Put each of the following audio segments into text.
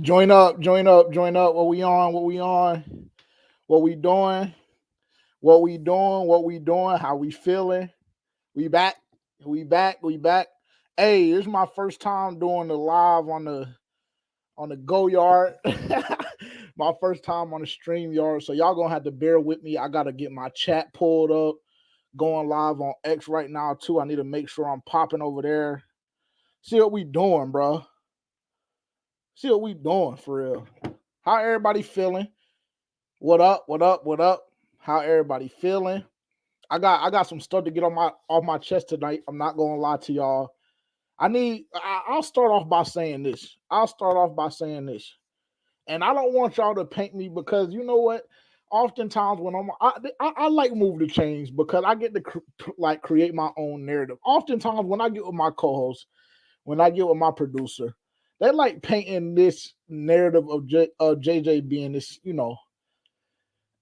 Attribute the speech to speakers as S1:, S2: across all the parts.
S1: Join up, join up, join up. What we on? What we on? What we doing? What we doing? What we doing? How we feeling? We back. We back. We back. Hey, this is my first time doing the live on the Go Yard. My first time on the Stream Yard. So y'all gonna have to bear with me. I gotta get my chat pulled up. Going live on X right now too. I need to make sure I'm popping over there. See what we doing, bro. See what we doing for real. How everybody feeling? What up? What up? What up? How everybody feeling? I got some stuff to get on my off my chest tonight. I'm not gonna lie to y'all. I'll start off by saying this. I'll start off by saying this. And I don't want y'all to paint me because you know what? Oftentimes when I like move the chains because I get to like create my own narrative. Oftentimes when I get with my co-host, when I get with my producer, they like painting this narrative of JJ being this,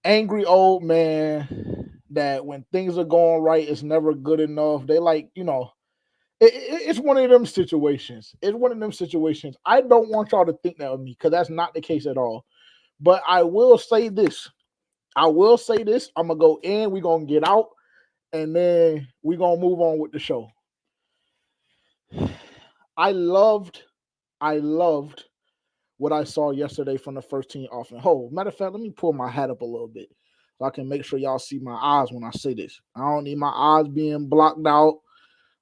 S1: angry old man that when things are going right, it's never good enough. They like, it's one of them situations. It's one of them situations. I don't want y'all to think that of me because that's not the case at all. But I will say this. I will say this. I'm gonna go in. We're gonna get out, and then we're gonna move on with the show. I loved, I loved what I saw yesterday from the first team offense. Oh, matter of fact, let me pull my hat up a little bit so I can make sure y'all see my eyes when I say this. I don't need my eyes being blocked out.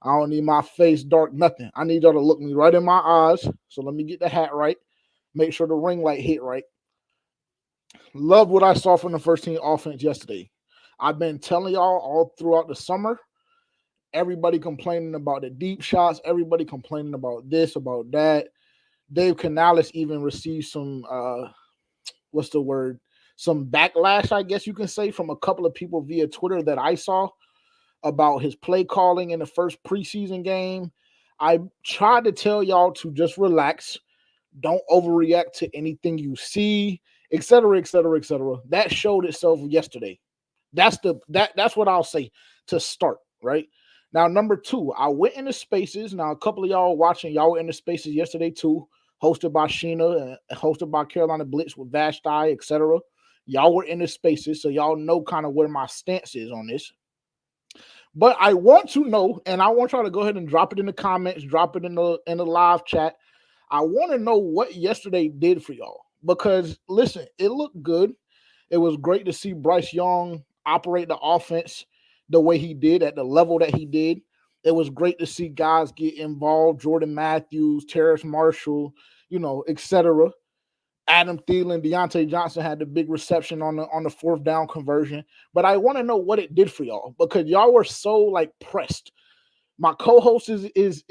S1: I don't need my face dark, nothing. I need y'all to look me right in my eyes. So let me get the hat right. Make sure the ring light hit right. Love what I saw from the first team offense yesterday. I've been telling y'all all throughout the summer. Everybody complaining about the deep shots. Everybody complaining about this, about that. Dave Canales even received some what's the word? Some backlash, I guess you can say, from a couple of people via Twitter that I saw about his play calling in the first preseason game. I tried to tell y'all to just relax, don't overreact to anything you see, etc., etc., etc. That showed itself yesterday. That's what I'll say to start, right? Now, number two, I went into spaces. Now, a couple of y'all watching, y'all were in the spaces yesterday too, hosted by Sheena, hosted by Carolina Blitz with Vashti, etc. Y'all were in the spaces, so y'all know kind of where my stance is on this. But I want to know, and I want y'all to go ahead and drop it in the comments, drop it in the live chat. I want to know what yesterday did for y'all because listen, it looked good. It was great to see Bryce Young operate the offense the way he did at the level that he did. It was great to see guys get involved, Jordan Matthews, Terrace Marshall, etc. Adam Thielen, Deontay Johnson had the big reception on the fourth down conversion. But I want to know what it did for y'all because y'all were so like pressed. My co-host is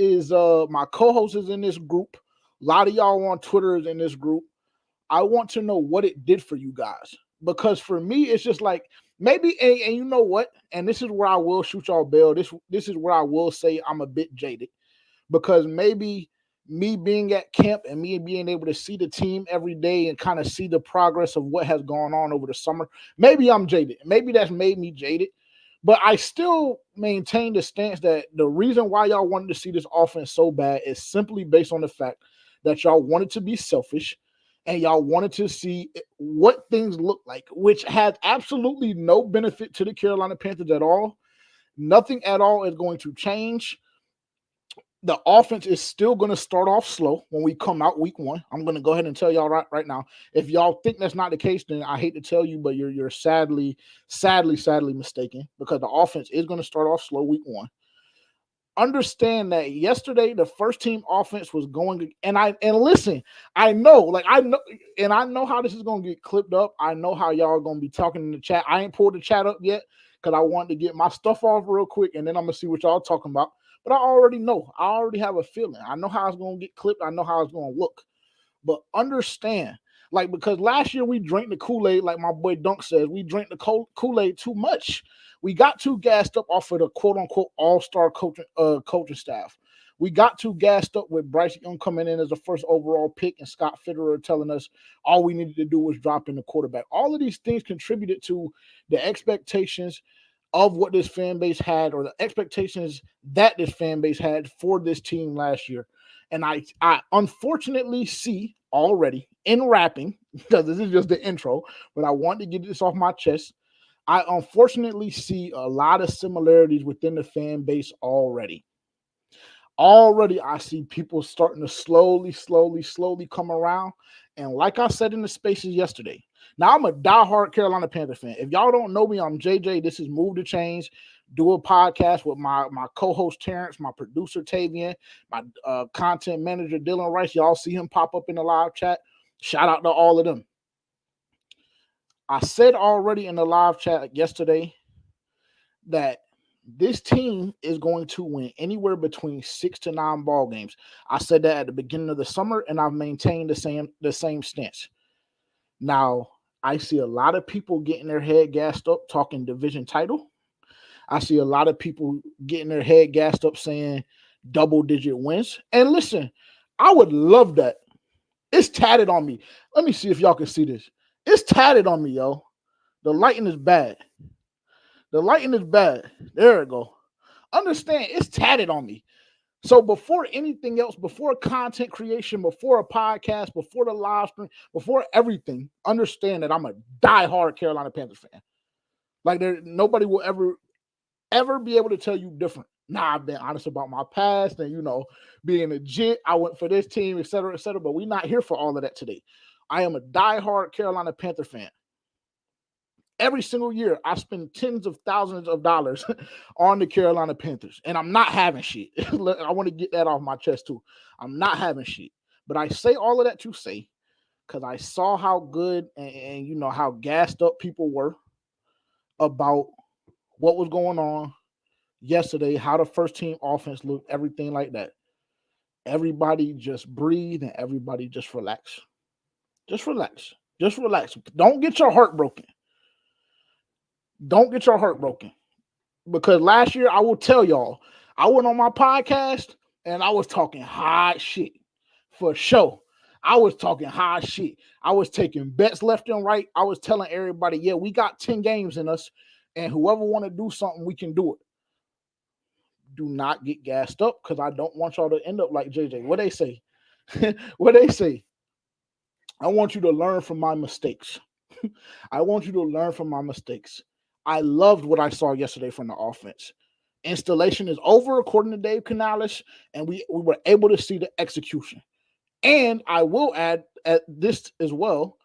S1: my co-host is in this group. A lot of y'all on Twitter is in this group. I want to know what it did for you guys because for me it's just like maybe and you know what? And this is where I will shoot y'all bail. This is where I will say I'm a bit jaded because maybe me being at camp and me being able to see the team every day and kind of see the progress of what has gone on over the summer, maybe I'm jaded. Maybe that's made me jaded. But I still maintain the stance that the reason why y'all wanted to see this offense so bad is simply based on the fact that y'all wanted to be selfish and y'all wanted to see what things look like, which has absolutely no benefit to the Carolina Panthers at all. Nothing at all is going to change. The offense is still going to start off slow when we come out week one. I'm going to go ahead and tell y'all right now. If y'all think that's not the case, then I hate to tell you, but you're sadly mistaken because the offense is going to start off slow week one. Understand that yesterday the first team offense was going and listen, I know and I know how this is going to get clipped up. I know how y'all are going to be talking in the chat. I ain't pulled the chat up yet because I wanted to get my stuff off real quick and then I'm going to see what y'all talking about. But I already know. I already have a feeling. I know how it's going to get clipped. I know how it's going to look. But understand, like, because last year we drank the Kool-Aid, like my boy Dunk says, we drank the Kool-Aid too much. We got too gassed up off of the quote-unquote all-star coaching staff. We got too gassed up with Bryce Young coming in as the first overall pick and Scott Fitterer telling us all we needed to do was drop in the quarterback. All of these things contributed to the expectations of what this fan base had or the expectations that this fan base had for this team last year. And I unfortunately see already in rapping, because this is just the intro, but I want to get this off my chest. I unfortunately see a lot of similarities within the fan base already. Already, I see people starting to slowly come around. And like I said in the spaces yesterday, now I'm a diehard Carolina Panther fan. If y'all don't know me, I'm JJ. This is Move to Change. Do a podcast with my co-host Terrence, my producer Tavian, my content manager Dylan Rice. Y'all see him pop up in the live chat. Shout out to all of them. I said already in the live chat yesterday that this team is going to win anywhere between 6 to 9 ball games. I said that at the beginning of the summer, and I've maintained the same stance. Now, I see a lot of people getting their head gassed up talking division title. I see a lot of people getting their head gassed up saying double-digit wins. And listen, I would love that. It's tatted on me. Let me see if y'all can see this. It's tatted on me, yo. The lighting is bad. The lighting is bad. There it go. Understand, it's tatted on me. So before anything else, before content creation, before a podcast, before the live stream, before everything, understand that I'm a diehard Carolina Panthers fan. Like nobody will ever be able to tell you different. Nah, I've been honest about my past and, being legit. I went for this team, et cetera, but we're not here for all of that today. I am a diehard Carolina Panther fan. Every single year, I spend tens of thousands of dollars on the Carolina Panthers, and I'm not having shit. I want to get that off my chest, too. I'm not having shit. But I say all of that to say, because I saw how good and how gassed up people were about what was going on yesterday, how the first team offense looked, everything like that. Everybody just breathe and everybody just relax. Just relax. Just relax. Don't get your heart broken. Don't get your heart broken. Because last year, I will tell y'all, I went on my podcast and I was talking hot shit. For sure. I was talking hot shit. I was taking bets left and right. I was telling everybody, yeah, we got 10 games in us, and whoever want to do something, we can do it. Do not get gassed up, because I don't want y'all to end up like JJ. What they say? What they say? I want you to learn from my mistakes. I want you to learn from my mistakes. I loved what I saw yesterday from the offense. Installation is over, according to Dave Canales, and we were able to see the execution. And I will add at this as well.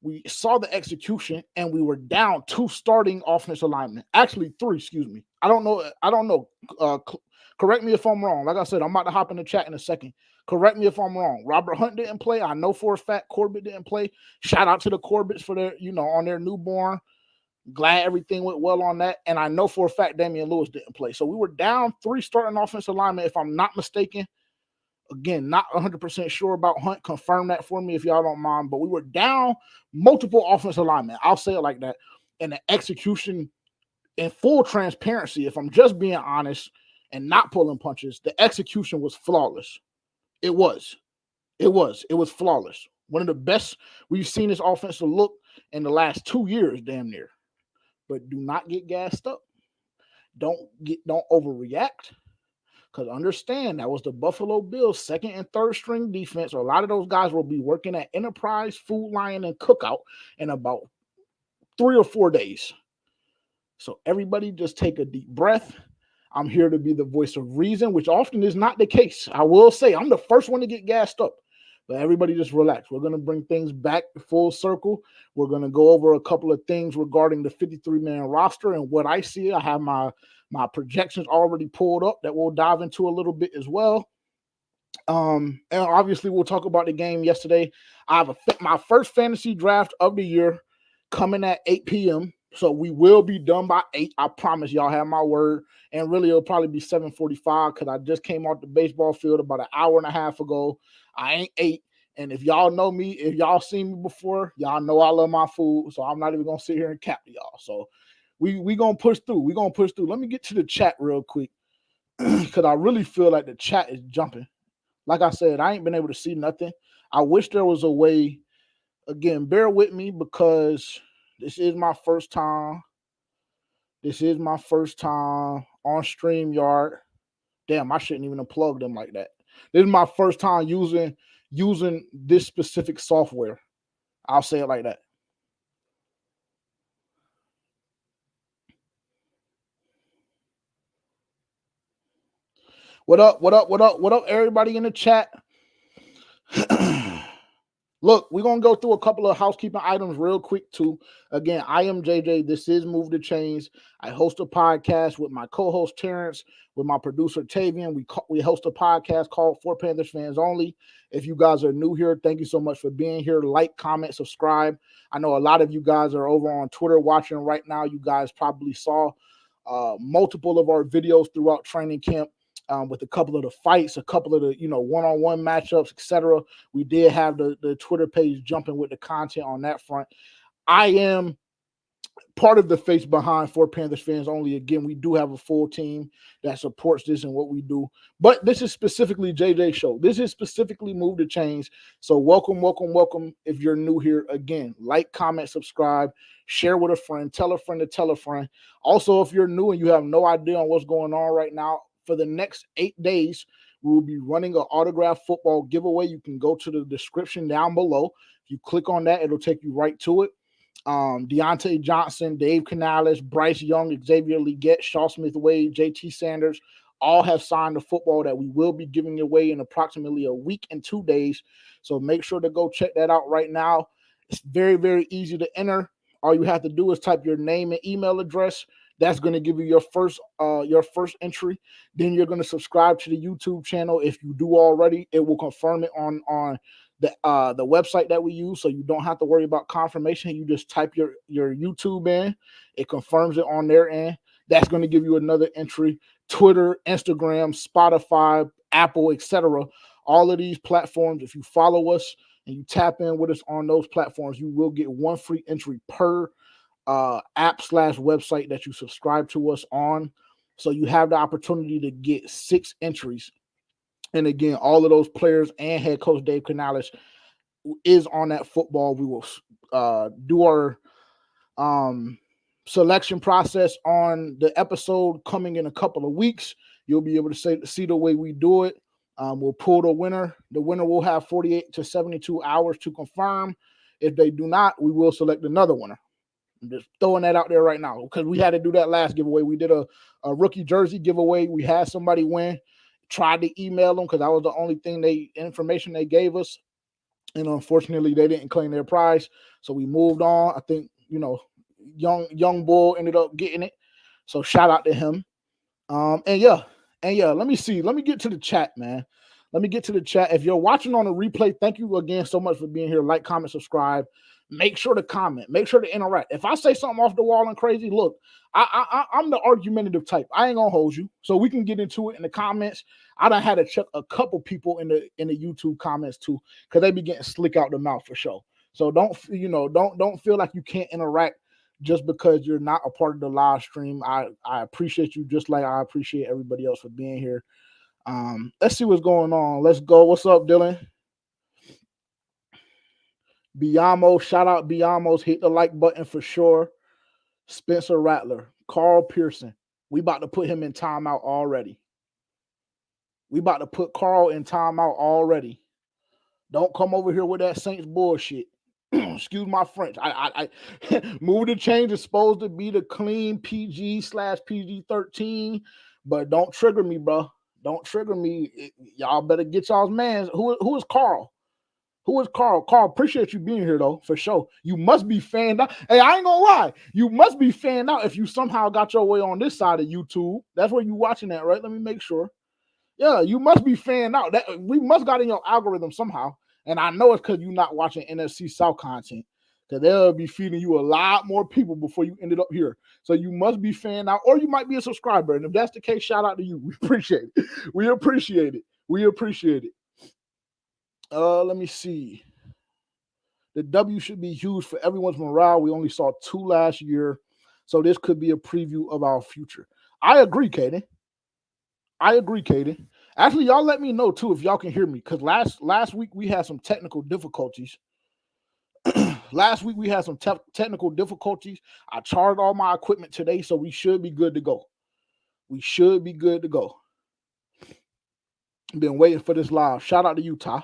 S1: We saw the execution, and we were down 2 starting offensive linemen. Actually, 3. Excuse me. I don't know. Correct me if I'm wrong. Like I said, I'm about to hop in the chat in a second. Correct me if I'm wrong. Robert Hunt didn't play. I know for a fact Corbett didn't play. Shout out to the Corbett's for their, on their newborn. Glad everything went well on that. And I know for a fact Damian Lewis didn't play. So we were down 3 starting offensive linemen, if I'm not mistaken. Again, not 100% sure about Hunt. Confirm that for me if y'all don't mind. But we were down multiple offensive linemen. I'll say it like that. And the execution, in full transparency, if I'm just being honest and not pulling punches, the execution was flawless. It was flawless. One of the best we've seen this offensive look in the last 2 years, damn near. But do not get gassed up. Don't overreact. Because understand, that was the Buffalo Bills' second and third string defense. A lot of those guys will be working at Enterprise, Food Lion, and Cookout in about 3 or 4 days. So everybody just take a deep breath. I'm here to be the voice of reason, which often is not the case. I will say I'm the first one to get gassed up. But everybody just relax. We're going to bring things back full circle. We're going to go over a couple of things regarding the 53-man roster and what I see. I have my projections already pulled up that we'll dive into a little bit as well. And obviously we'll talk about the game yesterday. I have my first fantasy draft of the year coming at 8 p.m. So we will be done by 8. I promise y'all, have my word. And really, it'll probably be 7:45 because I just came off the baseball field about an hour and a half ago. I ain't 8. And if y'all know me, if y'all seen me before, y'all know I love my food. So I'm not even going to sit here and cap to y'all. So we going to push through. We're going to push through. Let me get to the chat real quick because I really feel like the chat is jumping. Like I said, I ain't been able to see nothing. I wish there was a way. Again, bear with me because this is my first time. This is my first time on StreamYard. Damn, I shouldn't even have plugged them like that. This is my first time using this specific software. I'll say it like that. What up? What up? What up? What up, everybody in the chat? Look, we're going to go through a couple of housekeeping items real quick, too. Again, I am JJ. This is Move the Chains. I host a podcast with my co-host, Terrence, with my producer, Tavian. We host a podcast called For Panthers Fans Only. If you guys are new here, thank you so much for being here. Like, comment, subscribe. I know a lot of you guys are over on Twitter watching right now. You guys probably saw multiple of our videos throughout training camp. With a couple of the fights, a couple of the one-on-one matchups, etc. We did have the Twitter page jumping with the content on that front. I am part of the face behind For Panthers Fans Only. Again, we do have a full team that supports this and what we do. But this is specifically JJ's show. This is specifically Move the Chains. So welcome, welcome, welcome. If you're new here, again, like, comment, subscribe, share with a friend, tell a friend to tell a friend. Also, if you're new and you have no idea on what's going on right now, for the next 8 days, we will be running an autographed football giveaway. You can go to the description down below. If you click on that, it'll take you right to it. Deontay Johnson, Dave Canales, Bryce Young, Xavier Legette, Shaw Smith-Wade, JT Sanders, all have signed the football that we will be giving away in approximately a week and 2 days. So make sure to go check that out right now. It's very, very easy to enter. All you have to do is type your name and email address. That's going to give you your first entry. Then you're going to subscribe to the YouTube channel. If you do already, it will confirm it on the website that we use, so you don't have to worry about confirmation. You just type your YouTube in. It confirms it on their end. That's going to give you another entry. Twitter, Instagram, Spotify, Apple, etc. All of these platforms, if you follow us and you tap in with us on those platforms, you will get one free entry per app/website that you subscribe to us on. So you have the opportunity to get 6 entries. And again, all of those players and head coach Dave Canales is on that football. We will do our selection process on the episode coming in a couple of weeks. You'll be able to see the way we do it. We'll pull the winner. The winner will have 48 to 72 hours to confirm. If they do not, we will select another winner. I'm just throwing that out there right now because we had to do that last giveaway. We did a rookie jersey giveaway. We had somebody win. Tried to email them because that was the only information they gave us. And unfortunately, they didn't claim their prize. So we moved on. I think, young bull ended up getting it. So shout out to him. And yeah, let me see. Let me get to the chat, man. Let me get to the chat. If you're watching on a replay, thank you again so much for being here. Like, comment, subscribe. Make sure to comment. Make sure to interact. If I say something off the wall and crazy, look, I'm the argumentative type. I ain't gonna hold you. So we can get into it in the comments. I done had to check a couple people in the YouTube comments too, because they be getting slick out the mouth for sure. So don't feel like you can't interact just because you're not a part of the live stream. I appreciate you just like I appreciate everybody else for being here. Let's see what's going on. Let's go. What's up, Dylan? Biamo, shout out Biamos. Hit the like button for sure. Spencer Rattler, Carl Pearson. We about to put him in timeout already. We about to put Carl in timeout already. Don't come over here with that Saints bullshit. Excuse my French. I Move the Change is supposed to be the clean PG/PG-13, but don't trigger me, bro. Don't trigger me. Y'all better get y'all's mans. Who is Carl? Who is Carl? Carl, appreciate you being here, though, for sure. You must be fanned out. Hey, I ain't gonna lie. You must be fanned out if you somehow got your way on this side of YouTube. That's where you watching that, right? Let me make sure. Yeah, you must be fanned out. That we must got in your algorithm somehow. And I know it's because you're not watching NFC South content. Because they'll be feeding you a lot more people before you ended up here. So you must be fanned out, or you might be a subscriber. And if that's the case, shout out to you. We appreciate it. We appreciate it. We appreciate it. Let me see. The W should be huge for everyone's morale. We only saw 2 last year, so this could be a preview of our future. I agree, Kaden. Actually, y'all let me know, too, if y'all can hear me, because last week we had some technical difficulties. Technical difficulties. I charged all my equipment today, so we should be good to go. Been waiting for this live. Shout out to you, Ty.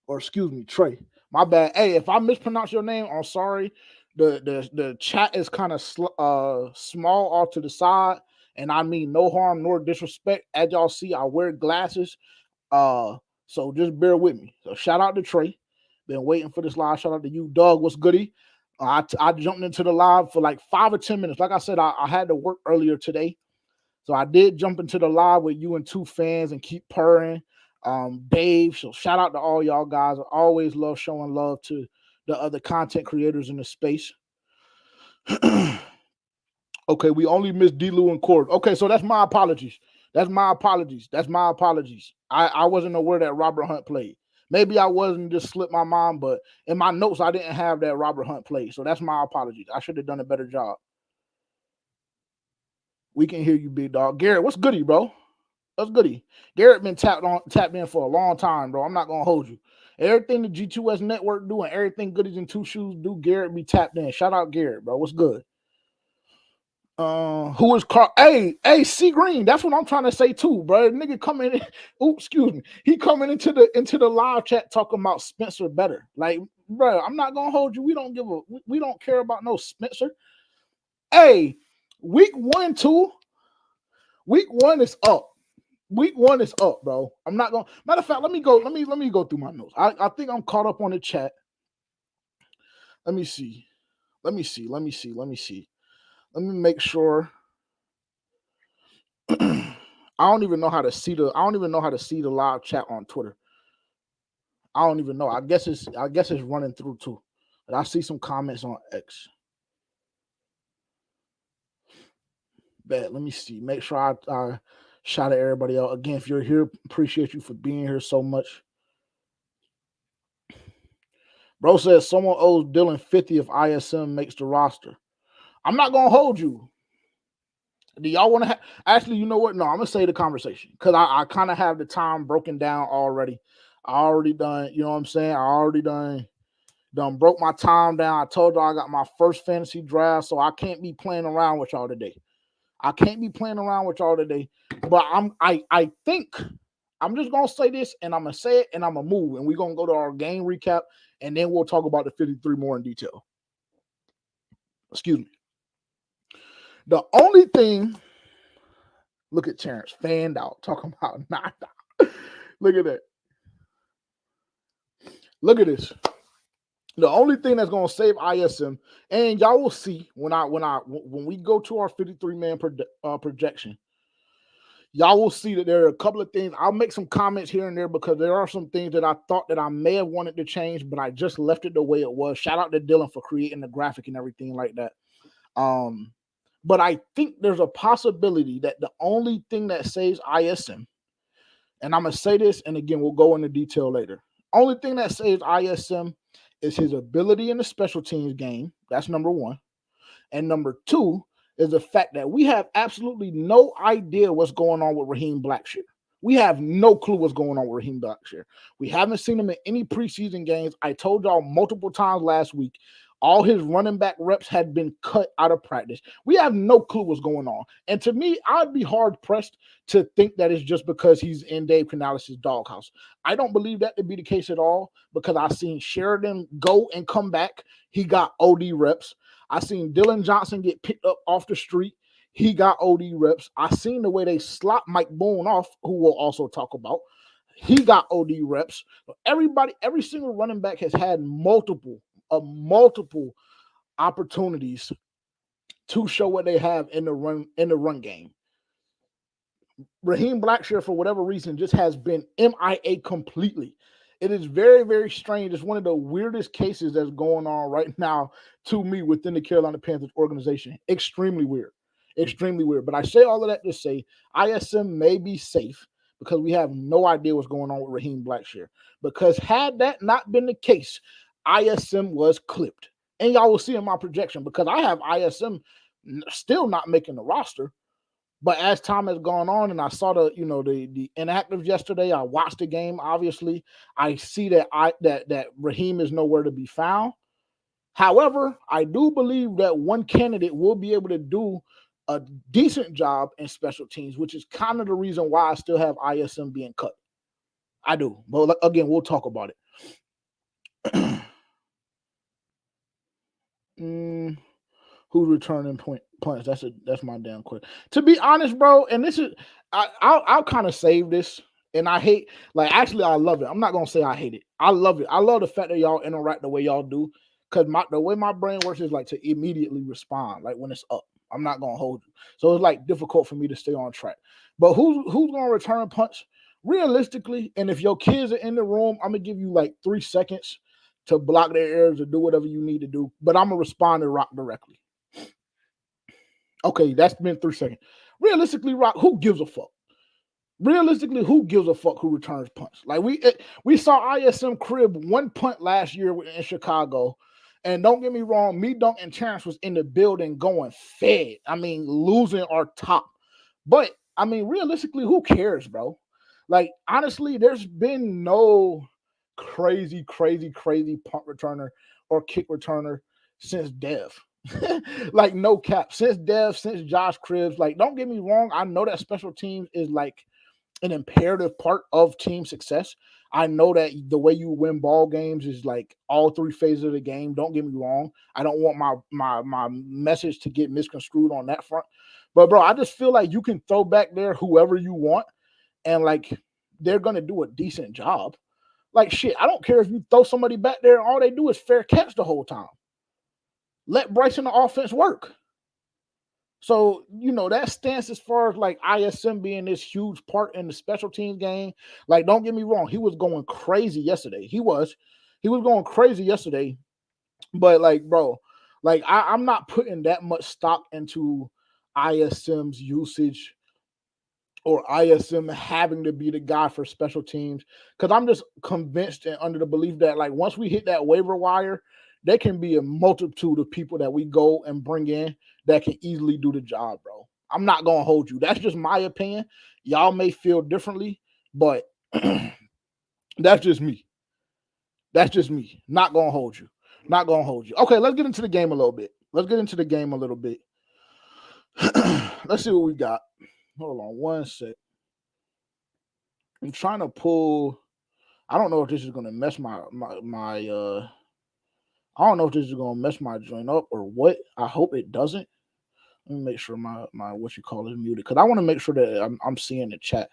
S1: Or excuse me, Trey. My bad. Hey, if I mispronounce your name, I'm sorry. The chat is kind of small off to the side, and I mean no harm nor disrespect. As y'all see, I wear glasses. So just bear with me. So shout out to Trey. Been waiting for this live. Shout out to you, Doug. What's goody? I jumped into the live for like 5 or 10 minutes. Like I said, I had to work earlier today. So I did jump into the live with you and two fans and keep purring. Dave, so shout out to all y'all guys. I always love showing love to the other content creators in the space. Okay, we only missed D-Lou and Cord. Okay, so that's my apologies. That's my apologies. I wasn't aware that Robert Hunt played. Maybe I wasn't, just slipped my mind, but in my notes, I didn't have that Robert Hunt played. So that's my apologies. I should have done a better job. We can hear you, big dog. Garrett, what's goody, bro? What's goody? Garrett been tapped in for a long time, bro. I'm not gonna hold you. Everything the G2S network do and everything Goodies and Two Shoes do, Garrett be tapped in. Shout out Garrett, bro. What's good? Who is Carl? Hey, C Green. That's what I'm trying to say too, bro. Nigga coming in. Oops, excuse me. He coming into the live chat talking about Spencer better. Like, bro, I'm not gonna hold you. We don't care about no Spencer. Hey, week 1, 2. Week 1 is up. Week 1 is up, bro. I'm not gonna. Matter of fact, let me go through my notes. I think I'm caught up on the chat. Let me see. Let me make sure. I don't even know how to see the live chat on Twitter. I don't even know. I guess it's running through too. But I see some comments on X. Bet. Let me see. Make sure I shout at everybody else. Again, if you're here, appreciate you for being here so much. Bro says someone owes Dylan 50 if ISM makes the roster. I'm not gonna hold you. Do y'all want to actually, you know what? No, I'm gonna say the conversation because I kind of have the time broken down already. I already done, you know what I'm saying? I already done broke my time down. I told y'all I got my first fantasy draft, so I can't be playing around with y'all today. But I think I'm just gonna say this and I'm gonna say it and I'm gonna move and we're gonna go to our game recap and then we'll talk about the 53 more in detail. Excuse me. The only thing, look at Terrence fanned out, talking about knocked out. Look at that. Look at this. The only thing that's gonna save ISM, and y'all will see when we go to our 53-man projection, y'all will see that there are a couple of things. I'll make some comments here and there because there are some things that I thought that I may have wanted to change, but I just left it the way it was. Shout out to Dylan for creating the graphic and everything like that. But I think there's a possibility that the only thing that saves ISM, and I'm going to say this, and again, we'll go into detail later. Only thing that saves ISM is his ability in the special teams game. That's number one. And number two is the fact that we have absolutely no idea what's going on with Raheem Blackshear. We have no clue what's going on with Raheem Blackshear. We haven't seen him in any preseason games. I told y'all multiple times last week, all his running back reps had been cut out of practice. We have no clue what's going on. And to me, I'd be hard-pressed to think that it's just because he's in Dave Canales' doghouse. I don't believe that to be the case at all because I've seen Sheridan go and come back. He got OD reps. I seen Dylan Johnson get picked up off the street. He got OD reps. I seen the way they slot Mike Boone off, who we'll also talk about. He got OD reps. Every single running back has had multiple opportunities to show what they have in the run game. Raheem Blackshear, for whatever reason, just has been MIA completely. It is very, very strange. It's one of the weirdest cases that's going on right now to me within the Carolina Panthers organization. Extremely weird. But I say all of that to say ISM may be safe because we have no idea what's going on with Raheem Blackshear. Because had that not been the case, ISM was clipped. And y'all will see in my projection because I have ISM still not making the roster. But as time has gone on and I saw the inactives yesterday, I watched the game, obviously. I see that Raheem is nowhere to be found. However, I do believe that one candidate will be able to do a decent job in special teams, which is kind of the reason why I still have ISM being cut. I do. But again, we'll talk about it. mm, who's returning punts? That's my damn question. To be honest, bro, and this is I'll kind of save this. And I hate, like, actually, I love it. I'm not gonna say I hate it. I love it. I love the fact that y'all interact the way y'all do, because the way my brain works is like to immediately respond, like when it's up. I'm not gonna hold you, so it's like difficult for me to stay on track. But who's gonna return punch realistically? And if your kids are in the room, I'm gonna give you like 3 seconds to block their ears or do whatever you need to do. But I'm gonna respond to Rock directly. Okay, that's been 3 seconds. Realistically, Rock, who gives a fuck? Realistically, who gives a fuck who returns punts? Like we saw ISM crib one punt last year in Chicago, and don't get me wrong, me, Dunk, and Terrence was in the building going fed. I mean, losing our top. But I mean, realistically, who cares, bro? Like honestly, there's been no crazy punt returner or kick returner since Dev. Like no cap, since Dev, since Josh Cribbs. Like, don't get me wrong, I know that special teams is like an imperative part of team success. I know that the way you win ball games is like all three phases of the game. Don't get me wrong. I don't want my message to get misconstrued on that front. But bro, I just feel like you can throw back there whoever you want, and like they're gonna do a decent job. Like shit, I don't care if you throw somebody back there and all they do is fair catch the whole time. Let Bryce and the offense work. So, that stance as far as like ISM being this huge part in the special teams game, like, don't get me wrong, he was going crazy yesterday. He was going crazy yesterday, but like, bro, like I'm not putting that much stock into ISM's usage or ISM having to be the guy for special teams, because I'm just convinced and under the belief that like once we hit that waiver wire, there can be a multitude of people that we go and bring in that can easily do the job, bro. I'm not gonna hold you. That's just my opinion. Y'all may feel differently, but that's just me. That's just me. Not gonna hold you. Not gonna hold you. Okay, let's get into the game a little bit. Let's see what we got. Hold on one sec. I'm trying to pull. I don't know if this is gonna mess I don't know if this is gonna mess my joint up or what. I hope it doesn't. Let me make sure my what you call it muted, because I want to make sure that I'm seeing the chat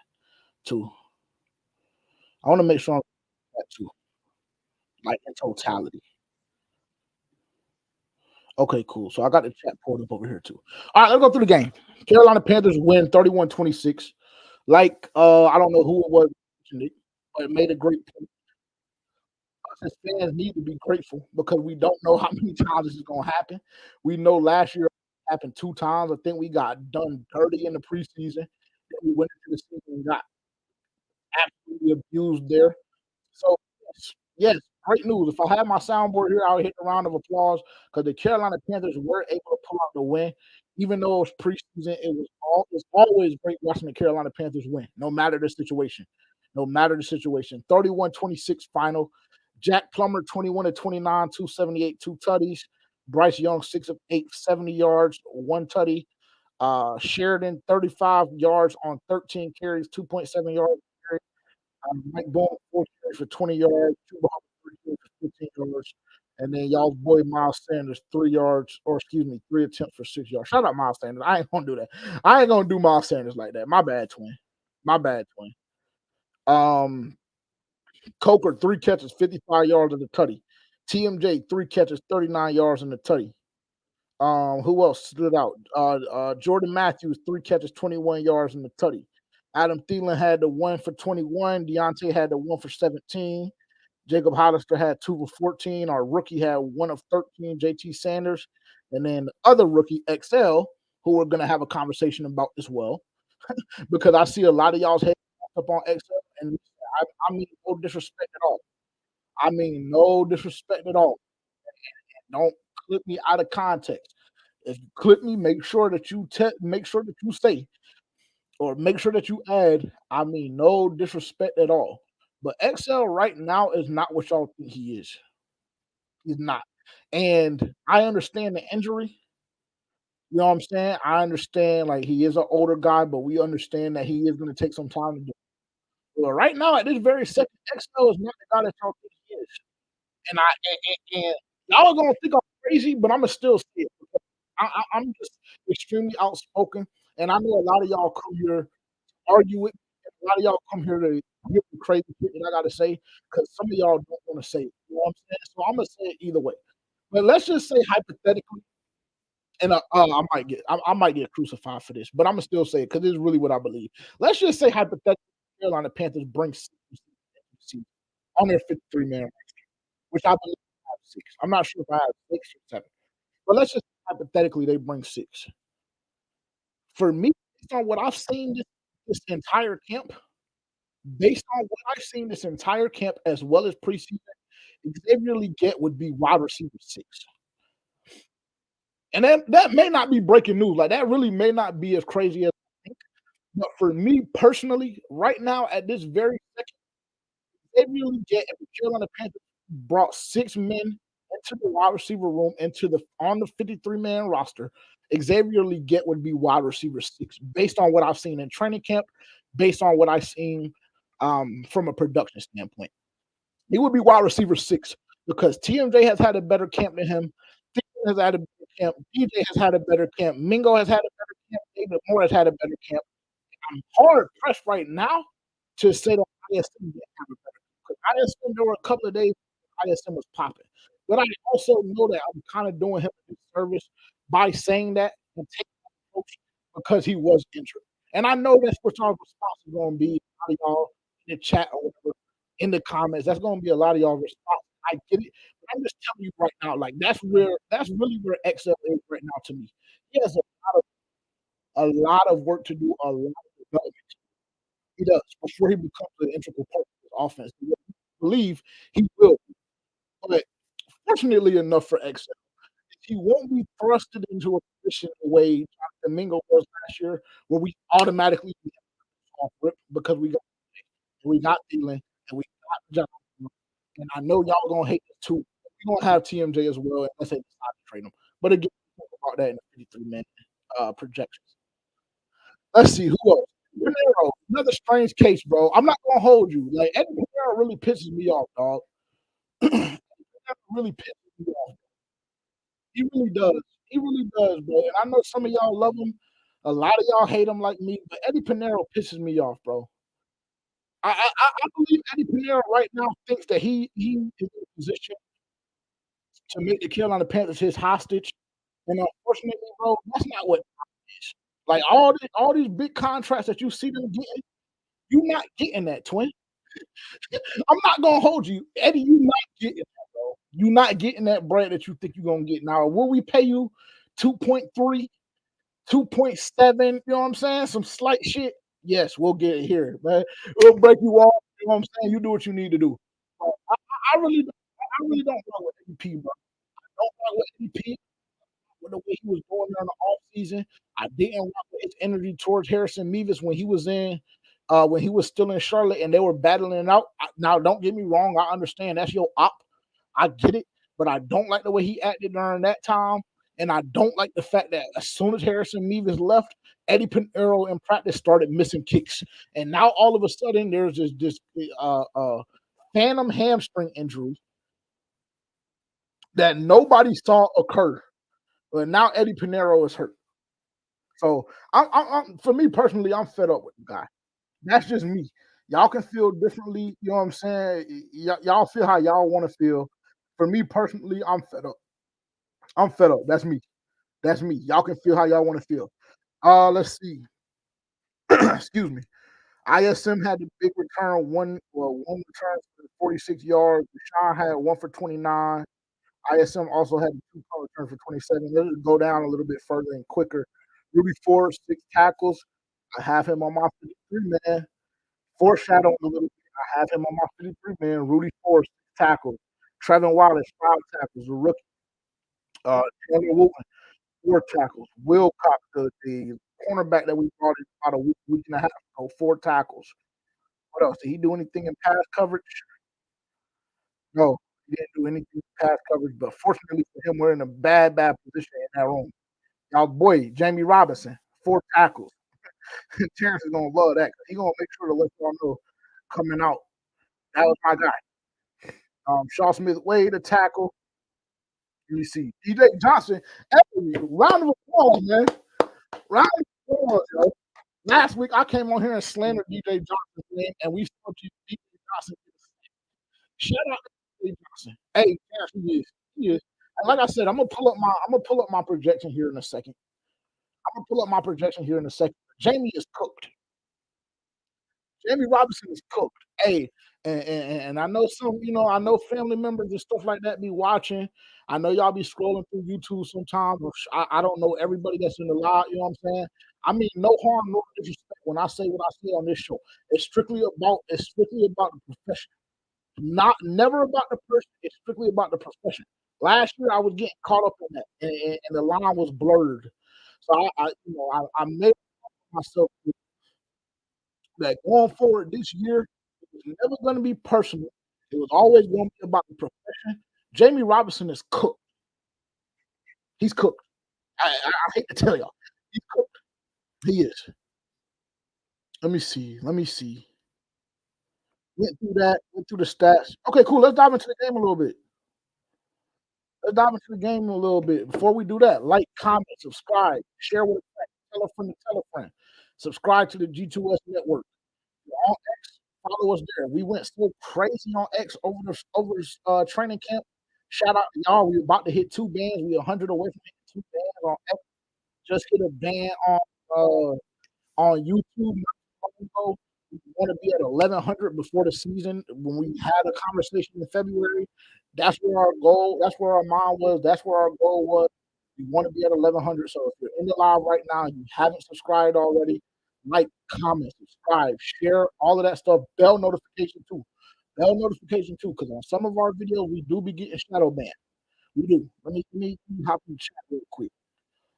S1: too. I want to make sure I'm that too, like in totality. Okay, cool. So I got the chat pulled up over here too. All right, let's go through the game. Carolina Panthers win 31-26. Like I don't know who it was, but it made a great point. Us as fans need to be grateful because we don't know how many times this is gonna happen. We know last year it happened 2 times. I think we got done dirty in the preseason. Then we went into the season and got absolutely abused there. So yes, great news. If I had my soundboard here, I would hit a round of applause because the Carolina Panthers were able to pull out the win. Even though it was preseason, it's always great watching the Carolina Panthers win, no matter the situation. No matter the situation. 31-26 final. Jack Plummer, 21 to 29, 278, two tutties. Bryce Young, 6 of 8, 70 yards, one tutty. Sheridan, 35 yards on 13 carries, 2.7 yards. Mike Boone, 4 carries for 20 yards, two balls, 3 carries for 15 yards. And then y'all's boy Miles Sanders, 3 yards, or excuse me, 3 attempts for 6 yards. Shout out Miles Sanders. I ain't gonna do that. I ain't gonna do Miles Sanders like that. My bad, twin. My bad, twin. Um, Coker, 3 catches, 55 yards in the tutty. TMJ, 3 catches, 39 yards in the tutty. Who else stood out? Jordan Matthews, 3 catches, 21 yards in the tutty. Adam Thielen had the one for 21. Deontay had the one for 17. Jacob Hollister had 2 for 14. Our rookie had 1 of 13, JT Sanders. And then the other rookie, XL, who we're going to have a conversation about as well, because I see a lot of y'all's head up on XL. And I mean, no disrespect at all. I mean, no disrespect at all. Don't clip me out of context. If you clip me, make sure that you say or make sure that you add. I mean, no disrespect at all. But XL right now is not what y'all think he is. He's not. And I understand the injury. You know what I'm saying? I understand like he is an older guy, but we understand that he is going to take some time to do. Well, right now at this very second, XL is not the guy that y'all think he is. And y'all are gonna think I'm crazy, but Imma still say it because I'm just extremely outspoken, and I know a lot of y'all come here to argue with me, and a lot of y'all come here to hear the crazy shit that I gotta say, because some of y'all don't wanna say it, you know what I'm saying? So Imma say it either way. But let's just say hypothetically, and, I might get crucified for this, but Imma still say it because it's really what I believe. Let's just say hypothetically, Carolina Panthers bring 6 on their 53-man, which I believe I have 6. I'm not sure if I have 6 or 7, but let's just hypothetically they bring 6. For me, based on what I've seen this entire camp, based on what I've seen this entire camp as well as preseason, Xavier Legette would be wide receiver 6. And that may not be breaking news. Like, that really may not be as crazy as I think. But for me personally, right now at this very second, Xavier Legette and the Carolina Panthers brought 6 men into the wide receiver room, into the on the 53-man roster. Xavier Legette would be wide receiver 6, based on what I've seen in training camp, based on what I've seen from a production standpoint. He would be wide receiver 6 because TMJ has had a better camp than him. Thielen has had a better camp. DJ has had a better camp. Mingo has had a better camp. David Moore has had a better camp. I'm hard pressed right now to say that ISM didn't have a better because ISM, there were a couple of days ISM was popping. But I also know that I'm kind of doing him a disservice by saying that and taking that approach because he was injured. And I know that's what y'all response is going to be. A lot of y'all in the chat or whatever, in the comments, that's going to be a lot of y'all response. I get it, but I'm just telling you right now, like that's really where XL is right now to me. He has a lot of work to do, a lot of development. He does before he becomes an integral part of the offense. I believe he will. But fortunately enough for XL, he won't be thrusted into a position the way Jonathan Mingo was last year, where we automatically off rip because we got Thielen and we got Jonathan. And I know y'all gonna hate this too. We're gonna have TMJ as well unless they decide to trade him. But again, we'll talk about that in the 53-minute projections. Let's see who else. Pinero, another strange case, bro. I'm not gonna hold you. Like Eddie Pinero really pisses me off, dog. Pinero really pisses me off. He really does. He really does, bro. And I know some of y'all love him. A lot of y'all hate him like me, but Eddie Pinero pisses me off, bro. I believe Eddie Pinero right now thinks that he is in a position to make the Carolina Panthers his hostage. And unfortunately, bro, that's not what it is. Like all these big contracts that you see them getting, you not getting that, twin. I'm not gonna hold you, Eddie. You not getting that, bro. You not getting that bread that you think you're gonna get. Now, will we pay you 2.3, 2.7? You know what I'm saying? Some slight shit. Yes, we'll get it here, man. We'll break you off. You know what I'm saying? You do what you need to do. I really don't know with AP, bro. I don't know with AP with the way he was going during the off season. I didn't rock with his energy towards Harrison Mevis when he was still in Charlotte and they were battling it out. Now, don't get me wrong, I understand that's your op. I get it, but I don't like the way he acted during that time. And I don't like the fact that as soon as Harrison Mevis left, Eddie Pinero in practice started missing kicks. And now all of a sudden there's this phantom hamstring injury that nobody saw occur. But now Eddie Pinero is hurt. So for me personally, I'm fed up with the guy. That's just me. Y'all can feel differently. You know what I'm saying? Y'all feel how y'all want to feel. For me personally, I'm fed up. I'm fed up. That's me. That's me. Y'all can feel how y'all want to feel. Let's see. Excuse me. ISM had the big return, one return for 46 yards. Deshaun had one for 29. ISM also had a two-punt return for 27. Let it go down a little bit further and quicker. Ruby Ford, 6 tackles. I have him on my 53 man. Foreshadowing a little bit. I have him on my 53 man. Rudy Ford, 6 tackles. Trevin Wallace, 5 tackles. The rookie. Taylor Wooten, 4 tackles. Will Cox, the cornerback that we brought in about a week and a half ago, 4 tackles. What else? Did he do anything in pass coverage? No, he didn't do anything in pass coverage. But fortunately for him, we're in a bad position in that room. Y'all boy, Jamie Robinson, 4 tackles. Terrence is gonna love that. He's gonna make sure to let y'all know coming out. That was my guy. Shaw Smith Wade, the tackle. Let me see. DJ Johnson. Hey, round of applause, man. Round of applause, yo. Last week I came on here and slandered DJ Johnson's name, and we spoke to DJ Johnson. Shout out to DJ Johnson. Hey, yes, he is. He is. And like I said, I'm gonna pull up my projection here in a second. I'm gonna pull up my projection here in a second. Jamie is cooked. Jamie Robinson is cooked. Hey, and I know I know family members and stuff like that be watching. I know y'all be scrolling through YouTube sometimes. I don't know everybody that's in the live. You know what I'm saying? I mean, no harm, no disrespect when I say what I say on this show. It's strictly about the profession. Not never about the person. It's strictly about the profession. Last year I was getting caught up in that, and the line was blurred. So I made myself that going forward this year, it was never going to be personal. It was always going to be about the profession. Jamie Robinson is cooked. He's cooked. I hate to tell y'all, he's cooked. He is. Let me see. Let me see. Went through that. Went through the stats. Okay, cool. Let's dive into the game a little bit. Let's dive into the game a little bit. Before we do that, like, comment, subscribe, share with a friend, tell a friend to tell a friend. Subscribe to the G2S network. On X, follow us there. We went so crazy on X over training camp. Shout out to y'all. We about to hit 2 bands. We 100 away from hitting 2 bands on X. Just hit a band on YouTube. We want to be at 1,100 before the season. When we had a conversation in February, that's where our goal. That's where our mind was. That's where our goal was. We want to be at 1,100. So if you're in the live right now, and you haven't subscribed already, like, comment, subscribe, share, all of that stuff. Bell notification too. Bell notification too, because on some of our videos we do be getting shadow banned. We do. Let me hop in the chat real quick.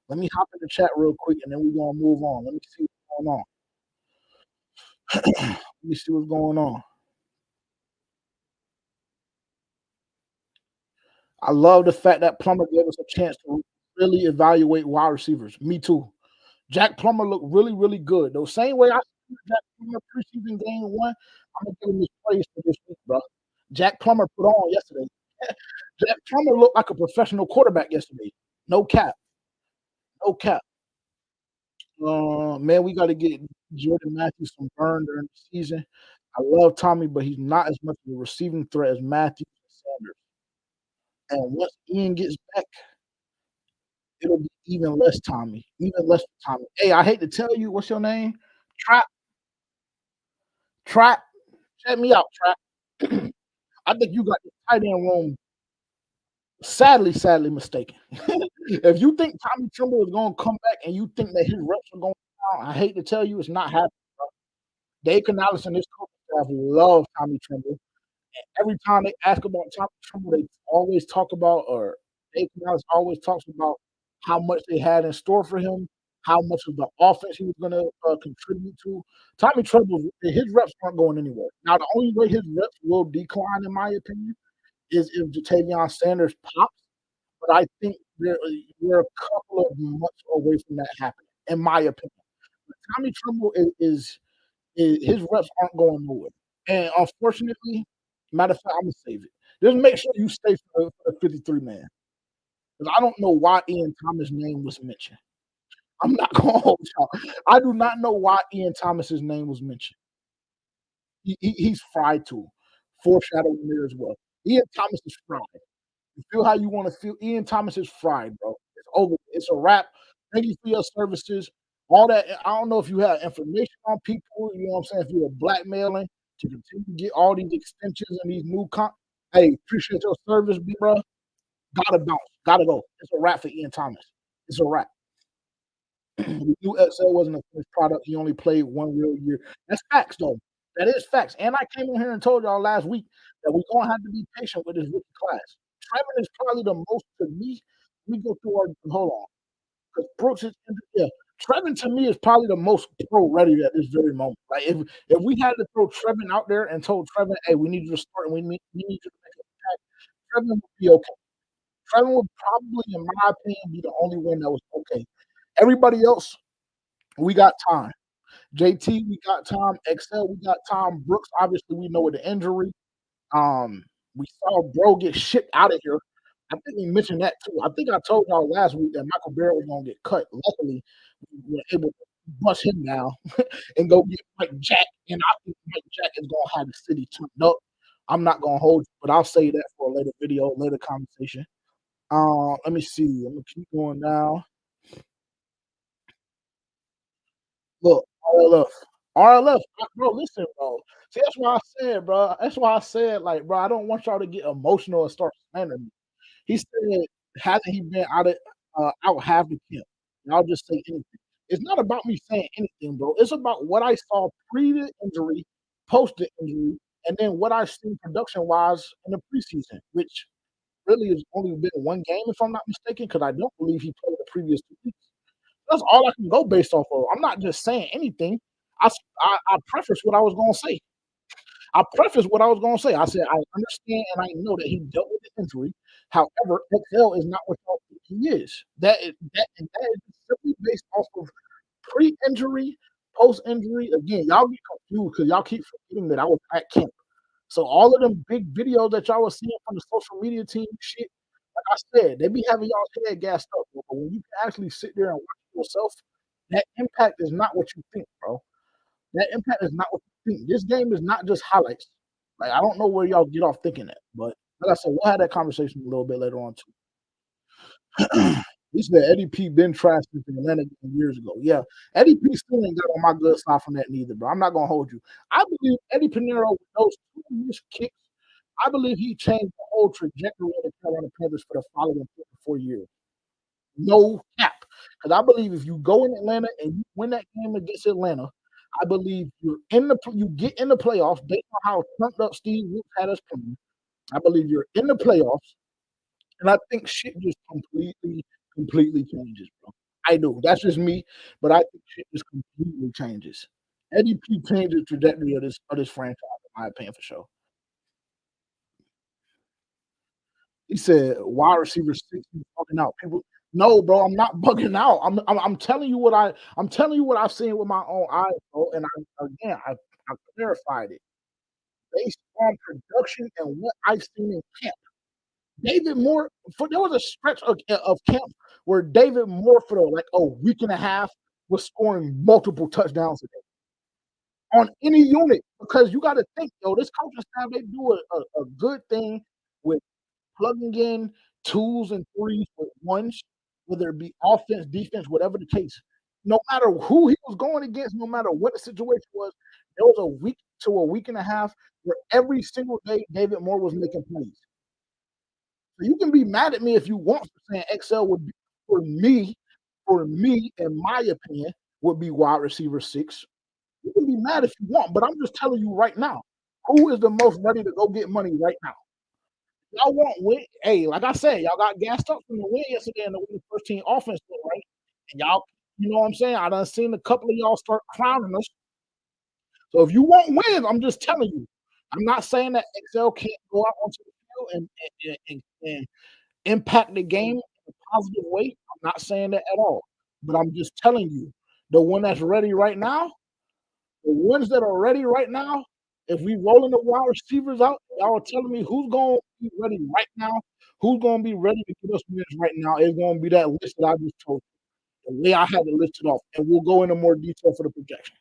S1: Let me hop in the chat real quick, and then we're gonna move on. Let me see what's going on. Let me see what's going on. I love the fact that Plummer gave us a chance to really evaluate wide receivers. Me too. Jack Plummer looked really, really good. The same way I see Jack Plummer preseason game 1, I'm gonna give him his praise for this week, bro. Jack Plummer put on yesterday. Jack Plummer looked like a professional quarterback yesterday. No cap. No cap. Man, we got to get Jordan Matthews some burn during the season. I love Tommy, but he's not as much of a receiving threat as Matthews and Sanders. And once Ian gets back, it'll be even less Tommy. Even less Tommy. Hey, I hate to tell you, what's your name? Trap. Trap. Check me out, Trap. I think you got the tight end room sadly mistaken. If you think Tommy Tremble is going to come back and you think that his reps are going down, I hate to tell you, it's not happening. Bro. Dave Canales and his coaching staff love Tommy Tremble. Every time they ask about Tommy Tremble, they always talk about, or Dave Canales always talks about how much they had in store for him, how much of the offense he was going to contribute to. Tommy Tremble, his reps aren't going anywhere. Now, the only way his reps will decline, in my opinion, is if Jatavion Sanders pops. But I think we're a couple of months away from that happening, in my opinion. But Tommy Tremble is his reps aren't going nowhere. And unfortunately, matter of fact, I'm gonna save it. Just make sure you stay for the 53 man. Because I don't know why Ian Thomas' name was mentioned. I'm not gonna hold y'all. I do not know why Ian Thomas's name was mentioned. He's fried too. Foreshadowing there as well. Ian Thomas is fried. You feel how you want to feel. Ian Thomas is fried, bro. It's over. It's a wrap. Thank you for your services. All that. I don't know if you have information on people. You know what I'm saying? If you're blackmailing to continue to get all these extensions and these new hey, appreciate your service, bro. Gotta bounce. Gotta go. It's a wrap for Ian Thomas. It's a wrap. We knew XL wasn't a finished product. He only played 1 real year. That's facts, though. That is facts. And I came in here and told y'all last week that we're gonna have to be patient with this rookie class. Trevin is probably the most to me. We go through our hold on. Because Brooks is yeah. Trevin to me is probably the most pro ready at this very moment. Like if we had to throw Trevin out there and told Trevin, hey, we need you to start and we need you to make an impact, Trevin would be okay. Trevin would probably, in my opinion, be the only one that was okay. Everybody else, we got time. JT, we got Tom. XL, we got Tom Brooks. Obviously, we know with the injury. Um, we saw bro get shipped out of here. I think we mentioned that too. I think I told y'all last week that Michael Barrett was gonna get cut. Luckily, we were able to bust him down and go get Mike Jack. And I think Mike Jack is gonna have the city turned up. I'm not gonna hold you, but I'll say that for a later video, later conversation. Let me see. Let me keep going down. Look, RLF, bro, listen, bro. See, that's why I said, bro. That's why I said, like, bro, I don't want y'all to get emotional and start slandering me. He said, hasn't he been out half the camp? Y'all just say anything. It's not about me saying anything, bro. It's about what I saw pre the injury, post the injury, and then what I've seen production wise in the preseason, which really has only been one game, if I'm not mistaken, because I don't believe he played the previous 2 weeks. That's all I can go based off of. I'm not just saying anything. I preface what I was gonna say. I preface what I was gonna say. I said I understand and I know that he dealt with the injury. However, XL is not what y'all think he is. That is simply based off of pre-injury, post-injury. Again, y'all get confused because y'all keep forgetting that I was at camp. So all of them big videos that y'all was seeing from the social media team shit, like I said, they be having y'all head gassed up, bro. But when you can actually sit there and watch it yourself, that impact is not what you think, bro. That impact is not what you think. This game is not just highlights. Like I don't know where y'all get off thinking that, but like I said, we'll have that conversation a little bit later on too. He said Eddie P been trashed in Atlanta years ago. Yeah, Eddie P still ain't got on my good side from that neither, bro. I'm not gonna hold you. I believe Eddie Pinero with those 2 missed kicks. I believe he changed the whole trajectory of the Carolina Panthers for the following 4 years. No cap. Because I believe if you go in Atlanta and you win that game against Atlanta, I believe you get in the playoffs based on how trumped up Steve Wilkes had us playing. I believe you're in the playoffs, and I think shit just completely changes, bro. I do. That's just me, but I think shit just completely changes. Eddie P changed the trajectory of this franchise, in my opinion, for sure. He said, "Wide receiver 6, you bugging out." People, no, bro, I'm not bugging out. I'm telling you I'm telling you what I've seen with my own eyes, bro. And I clarified it based on production and what I've seen in camp. David Moore, there was a stretch of camp where David Moore for like a week and a half was scoring multiple touchdowns a day on any unit because you got to think, yo, this coaching staff they do a good thing with plugging in twos and threes with ones, whether it be offense, defense, whatever the case. No matter who he was going against, no matter what the situation was, there was a week to a week and a half where every single day David Moore was making plays. So you can be mad at me if you want for saying XL would be for me, in my opinion, would be wide receiver 6. You can be mad if you want, but I'm just telling you right now, who is the most ready to go get money right now? Y'all want win. Hey, like I said, y'all got gassed up from the win yesterday and the win first team offense, right? And y'all, you know what I'm saying? I done seen a couple of y'all start clowning us. So if you want wins, I'm just telling you. I'm not saying that XL can't go out onto the field and impact the game in a positive way. I'm not saying that at all. But I'm just telling you, the one that's ready right now, the ones that are ready right now, if we rolling the wide receivers out, y'all are telling me who's going to be ready right now, who's going to be ready to give us wins right now. It's going to be that list that I just told you, the way I had to list it off. And we'll go into more detail for the projection.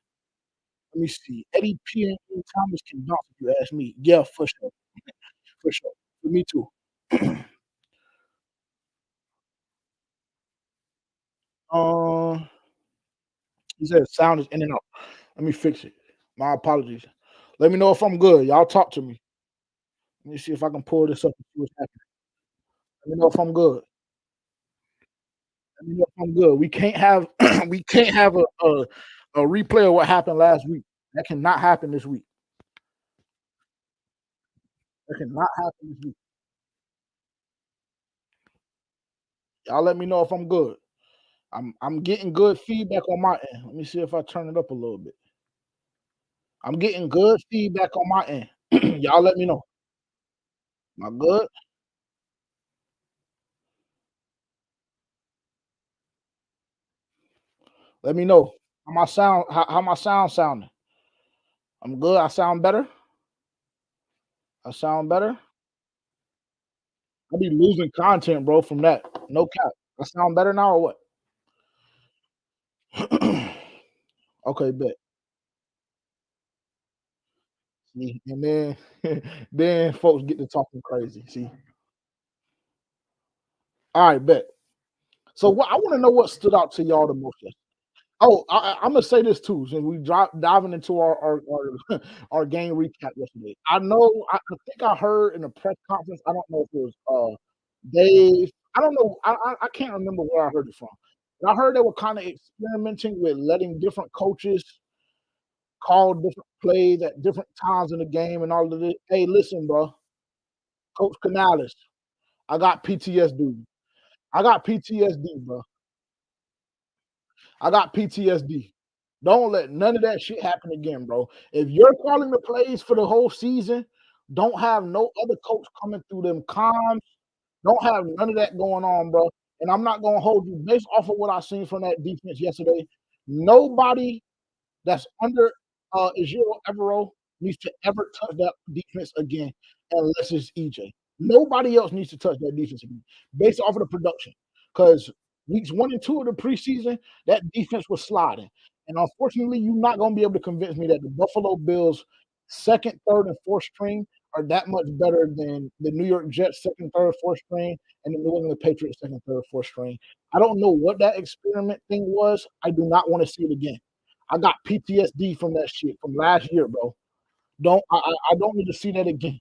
S1: Let me see. Eddie P. and Ian Thomas can bounce if you ask me. Yeah, for sure. For sure. For me too. uh, he said sound is in and out. Let me fix it. My apologies. Let me know if I'm good. Y'all talk to me. Let me see if I can pull this up and see what's happening. Let me know if I'm good. Let me know if I'm good. We can't have we can't have a replay of what happened last week. That cannot happen this week. That cannot happen this week. Y'all let me know if I'm good. I'm getting good feedback on my end. Let me see if I turn it up a little bit. I'm getting good feedback on my end. Y'all let me know. Am I good? Let me know. How my sound sounding? I'm good. I sound better. I sound better. I be losing content, bro, from that. No cap. I sound better now or what? Okay, bet. See, and then then folks get to talking crazy. See. All right, bet. So what I want to know what stood out to y'all the most. Oh, I'm gonna say this too, since we diving into our our game recap yesterday. I know, I think I heard in the press conference. I don't know if it was Dave. I don't know. I can't remember where I heard it from. But I heard they were kind of experimenting with letting different coaches call different plays at different times in the game and all of this. Hey, listen, bro, Coach Canales, I got PTSD. I got PTSD, bro. I got PTSD. Don't let none of that shit happen again, bro. If you're calling the plays for the whole season, don't have no other coach coming through them comms. Don't have none of that going on, bro. And I'm not gonna hold you based off of what I seen from that defense yesterday. Nobody that's under Ejiro Evero needs to ever touch that defense again unless it's EJ. Nobody else needs to touch that defense again based off of the production. Because weeks 1 and 2 of the preseason, that defense was sliding. And unfortunately, you're not going to be able to convince me that the Buffalo Bills' second, third, and fourth string are that much better than the New York Jets' second, third, fourth string and the New England Patriots' second, third, fourth string. I don't know what that experiment thing was. I do not want to see it again. I got PTSD from that shit from last year, bro. I don't need to see that again.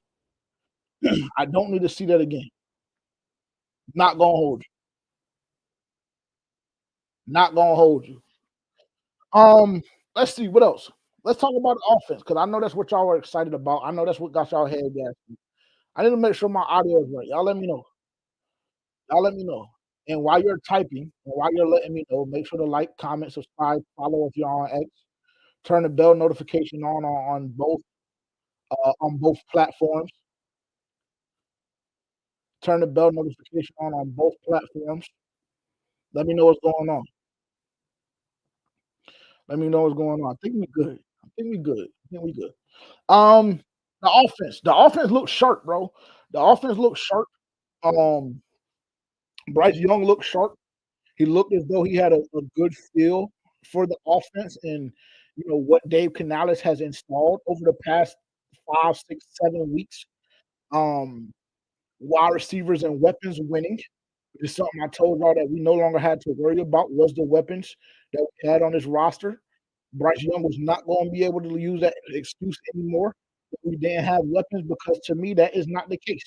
S1: I don't need to see that again. Not gonna hold you. Not gonna hold you. Um, let's see what else. Let's talk about the offense because I know that's what y'all are excited about. I know that's what got y'all head gas. I need to make sure my audio is right. Y'all let me know. Y'all let me know. And while you're typing and while you're letting me know, make sure to like, comment, subscribe, follow if you're on X. Turn the bell notification on both platforms. Turn the bell notification on both platforms. Let me know what's going on. Let me know what's going on. I think we good. I think we good. I think we good. Um, the offense looks sharp, bro. The offense looks sharp. Um, Bryce Young looked sharp. He looked as though he had a good feel for the offense and what Dave Canales has installed over the past 5, 6, 7 weeks. Um, Wide receivers and weapons winning. It's something I told y'all that we no longer had to worry about was the weapons that we had on this roster. Bryce Young was not going to be able to use that excuse anymore if we didn't have weapons because to me that is not the case.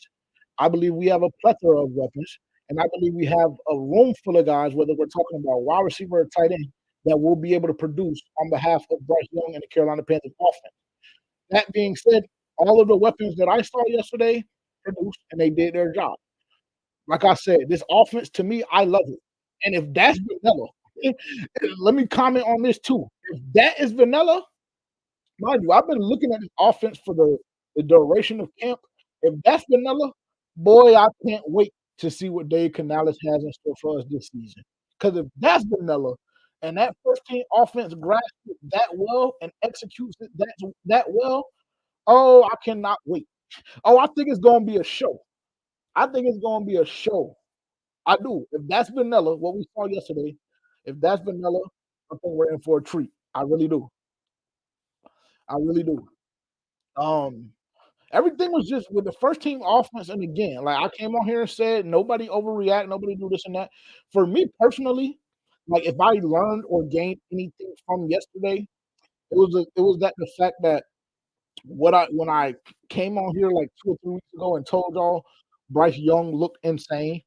S1: I believe we have a plethora of weapons, and I believe we have a room full of guys, whether we're talking about wide receiver or tight end, that will be able to produce on behalf of Bryce Young and the Carolina Panthers offense. That being said, all of the weapons that I saw yesterday produced and they did their job. Like I said, this offense to me, I love it. And if that's vanilla, let me comment on this too. If that is vanilla, mind you, I've been looking at this offense for the duration of camp. If that's vanilla, boy, I can't wait to see what Dave Canales has in store for us this season. Because if that's vanilla and that first team offense grasps it that well and executes it that well, oh, I cannot wait. Oh, I think it's gonna be a show. I think it's gonna be a show. I do. If that's vanilla, what we saw yesterday, if that's vanilla, I think we're in for a treat. I really do. I really do. Um, Everything was just with the first team offense, and again, like I came on here and said, nobody overreact, nobody do this and that. For me personally, like if I learned or gained anything from yesterday, it was that the fact that what I when I came on here like 2 or 3 weeks ago and told y'all Bryce Young looked insane.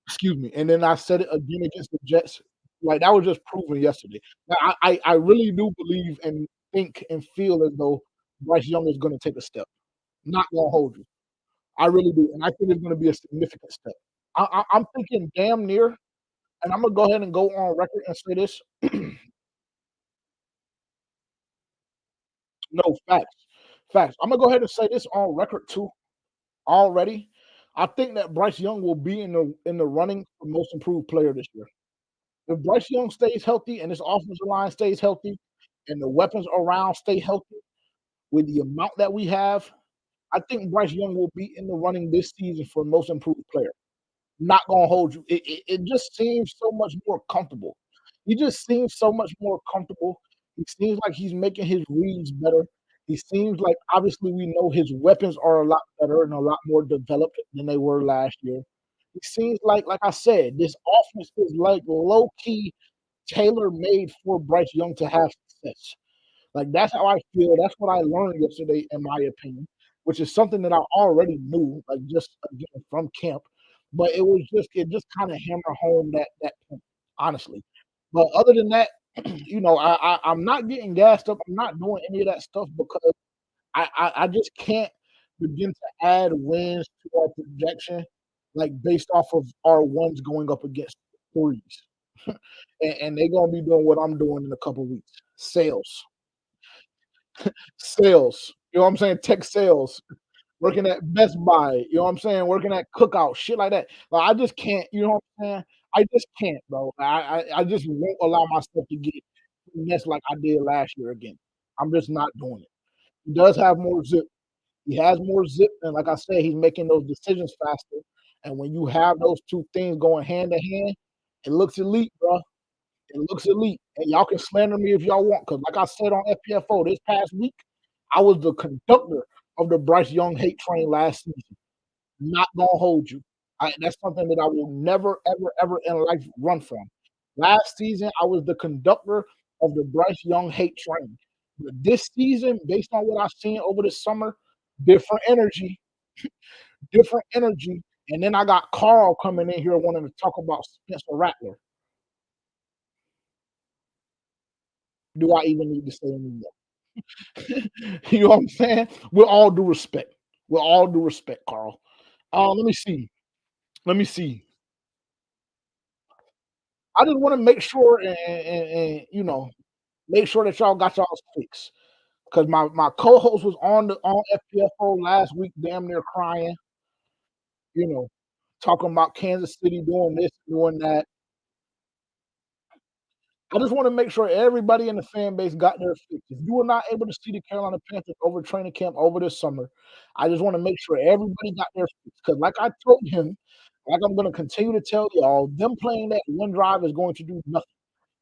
S1: Excuse me. And then I said it again against the Jets. Like that was just proven yesterday. Now, I really do believe and think and feel as though Bryce Young is going to take a step. Not going to hold you. I really do, and I think it's going to be a significant step. I'm thinking damn near, and I'm gonna go ahead and go on record and say this. No facts, facts. I'm gonna go ahead and say this on record too. Already, I think that Bryce Young will be in the running for most improved player this year. If Bryce Young stays healthy and this offensive line stays healthy and the weapons around stay healthy with the amount that we have, I think Bryce Young will be in the running this season for most improved player. Not gonna hold you. It just seems so much more comfortable. He just seems so much more comfortable. He seems like he's making his reads better. He seems like obviously we know his weapons are a lot better and a lot more developed than they were last year. It seems like I said, this offense is like low key tailor made for Bryce Young to have success. Like that's how I feel. That's what I learned yesterday, in my opinion, which is something that I already knew, like just again from camp. But it just kind of hammered home that point, honestly. But other than that, I'm not getting gassed up. I'm not doing any of that stuff because I just can't begin to add wins to our projection, like based off of our ones going up against threes. And they're gonna be doing what I'm doing in a couple weeks. Sales. Sales. You know what I'm saying? Tech sales. Working at Best Buy, you know what I'm saying? Working at Cookout, shit like that. Like, I just can't, you know what I'm saying? I just can't, bro. I just won't allow myself to get finessed like I did last year again. I'm just not doing it. He does have more zip. He has more zip, and like I said, he's making those decisions faster. And when you have those two things going hand in hand, it looks elite, bro. It looks elite. And y'all can slander me if y'all want, because like I said on FPFO this past week, I was the conductor of the Bryce Young hate train last season. Not gonna hold you. That's something that I will never, ever, ever in life run from. Last season, I was the conductor of the Bryce Young hate train. But this season, based on what I've seen over the summer, different energy, different energy. And then I got Carl coming in here wanting to talk about Spencer Rattler. Do I even need to say anymore? You know what I'm saying? With all due respect. With all due respect, Carl. Let me see. Let me see. I just want to make sure and make sure that y'all got y'all's fix. Because my co-host was on FPFO last week, damn near crying, you know, talking about Kansas City doing this, doing that. I just want to make sure everybody in the fan base got their fix. If you were not able to see the Carolina Panthers over training camp over this summer, I just want to make sure everybody got their fix. Because like I told him, like I'm going to continue to tell y'all, them playing that one drive is going to do nothing.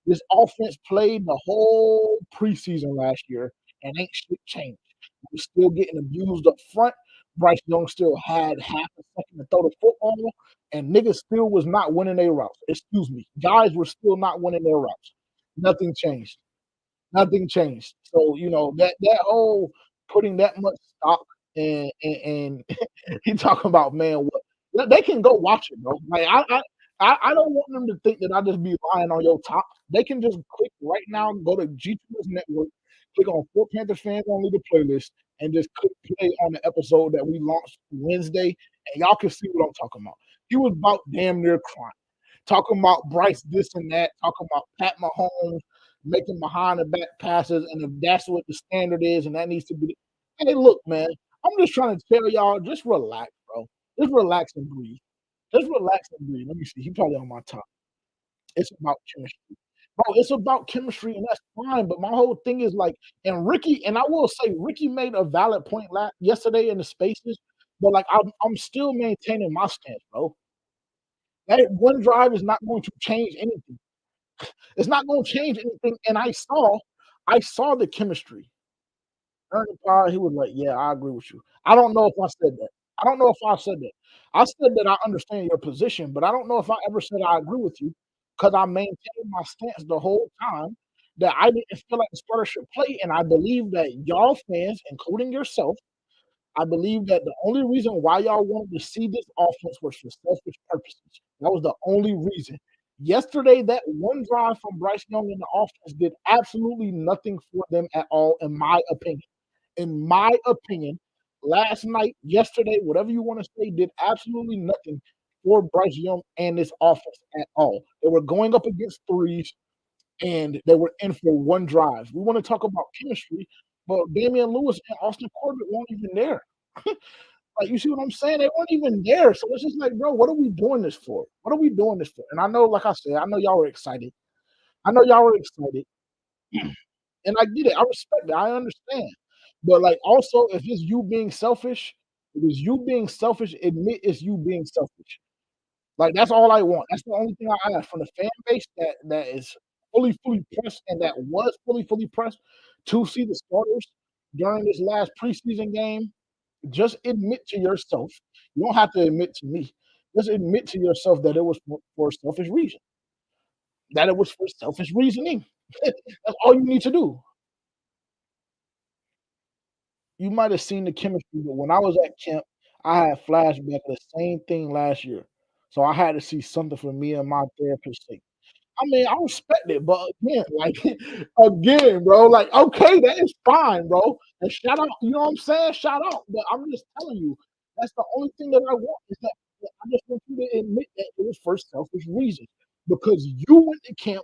S1: This offense played the whole preseason last year and ain't shit changed. We're still getting abused up front. Bryce Young still had half a second to throw the football, and niggas still was not winning their routes. Excuse me. Guys were still not winning their routes. Nothing changed. Nothing changed. So, that whole putting that much stock and he talking about, man, what they can go watch it, bro. Like I don't want them to think that I just be lying on your top. They can just click right now, go to G2's network, click on Four Panther Fans Only the playlist, and just click play on the episode that we launched Wednesday, and y'all can see what I'm talking about. He was about damn near crying. Talking about Bryce this and that, talking about Pat Mahomes making behind the back passes, and if that's what the standard is, and that needs to be. Hey, look, man, I'm just trying to tell y'all, just relax, bro. Just relax and breathe. Just relax and breathe. Let me see. He probably on my top. It's about chemistry. Bro, it's about chemistry, and that's fine. But my whole thing is like, and Ricky, and I will say, Ricky made a valid point yesterday in the spaces, but like, I'm still maintaining my stance, bro. That one drive is not going to change anything. It's not going to change anything. And I saw the chemistry. Ernie Pryor, he was like, "Yeah, I agree with you." I don't know if I said that. I don't know if I said that. I said that I understand your position, but I don't know if I ever said I agree with you because I maintained my stance the whole time that I didn't feel like the starter should play, and I believe that y'all fans, including yourself, I believe that the only reason why y'all wanted to see this offense was for selfish purposes. That was the only reason. Yesterday, that one drive from Bryce Young in the offense did absolutely nothing for them at all, in my opinion. In my opinion, last night, yesterday, whatever you want to say, did absolutely nothing for Bryce Young and this offense at all. They were going up against threes and they were in for one drive. We want to talk about chemistry, but Damian Lewis and Austin Corbett weren't even there. Like, you see what I'm saying? They weren't even there. So it's just like, bro, what are we doing this for? What are we doing this for? And I know, like I said, I know y'all were excited. I know y'all were excited. And I get it. I respect it. I understand. But like also, if it's you being selfish, if it's you being selfish, admit it's you being selfish. Like that's all I want. That's the only thing I ask from the fan base that is fully pressed and that was fully pressed to see the starters during this last preseason game. Just admit to yourself. You don't have to admit to me. Just admit to yourself that it was for selfish reason. That it was for selfish reasoning. That's all you need to do. You might have seen the chemistry, but when I was at camp, I had flashback of the same thing last year. So I had to see something for me and my therapist say. I mean, I respect it, but again, like again, bro, like okay, that is fine, bro. And shout out, you know what I'm saying? Shout out. But I'm just telling you, that's the only thing that I want is that I just want you to admit that it was for selfish reasons. Because you went to camp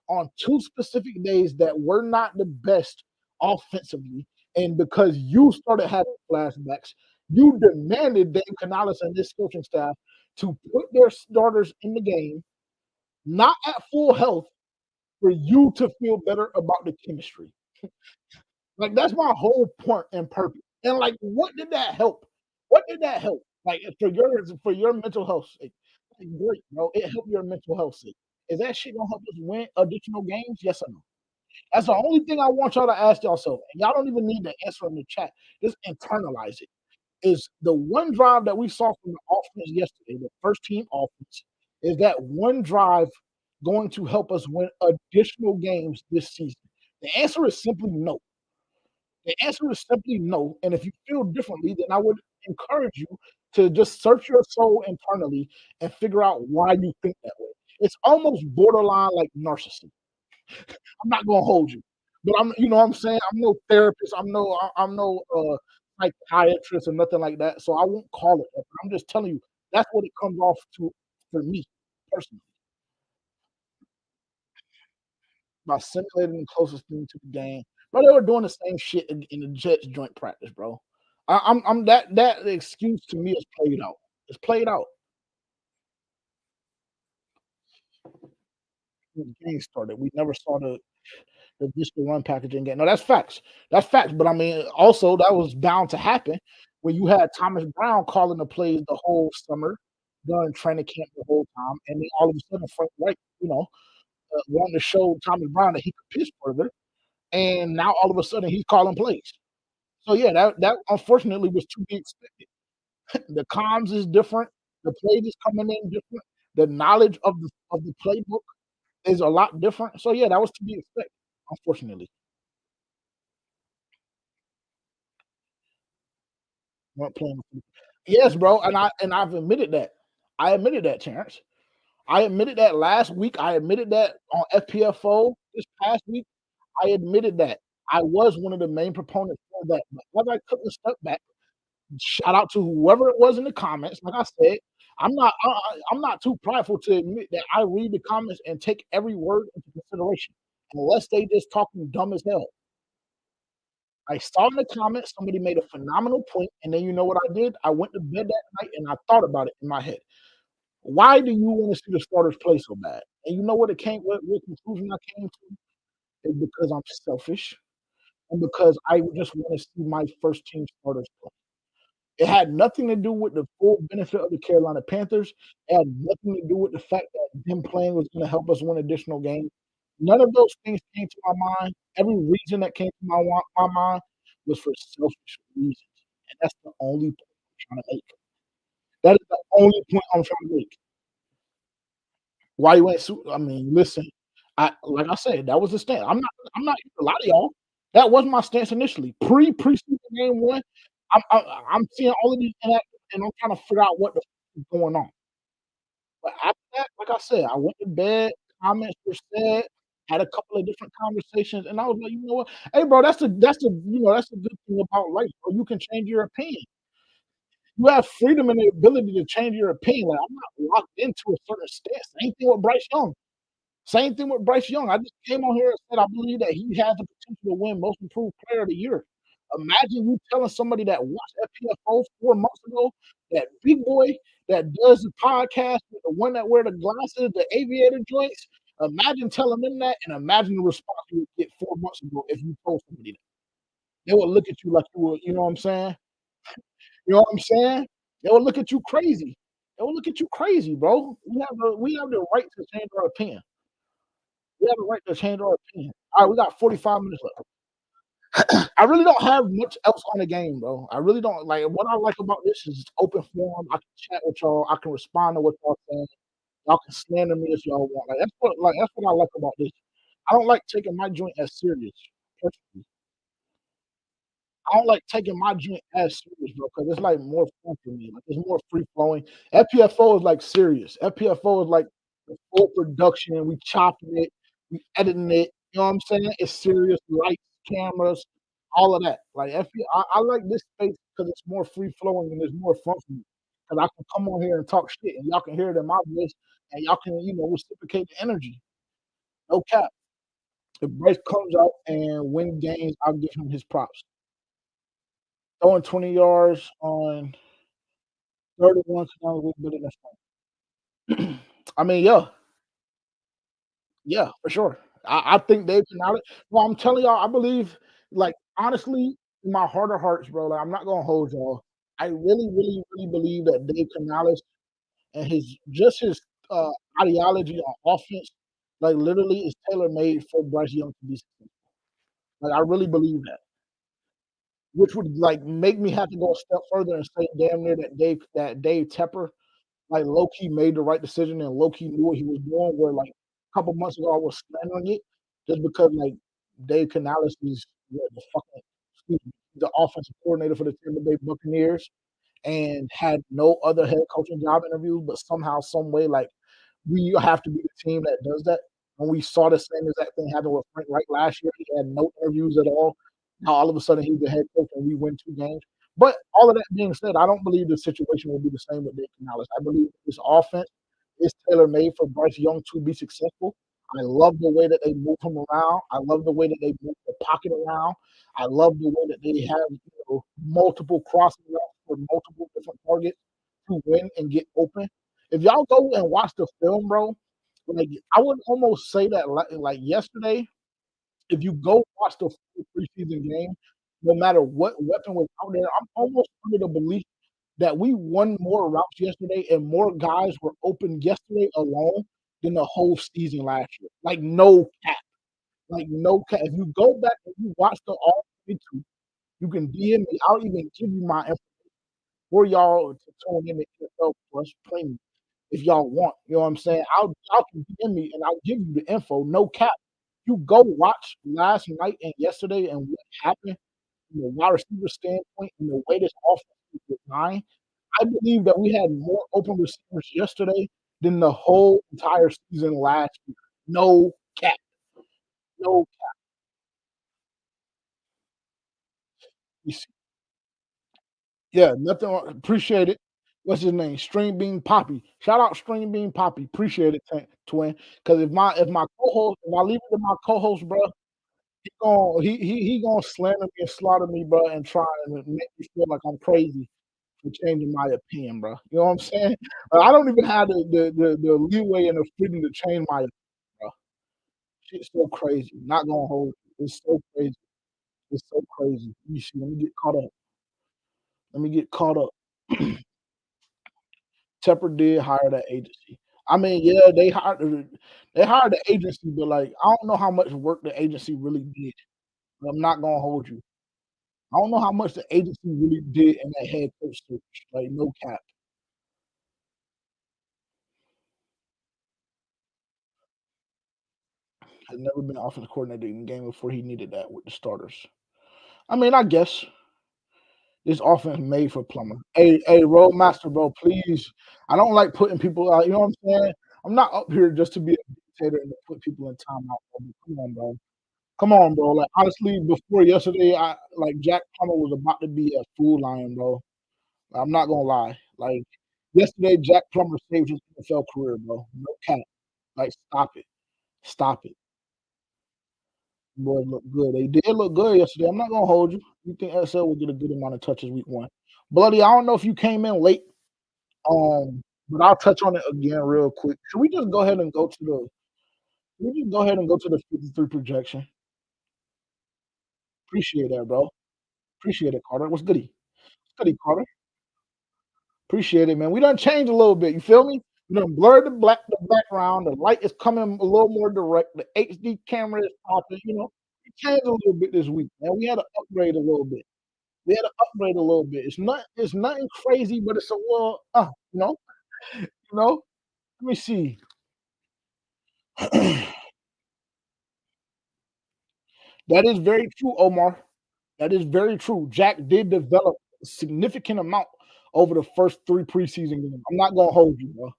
S1: on two specific days that were not the best offensively, and because you started having flashbacks, you demanded Dave Canales and this coaching staff to put their starters in the game not at full health for you to feel better about the chemistry. Like that's my whole point and purpose. And like, what did that help? What did that help? Like for your mental health sake. Like, great, bro. It helped your mental health sake. Is that shit gonna help us win additional games? Yes or no? That's the only thing I want y'all to ask yourself. And y'all don't even need to answer in the chat. Just internalize it. Is the one drive that we saw from the offense yesterday, the first team offense, is that one drive going to help us win additional games this season? The answer is simply no. The answer is simply no. And if you feel differently, then I would encourage you to just search your soul internally and figure out why you think that way. It's almost borderline like narcissism. I'm not gonna hold you, but you know what I'm saying. I'm no therapist. I'm no psychiatrist or nothing like that. So I won't call it that. I'm just telling you that's what it comes off to for me personally. By simulating the closest thing to the game. Bro, they were doing the same shit in the Jets joint practice, bro. I'm that excuse to me is played out. It's played out. When the game started. We never saw the disco run packaging game. No, that's facts. That's facts. But I mean, also that was bound to happen when you had Thomas Brown calling the plays the whole summer during training camp the whole time, and then all of a sudden Frank White, wanting to show Thomas Brown that he could pitch further, and now all of a sudden he's calling plays. So yeah, that unfortunately was to be expected. The comms is different. The plays is coming in different. The knowledge of the playbook is a lot different. So yeah, that was to be expected. Unfortunately, weren't playing. Yes, bro, and I've admitted that. I admitted that, Terrence. I admitted that last week. I admitted that on FPFO this past week. I admitted that. I was one of the main proponents for that. But as I took a step back, shout out to whoever it was in the comments. Like I said, I'm not too prideful to admit that I read the comments and take every word into consideration, unless they just talking dumb as hell. I saw in the comments somebody made a phenomenal point, and then you know what I did? I went to bed that night and I thought about it in my head. Why do you want to see the starters play so bad? And you know what conclusion I came to? Is because I'm selfish and because I just want to see my first team starters play. It had nothing to do with the full benefit of the Carolina Panthers. It had nothing to do with the fact that them playing was going to help us win additional games. None of those things came to my mind. Every reason that came to my mind was for selfish reasons. And that's the only point I'm trying to make. That is the only point I'm trying to make. Why you ain't I mean, listen, I like I said, that was the stance. I'm not a lot of y'all. That was my stance initially. Preseason game one, I'm seeing all of these inactive and I'm trying to figure out what the f is going on. But after that, like I said, I went to bed, comments were said, had a couple of different conversations, and I was like, you know what? Hey, bro, that's the good thing about life, bro. You can change your opinion. You have freedom and the ability to change your opinion. Like I'm not locked into a certain stance. Same thing with Bryce Young. Same thing with Bryce Young. I just came on here and said I believe that he has the potential to win Most Improved Player of the Year. Imagine you telling somebody that watched FPFO 4 months ago, that big boy that does the podcast with the one that wear the glasses, the aviator joints. Imagine telling them that, and imagine the response you would get 4 months ago if you told somebody that. They would look at you like you were, you know what I'm saying? You know what I'm saying? They would look at you crazy. They would look at you crazy, bro. We have the right to change our opinion. We have the right to change our opinion. All right, we got 45 minutes left. I really don't have much else on the game, bro. I really don't like what I like about this is it's open forum. I can chat with y'all. I can respond to what y'all saying. Y'all can slander me if y'all want. Like that's what I like about this. I don't like taking my joint as serious. Personally. I don't like taking my joint as serious, bro, because it's like more fun for me. Like it's more free flowing. FPFO is like serious. FPFO is like the full production. We chopping it, we editing it. You know what I'm saying? It's serious, lights, cameras, all of that. Like I like this space because it's more free flowing and it's more fun for me. Because I can come on here and talk shit, and y'all can hear it in my voice, and y'all can reciprocate the energy. No cap. If Bryce comes out and win games, I'll give him his props. Throwing 20 yards on 31 sounds way better than fun. I mean, yeah, for sure. I think Dave Canales. Well, I'm telling y'all, I believe, like honestly, in my heart of hearts, bro. Like I'm not gonna hold y'all. I really, really, really believe that Dave Canales and his uh, ideology on offense, like literally, is tailor made for Bryce Young to be successful. Like I really believe that, which would like make me have to go a step further and say damn near that Dave Tepper like low key made the right decision and low key knew what he was doing. Where like a couple months ago I was slandering it just because like Dave Canales is the fucking excuse me, the offensive coordinator for the Tampa Bay Buccaneers and had no other head coaching job interviews, but somehow, some way, like we have to be the team that does that. And we saw the same exact thing happen with Frank Wright last year. He had no interviews at all. Now all of a sudden he's the head coach and we win 2 games. But all of that being said, I don't believe the situation will be the same with Dave Canales. I believe this offense is tailor made for Bryce Young to be successful. I love the way that they move him around. I love the way that they move the pocket around. I love the way that they have multiple crossing routes for multiple different targets to win and get open. If y'all go and watch the film, bro, like I would almost say that like yesterday, if you go watch the full preseason game, no matter what weapon was out there, I'm almost under the belief that we won more routes yesterday and more guys were open yesterday alone than the whole season last year. Like no cap. Like no cap. If you go back and you watch the all 22, you can DM me. I'll even give you my info for y'all to turn in the NFL plus premium if y'all want. You know what I'm saying? Y'all can DM me and I'll give you the info. No cap. You go watch last night and yesterday and what happened from the wide receiver standpoint and the way this offense is designed. I believe that we had more open receivers yesterday than the whole entire season last year. No cap. No cap. Yeah, nothing appreciate it. What's his name? String Bean Poppy. Shout out String Bean Poppy. Appreciate it, twin. Because if my co-host, if I leave it to my co-host, bro, he gonna slander me and slaughter me, bro, and try and make me feel like I'm crazy for changing my opinion, bro. You know what I'm saying? I don't even have the leeway and the freedom to change my opinion, bro. Shit's so crazy. Not gonna hold you. It's so crazy. It's so crazy. Let me see. Let me get caught up. Let me get caught up. Tepper did hire that agency. I mean, yeah, they hired the agency, but like I don't know how much work the agency really did. I'm not gonna hold you. I don't know how much the agency really did in that head coach search. Like no cap. Had never been offensive coordinator in a game before he needed that with the starters. I mean, I guess this offense made for Plummer. Hey, Roadmaster, bro, please. I don't like putting people out. You know what I'm saying? I'm not up here just to be a dictator and to put people in timeout. Come on, bro. Come on, bro. Like honestly, before yesterday, I like Jack Plummer was about to be a fool lion, bro. I'm not gonna lie. Like yesterday, Jack Plummer saved his NFL career, bro. No cap. Like stop it. Stop it. Boys look good. They did look good yesterday. I'm not gonna hold you. You think SL will get a good amount of touches week 1. Bloody, I don't know if you came in late, but I'll touch on it again real quick. Should we just go ahead and go to the should we just go ahead and go to the 53 projection? Appreciate that, bro. Appreciate it, Carter. What's goody? What's goody, Carter? Appreciate it, man. We done changed a little bit. You feel me? We done blurred the background. The light is coming a little more direct. The HD camera is popping. We changed a little bit this week, man. We had to upgrade a little bit. We had to upgrade a little bit. It's nothing crazy, but it's a little, you know. Let me see. That is very true, Omar. That is very true. Jack did develop a significant amount over the first 3 preseason games. I'm not gonna hold you, bro.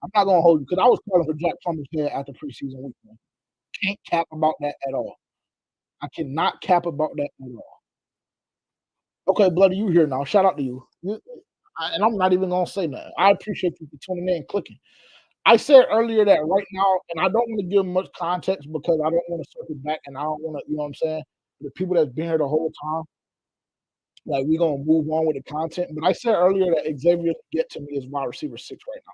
S1: I'm not gonna hold you because I was calling for Jack Plummer's head after preseason week, man. Can't cap about that at all. I cannot cap about that at all. Okay, bloody, you here now. Shout out to you. And I'm not even gonna say nothing. I appreciate you for tuning in and clicking. I said earlier that right now, and I don't want to give much context because I don't want to circle back and I don't want to, you know what I'm saying? The people that's been here the whole time, like we're gonna move on with the content. But I said earlier that Xavier get to me is wide receiver 6 right now.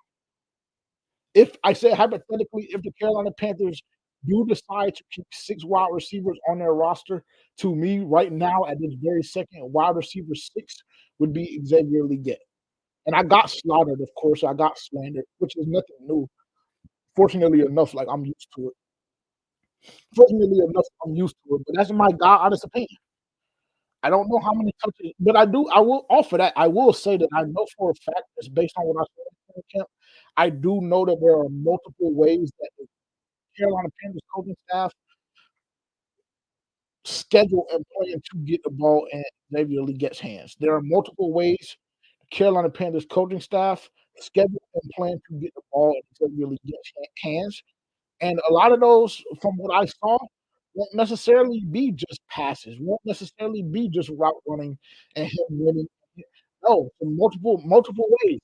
S1: If I said hypothetically, if the Carolina Panthers do decide to keep 6 wide receivers on their roster, to me right now at this very second, wide receiver 6 would be Xavier Leggett. And I got slaughtered, of course. I got slandered, which is nothing new. Fortunately enough, like I'm used to it. Fortunately enough, I'm used to it. But that's my God honest opinion. I don't know how many touches, but I will offer that. I will say that I know for a fact, just based on what I saw in training camp, I do know that there are multiple ways that the Carolina Panthers coaching staff schedule and plan to get the ball in Xavier Leggett's hands. There are multiple ways the Carolina Panthers coaching staff schedule and plan to get the ball in Xavier Leggett's hands. And a lot of those, from what I saw, won't necessarily be just passes, won't necessarily be just route running and him winning. No, in multiple ways.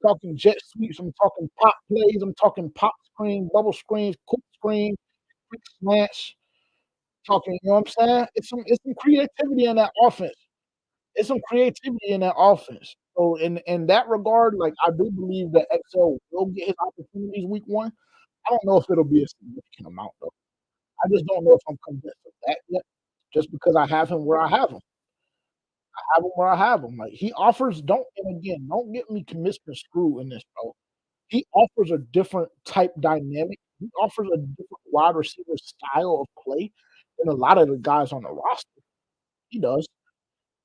S1: Talking jet sweeps, I'm talking pop plays, I'm talking pop screen, bubble screen, quick slants, talking, you know what I'm saying? It's some creativity in that offense. It's some creativity in that offense. So in that regard, like I do believe that XL will get his opportunities week 1. I don't know if it'll be a significant amount though. I just don't know if I'm convinced of that yet, just because I have him where I have him. I have him where I have him. Like he offers, don't and again, don't get me misconstrued in this, bro. He offers a different type dynamic. He offers a different wide receiver style of play than a lot of the guys on the roster. He does.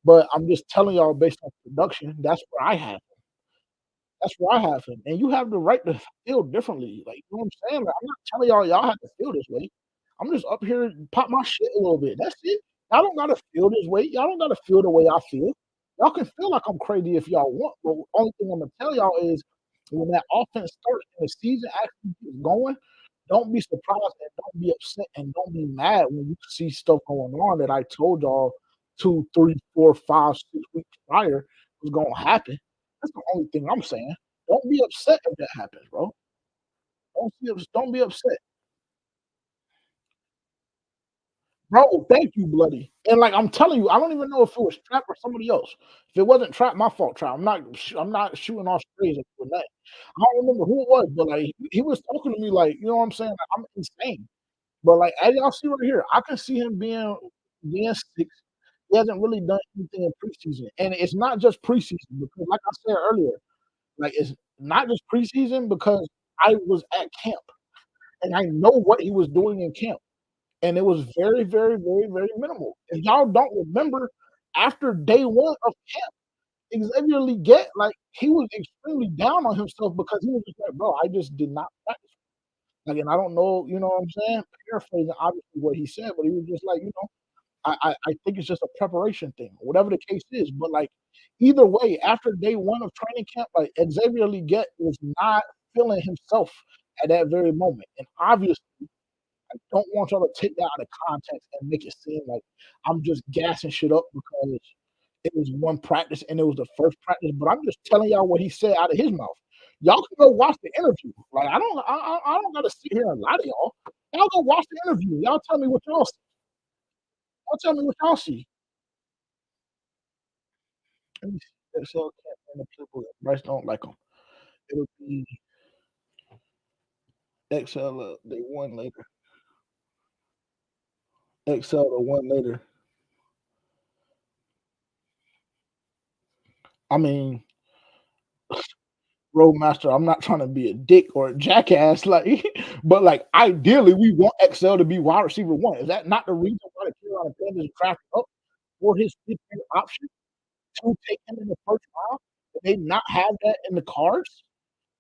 S1: But I'm just telling y'all based on production, that's where I have him. That's where I have him. And you have the right to feel differently. Like, you know what I'm saying? Like, I'm not telling y'all have to feel this way. I'm just up here and pop my shit a little bit. That's it. Y'all don't gotta feel this way. Y'all don't gotta feel the way I feel. Y'all can feel like I'm crazy if y'all want, but the only thing I'm gonna tell y'all is when that offense starts and the season actually gets going, don't be surprised and don't be upset and don't be mad when you see stuff going on that I told y'all 2, 3, 4, 5, 6 weeks prior was gonna happen. That's the only thing I'm saying. Don't be upset if that happens, bro. Don't be upset. Bro, thank you, bloody. And like I'm telling you, I don't even know if it was Trap or somebody else. If it wasn't Trap, my fault, Trap. I'm not shooting off sprays or nothing. I don't remember who it was, but like he was talking to me like, you know what I'm saying? Like, I'm insane. But like as y'all see right here, I can see him being 6. He hasn't really done anything in preseason. And it's not just preseason because like I said earlier, like it's not just preseason because I was at camp and I know what he was doing in camp. And it was very, very, very, very minimal. If y'all don't remember, after day 1 of camp, Xavier Leggett, like he was extremely down on himself because he was just like, bro, I just did not practice. Like, and I don't know, you know what I'm saying? Paraphrasing obviously what he said, but he was just like, I think it's just a preparation thing, whatever the case is. But like either way, after day 1 of training camp, like Xavier Leggett was not feeling himself at that very moment. And obviously I don't want y'all to take that out of context and make it seem like I'm just gassing shit up because it was 1 practice and it was the first practice, but I'm just telling y'all what he said out of his mouth. Y'all can go watch the interview. Like I don't gotta sit here and lie to y'all. Y'all go watch the interview. Y'all tell me what y'all see. Y'all tell me what y'all see. Let me see. So can't find the people that Bryce don't like them. It'll be XL. They won later. XL to one later. I mean, Roadmaster, I'm not trying to be a dick or a jackass, like, but like ideally, we want XL to be wide receiver one. Is that not the reason why the Carolina Panthers drafted up for his fifth year option to take him in the first round? Did they not have that in the cards?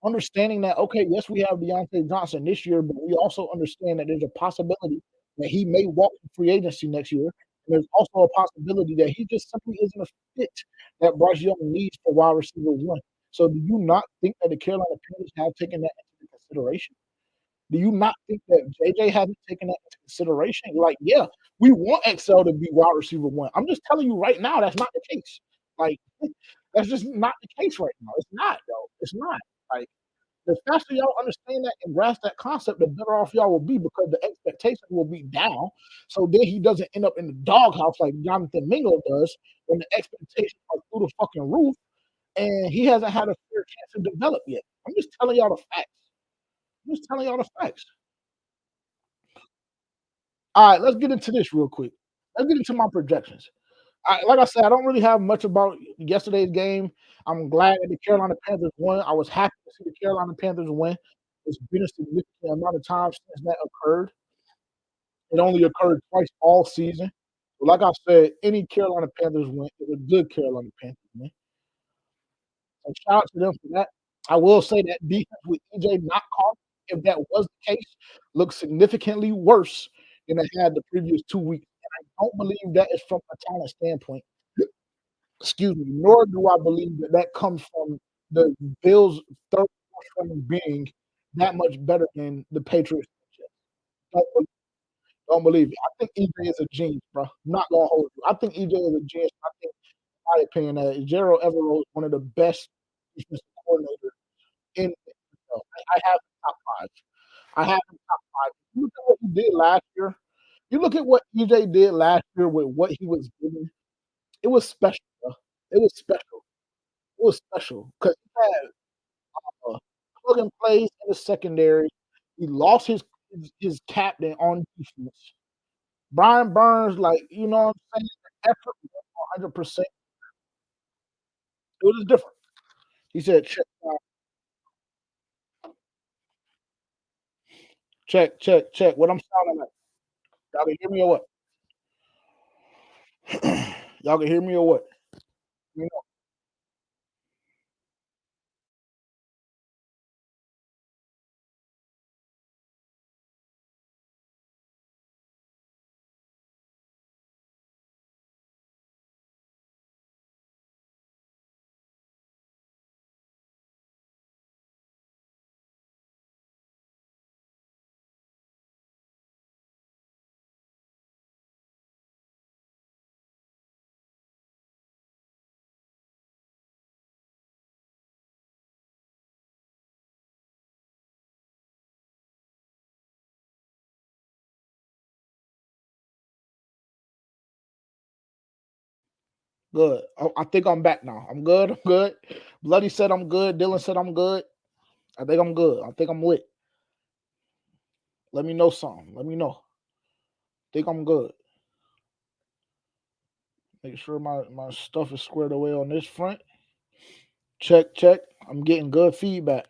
S1: Understanding that, okay, yes, we have Deontay Johnson this year, but we also understand that there's a possibility that he may walk in free agency next year. And there's also a possibility that he just simply isn't a fit that Bryce Young needs for wide receiver one. So do you not think that the Carolina Panthers have taken that into consideration? Do you not think that JJ hasn't taken that into consideration? Like, yeah, we want XL to be wide receiver one. I'm just telling you right now, that's not the case. Like, that's just not the case right now. It's not, though. It's not. Like, the faster y'all understand that and grasp that concept, the better off y'all will be because the expectation will be down. So then he doesn't end up in the doghouse like Jonathan Mingo does when the expectations are through the fucking roof and he hasn't had a fair chance to develop yet. I'm just telling y'all the facts. I'm just telling y'all the facts. All right, let's get into this real quick. Let's get into my projections. Like I said, I don't really have much about yesterday's game. I'm glad that the Carolina Panthers won. I was happy to see the Carolina Panthers win. It's been a significant amount of time since that occurred. It only occurred twice all season. But like I said, any Carolina Panthers win is a good Carolina Panthers win. So shout out to them for that. I will say that defense with EJ not caught, if that was the case, looks significantly worse than it had the previous 2 weeks. And I don't believe that is from a talent standpoint. Excuse me, nor do I believe that that comes from the Bills' third string being that much better than the Patriots. Don't, be- don't believe it. I think EJ is a genius, bro. I'm not gonna hold you. I think EJ is a genius. I think, in my opinion, that Gerald Everett is one of the best defensive coordinators in the NFL. I have him top five. I have him top five. You look at what he did last year. You look at what EJ did last year with what he was given. It was special, bro. It was special. It was special because he had uh, plug and plays in the secondary. He lost his captain on defense. Brian Burns, like, you know what I'm saying? The effort was 100%. It was different. He said, check, check, check. What I'm sounding like. Y'all can hear me or what? Y'all can hear me or what? You know, good. I think I'm back now. I'm good. I'm good. Bloody said I'm good. Dylan said I'm good. I think I'm good. I think I'm lit. Let me know something. Let me know. Think I'm good. Make sure my stuff is squared away on this front. Check, check. I'm getting good feedback.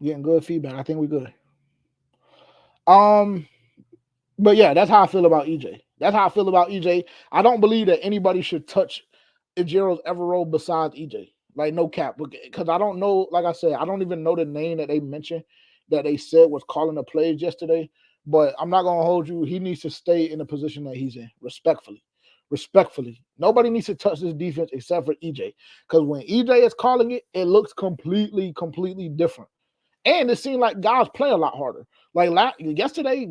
S1: Getting good feedback. I think we're good. Um, but yeah, that's how I feel about EJ. That's how I feel about EJ. I don't believe that anybody should touch Ejero's Everroll besides EJ. Like no cap, because I don't know. Like I said, I don't even know the name that they mentioned that they said was calling the plays yesterday. But I'm not gonna hold you. He needs to stay in the position that he's in, respectfully. Respectfully, nobody needs to touch this defense except for EJ. Because when EJ is calling it, it looks completely different. And it seemed like guys play a lot harder. Like yesterday,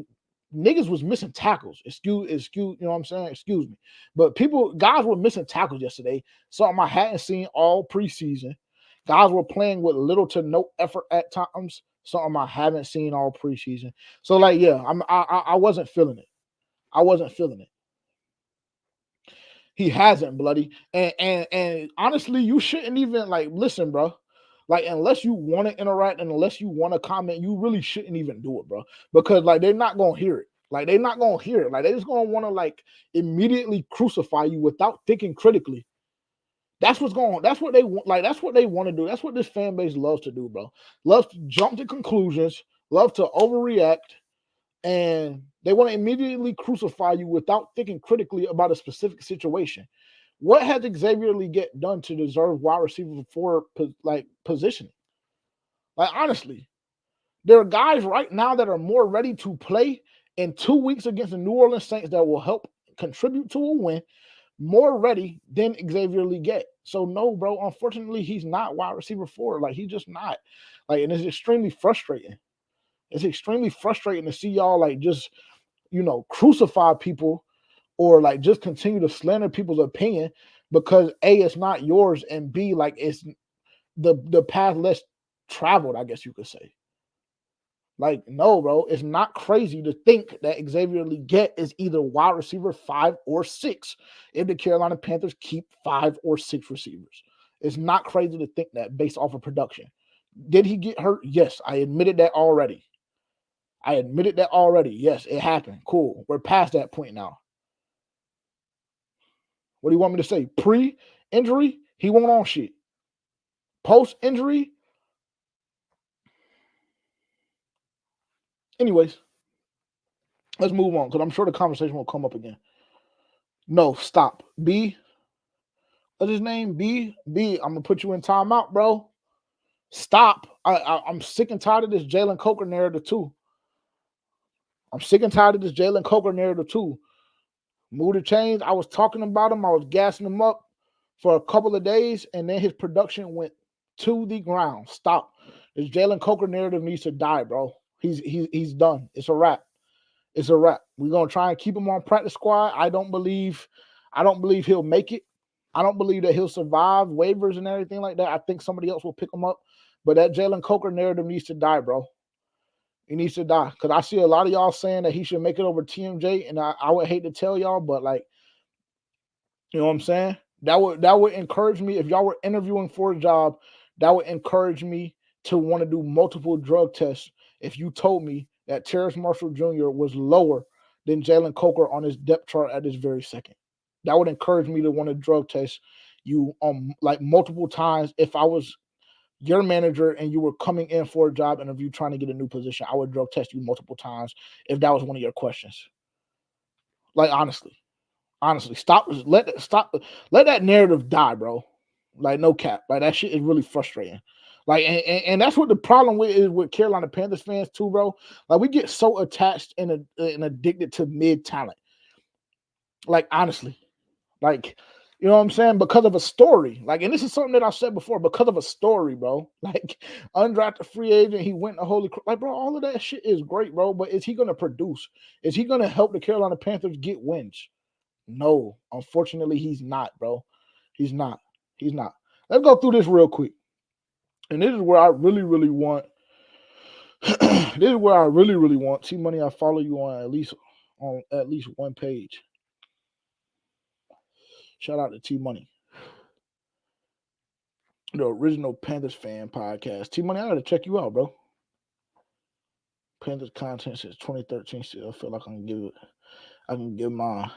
S1: niggas was missing tackles. Excuse, you know what I'm saying? Excuse me. But guys were missing tackles yesterday. Something I hadn't seen all preseason. Guys were playing with little to no effort at times. something I haven't seen all preseason. So like, yeah, I wasn't feeling it. I wasn't feeling it. He hasn't, bloody. And honestly, you shouldn't even like listen, bro. Like, unless you want to interact and unless you want to comment, you really shouldn't even do it, bro. Because like they're not gonna hear it. Like they're not gonna hear it. Like they're just gonna want to like immediately crucify you without thinking critically. That's what's going on. That's what they want. Like that's what they want to do. That's what this fan base loves to do, bro. Loves to jump to conclusions. Love to overreact, and they want to immediately crucify you without thinking critically about a specific situation. What has Xavier Lee get done to deserve wide receiver for like positioning? Like honestly, there are guys right now that are more ready to play in 2 weeks against the New Orleans Saints that will help contribute to a win, more ready than Xavier Lee get. So no, bro, unfortunately, he's not wide receiver 4. Like he's just not. Like, and it's extremely frustrating. It's extremely frustrating to see y'all like just, crucify people or like just continue to slander people's opinion because A, it's not yours, and B, like it's the path less traveled, I guess you could say. Like, no, bro, it's not crazy to think that Xavier Leggett is either wide receiver 5 or 6 if the Carolina Panthers keep 5 or 6 receivers. It's not crazy to think that based off of production. Did he get hurt? Yes, I admitted that already. Yes, it happened. Cool. We're past that point now. What do you want me to say? Pre-injury, he won't on shit. Post-injury, anyways, let's move on because I'm sure the conversation will come up again. No, stop. B, what's his name? B, I'm going to put you in timeout, bro. Stop. I'm sick and tired of this Jalen Coker narrative, too. Move the chains. I was talking about him. I was gassing him up for a couple of days, and then his production went to the ground. Stop. This Jalen Coker narrative needs to die, bro. He's done. It's a wrap. We're gonna try and keep him on practice squad. I don't believe he'll make it. I don't believe that he'll survive waivers and everything like that. I think somebody else will pick him up. But that Jalen Coker narrative needs to die, bro. He needs to die. Because I see a lot of y'all saying that he should make it over TMJ, and I would hate to tell y'all, but like, you know what I'm saying? That would encourage me if y'all were interviewing for a job. That would encourage me to want to do multiple drug tests. If you told me that Terrace Marshall Jr. was lower than Jalen Coker on his depth chart at this very second, that would encourage me to want to drug test you like multiple times. If I was your manager and you were coming in for a job interview trying to get a new position, I would drug test you multiple times if that was one of your questions. Like honestly, let that narrative die, bro. Like no cap. Like that shit is really frustrating. Like and that's what the problem is with Carolina Panthers fans too, bro. Like we get so attached and addicted to mid talent. Like honestly, like you know what I'm saying? Because of a story. Like, and this is something that I said before, because of a story, bro. Like undrafted free agent, he went to like, bro, all of that shit is great, bro. But is he gonna produce? Is he gonna help the Carolina Panthers get wins? No, unfortunately, he's not, bro. He's not. Let's go through this real quick. And this is where I really, really want. T-Money, I follow you on at least one page. Shout out to T-Money. The original Panthers fan podcast. T-Money, I gotta check you out, bro. Panthers content since 2013. Still I feel like I can give my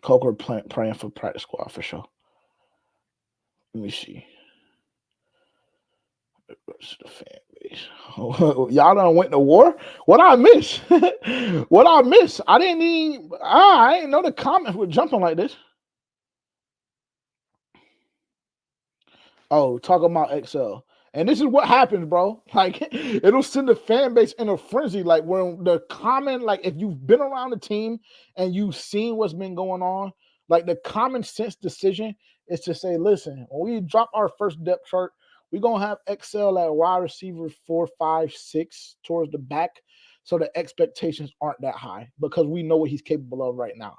S1: Coker praying for practice squad for sure. Let me see. What's the fan base? Y'all done went to war? What I miss? I didn't know the comments were jumping like this. Oh, talk about Excel. And this is what happens, bro. Like, it'll send the fan base in a frenzy. Like, when the comment, like, if you've been around the team and you've seen what's been going on, like, the common sense decision is to say, listen, when we drop our first depth chart, we're going to have Excel at wide receiver 4, 5, 6 towards the back. So the expectations aren't that high because we know what he's capable of right now.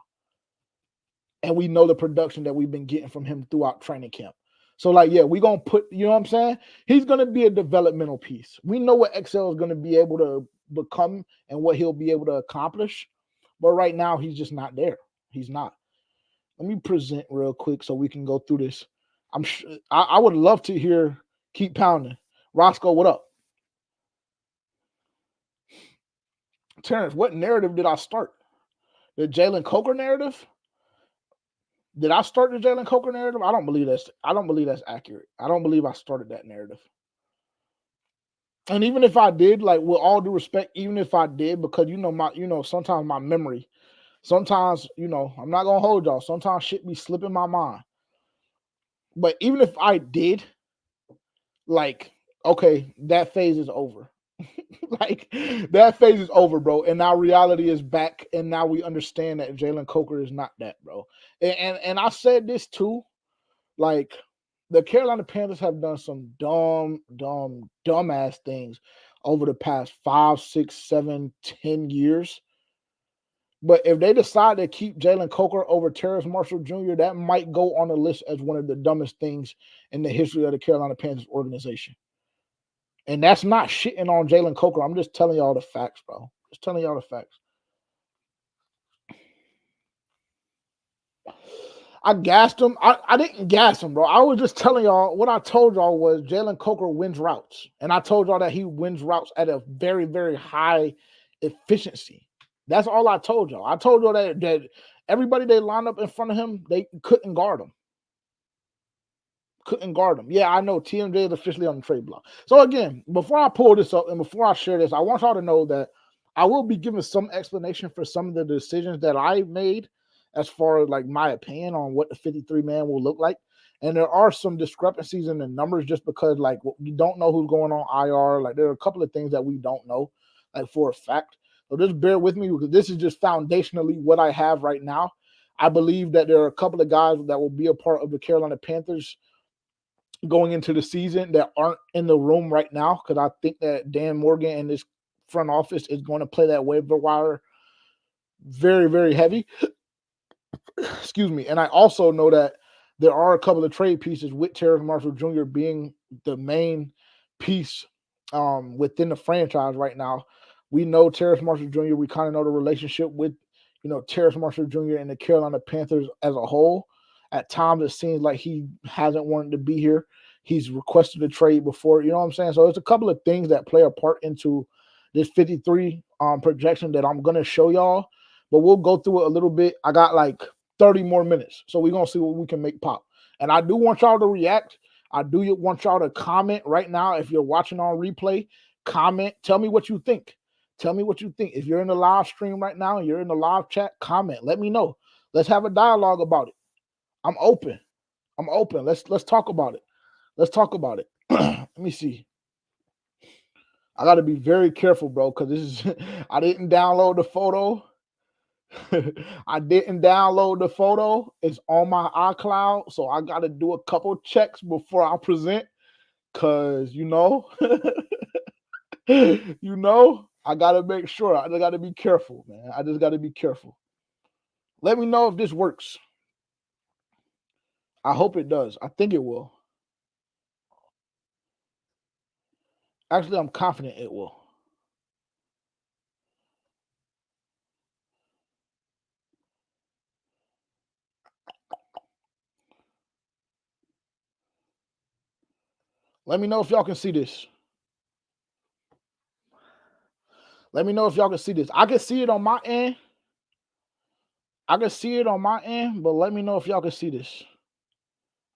S1: And we know the production that we've been getting from him throughout training camp. So, like, yeah, we're going to put, you know what I'm saying? He's going to be a developmental piece. We know what Excel is going to be able to become and what he'll be able to accomplish. But right now, he's just not there. He's not. Let me present real quick so we can go through this. I would love to hear Keep Pounding. Roscoe, what up? Terrence, what narrative did I start? The Jalen Coker narrative? Did I start the Jalen Coker narrative? I don't believe that's accurate. I don't believe I started that narrative. And even if I did, like, with all due respect, even if I did, because sometimes my memory, sometimes, I'm not gonna hold y'all. Sometimes shit be slipping my mind. But even if I did, like, okay, that phase is over. Like, that phase is over, bro. And now reality is back, and now we understand that Jalen Coker is not that, bro. And I said this too, like, the Carolina Panthers have done some dumbass things over the past 5, 6, 7, 10 years. But if they decide to keep Jalen Coker over Terrace Marshall Jr., that might go on the list as one of the dumbest things in the history of the Carolina Panthers organization. And that's not shitting on Jalen Coker. I'm just telling y'all the facts, bro. Just telling y'all the facts. I gassed him. I didn't gas him, bro. I was just telling y'all what I told y'all was Jalen Coker wins routes. And I told y'all that he wins routes at a very, very high efficiency. That's all I told y'all. I told y'all that everybody they lined up in front of him, they couldn't guard him. Couldn't guard him. Yeah, I know TMJ is officially on the trade block. So again, before I pull this up and before I share this, I want y'all to know that I will be giving some explanation for some of the decisions that I made as far as, like, my opinion on what the 53 man will look like. And there are some discrepancies in the numbers just because, like, we don't know who's going on IR. Like, there are a couple of things that we don't know, like, for a fact. So just bear with me because this is just foundationally what I have right now. I believe that there are a couple of guys that will be a part of the Carolina Panthers going into the season that aren't in the room right now, because I think that Dan Morgan and this front office is going to play that waiver wire very, very heavy. Excuse me. And I also know that there are a couple of trade pieces with Terrace Marshall Jr. being the main piece within the franchise right now. We know Terrace Marshall Jr. We kind of know the relationship with, Terrace Marshall Jr. and the Carolina Panthers as a whole. At times, it seems like he hasn't wanted to be here. He's requested a trade before, you know what I'm saying? So there's a couple of things that play a part into this 53 projection that I'm going to show y'all, but we'll go through it a little bit. I got like 30 more minutes, so we're going to see what we can make pop. And I do want y'all to react. I do want y'all to comment right now. If you're watching on replay, comment. Tell me what you think. Tell me what you think. If you're in the live stream right now and you're in the live chat, comment. Let me know. Let's have a dialogue about it. I'm open. Let's talk about it. Let's talk about it. Let me see. I got to be very careful, bro, because this is I didn't download the photo. I didn't download the photo. It's on my iCloud, so I got to do a couple checks before I present, because I got to make sure. I got to be careful, man. I just got to be careful. Let me know if this works. I hope it does. I think it will. Actually, I'm confident it will. Let me know if y'all can see this. Let me know if y'all can see this. I can see it on my end. But let me know if y'all can see this.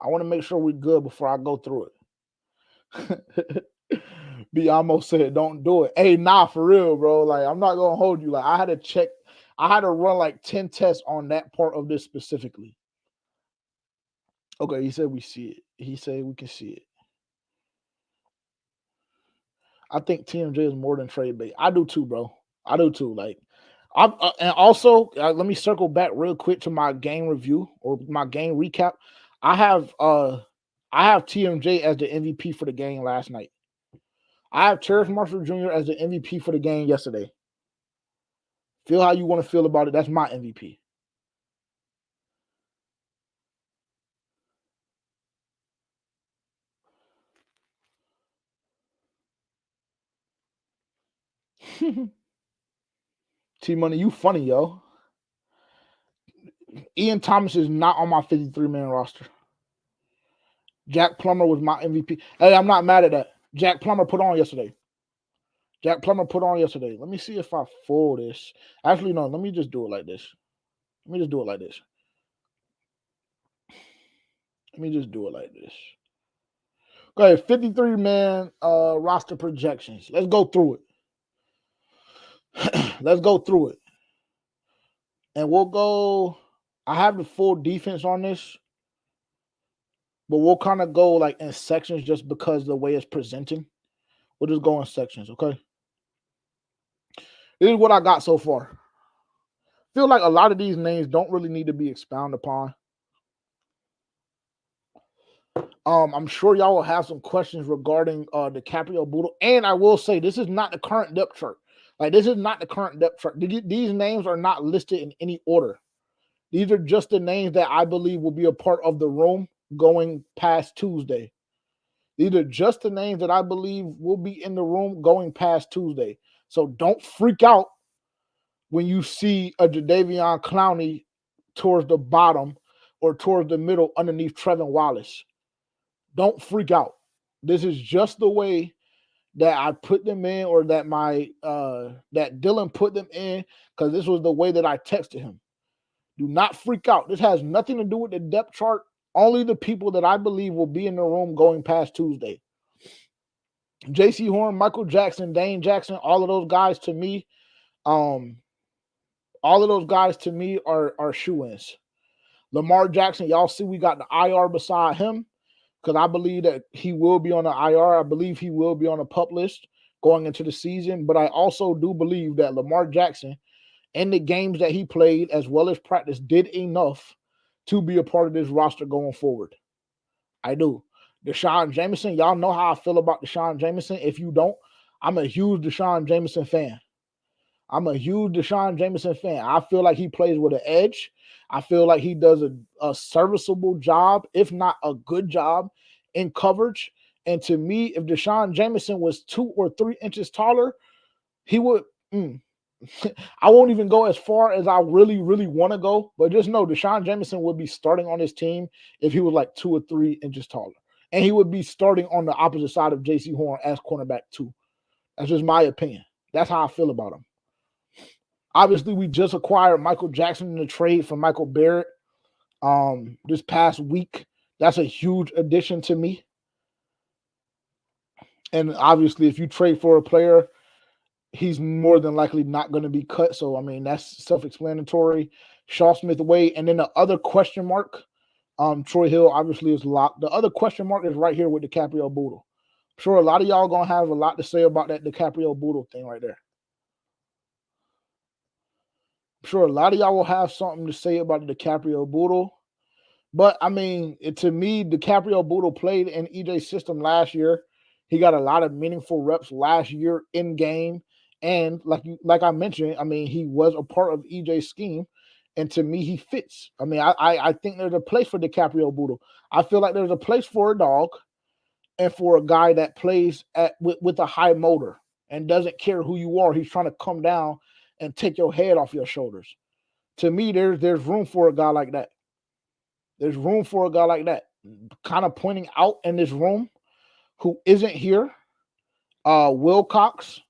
S1: I want to make sure we're good before I go through it. B almost said, don't do it. Hey, nah, for real, bro. Like, I'm not going to hold you. Like, I had to run like 10 tests on that part of this specifically. Okay, he said we see it. He said we can see it. I think TMJ is more than trade bait. I do too, bro. I do too. Like, and also let me circle back real quick to my game review or my game recap. I have TMJ as the MVP for the game last night. I have Terrace Marshall Jr. as the MVP for the game yesterday. Feel how you want to feel about it. That's my MVP. T-Money, you funny, yo. Ian Thomas is not on my 53-man roster. Jack Plummer was my MVP. Hey, I'm not mad at that. Jack Plummer put on yesterday. Let me see if I fold this. Actually, no, let me just do it like this. Go ahead, 53-man roster projections. Let's go through it. And we'll go. I have the full defense on this, but we'll kind of go like in sections just because the way it's presenting. We'll just go in sections, okay? This is what I got so far. Feel like a lot of these names don't really need to be expounded upon. I'm sure y'all will have some questions regarding DiCaprio Boodle. And I will say, this is not the current depth chart. These names are not listed in any order. These are just the names that I believe will be a part of the room going past Tuesday. These are just the names that I believe will be in the room going past Tuesday. So don't freak out when you see a Jadeveon Clowney towards the bottom or towards the middle underneath Trevin Wallace. Don't freak out. This is just the way that I put them in, or that that Dylan put them in, because this was the way that I texted him. Do not freak out. This has nothing to do with the depth chart. Only the people that I believe will be in the room going past Tuesday. J.C. Horn, Michael Jackson, Dane Jackson, all of those guys to me, are shoo-ins. Lamar Jackson, y'all see we got the IR beside him, because I believe that he will be on the IR. I believe he will be on the PUP list going into the season. But I also do believe that Lamar Jackson, in the games that he played as well as practice, did enough to be a part of this roster going forward. I do. Deshaun Jameson, y'all know how I feel about Deshaun Jameson. If you don't, I'm a huge Deshaun Jameson fan. I feel like he plays with an edge. I feel like he does a serviceable job, if not a good job, in coverage. And to me, if Deshaun Jameson was 2 or 3 inches taller, he would. I won't even go as far as I really, really want to go, but just know Deshaun Jameson would be starting on his team if he was like 2 or 3 inches taller. And he would be starting on the opposite side of J.C. Horn as cornerback 2. That's just my opinion. That's how I feel about him. Obviously, we just acquired Michael Jackson in the trade for Michael Barrett this past week. That's a huge addition to me. And obviously, if you trade for a player, he's more than likely not going to be cut. So, I mean, that's self-explanatory. Shaw Smith-Wade. And then the other question mark, Troy Hill obviously is locked. The other question mark is right here with DiCaprio Boodle. I'm sure a lot of y'all going to have a lot to say about that DiCaprio Boodle thing right there. I'm sure a lot of y'all will have something to say about the DiCaprio Boodle. But, I mean, to me, DiCaprio Boodle played in EJ's system last year. He got a lot of meaningful reps last year in game. And like I mentioned, I mean, he was a part of EJ's scheme. And to me, he fits. I mean, I think there's a place for DiCaprio Boodle. I feel like there's a place for a dog and for a guy that plays with a high motor and doesn't care who you are. He's trying to come down and take your head off your shoulders. To me, there's room for a guy like that. There's room for a guy like that. Kind of pointing out in this room who isn't here, Wilcox.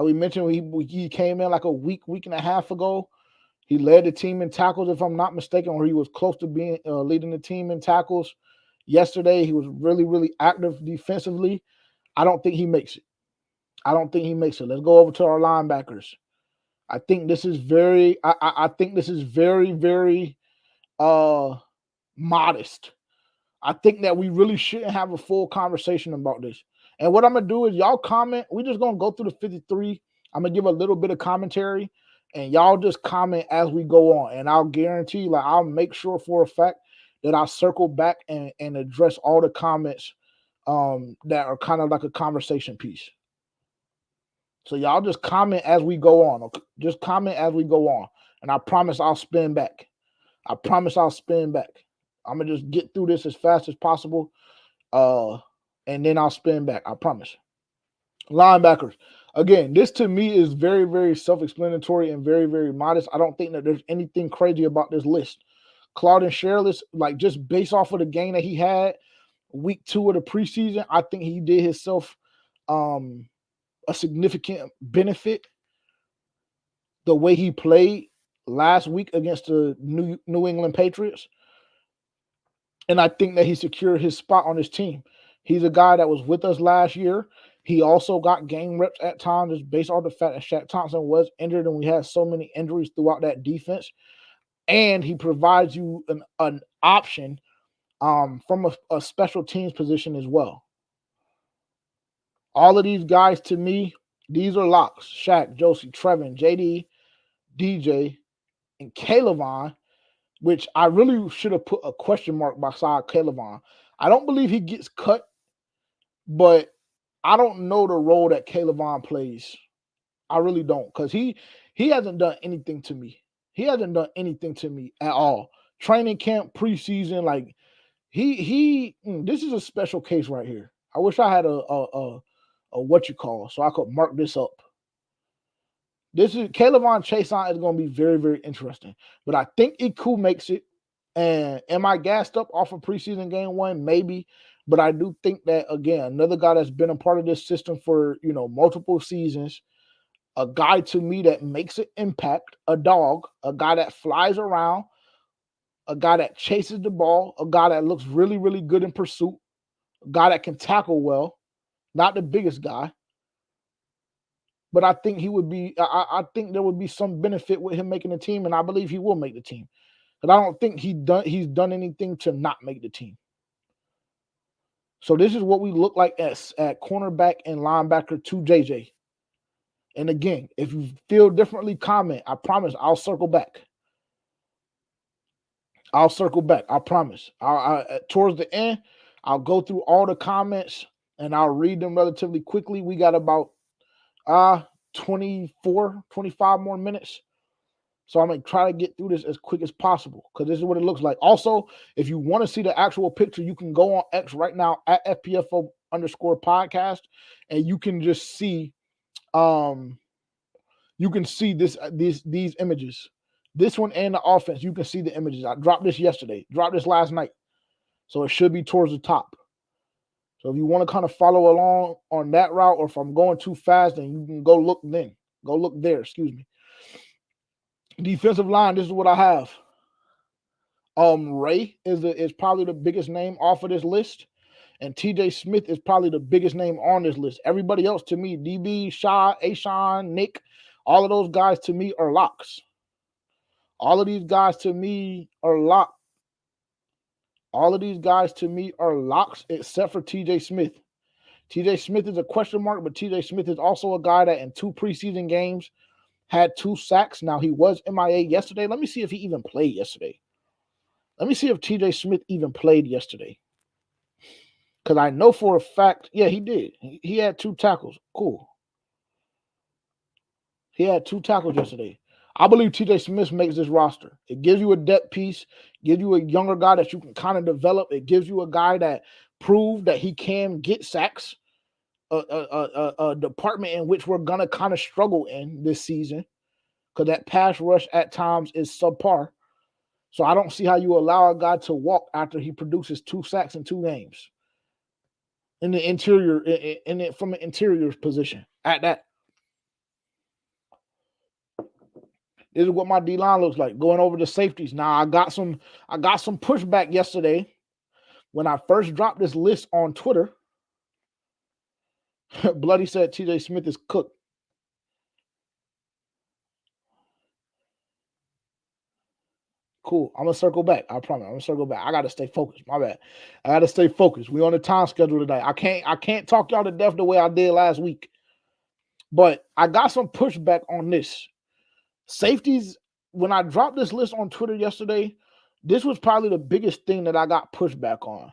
S1: We mentioned he came in like a week and a half ago. He led the team in tackles, if I'm not mistaken, or he was close to being leading the team in tackles. Yesterday, he was really, really active defensively. I don't think he makes it. Let's go over to our linebackers. I think this is very, very modest. I think that we really shouldn't have a full conversation about this. And what I'm going to do is y'all comment. We're just going to go through the 53. I'm going to give a little bit of commentary, and y'all just comment as we go on. And I'll guarantee, I'll make sure for a fact that I'll circle back and address all the comments that are kind of like a conversation piece. So y'all just comment as we go on. Okay? Just comment as we go on. And I promise I'll spin back. I'm going to just get through this as fast as possible. And then I'll spin back. I promise. Linebackers. Again, this to me is very, very self-explanatory and very, very modest. I don't think that there's anything crazy about this list. Claude and Sherlis, like just based off of the game that he had week 2 of the preseason, I think he did himself a significant benefit the way he played last week against the New England Patriots. And I think that he secured his spot on his team. He's a guy that was with us last year. He also got game reps at times just based on the fact that Shaq Thompson was injured and we had so many injuries throughout that defense. And he provides you an option from a special teams position as well. All of these guys, to me, these are locks. Shaq, Josie, Trevin, JD, DJ, and Calevon, which I really should have put a question mark beside Calevon. I don't believe he gets cut, but I don't know the role that Calevon plays. I really don't, because he hasn't done anything to me. He hasn't done anything to me at all. Training camp, preseason, like this is a special case right here. I wish I had a what you call so I could mark this up. This is Calevon Chason is going to be very, very interesting. But I think Iku makes it. And am I gassed up off of preseason game 1? Maybe. But I do think that, again, another guy that's been a part of this system for, multiple seasons, a guy to me that makes an impact, a dog, a guy that flies around, a guy that chases the ball, a guy that looks really, really good in pursuit, a guy that can tackle well, not the biggest guy. But I think he would be. I think there would be some benefit with him making the team, and I believe he will make the team. But I don't think he's done anything to not make the team. So this is what we look like at cornerback and linebacker to JJ. And again, if you feel differently, comment. I promise I'll circle back. I promise. Towards the end, I'll go through all the comments and I'll read them relatively quickly. We got about 24, 25 more minutes. So I'm going to try to get through this as quick as possible because this is what it looks like. Also, if you want to see the actual picture, you can go on X right now at FPFO_podcast and you can just see these images. This one and the offense, you can see the images. I dropped this yesterday, dropped this last night. So it should be towards the top. So if you want to kind of follow along on that route, or if I'm going too fast, then you can go look then. Go look there, excuse me. Defensive line, this is what I have. Ray is probably the biggest name off of this list. And TJ Smith is probably the biggest name on this list. Everybody else to me, DB, Shaw, Ashawn, Nick, all of those guys to me are locks. All of these guys to me are locked. All of these guys to me are locks except for TJ Smith. TJ Smith is a question mark, but TJ Smith is also a guy that in 2 preseason games had 2 sacks. Now, he was MIA yesterday. Let me see if he even played yesterday. Let me see if TJ Smith even played yesterday. Because I know for a fact, yeah, he did. He had 2 tackles. Cool. He had 2 tackles yesterday. I believe TJ Smith makes this roster. It gives you a depth piece, gives you a younger guy that you can kind of develop. It gives you a guy that proved that he can get sacks, a department in which we're going to kind of struggle in this season because that pass rush at times is subpar. So I don't see how you allow a guy to walk after he produces 2 sacks in 2 games in the interior, from an interior position at that. This is what my D-line looks like. Going over the safeties. Now I got some pushback yesterday when I first dropped this list on Twitter. Bloody said TJ Smith is cooked. Cool. I'm gonna circle back. I promise. I'm gonna circle back. I gotta stay focused. My bad. I gotta stay focused. We on the time schedule today. I can't talk y'all to death the way I did last week. But I got some pushback on this. Safeties, when I dropped this list on Twitter yesterday, this was probably the biggest thing that I got pushback on.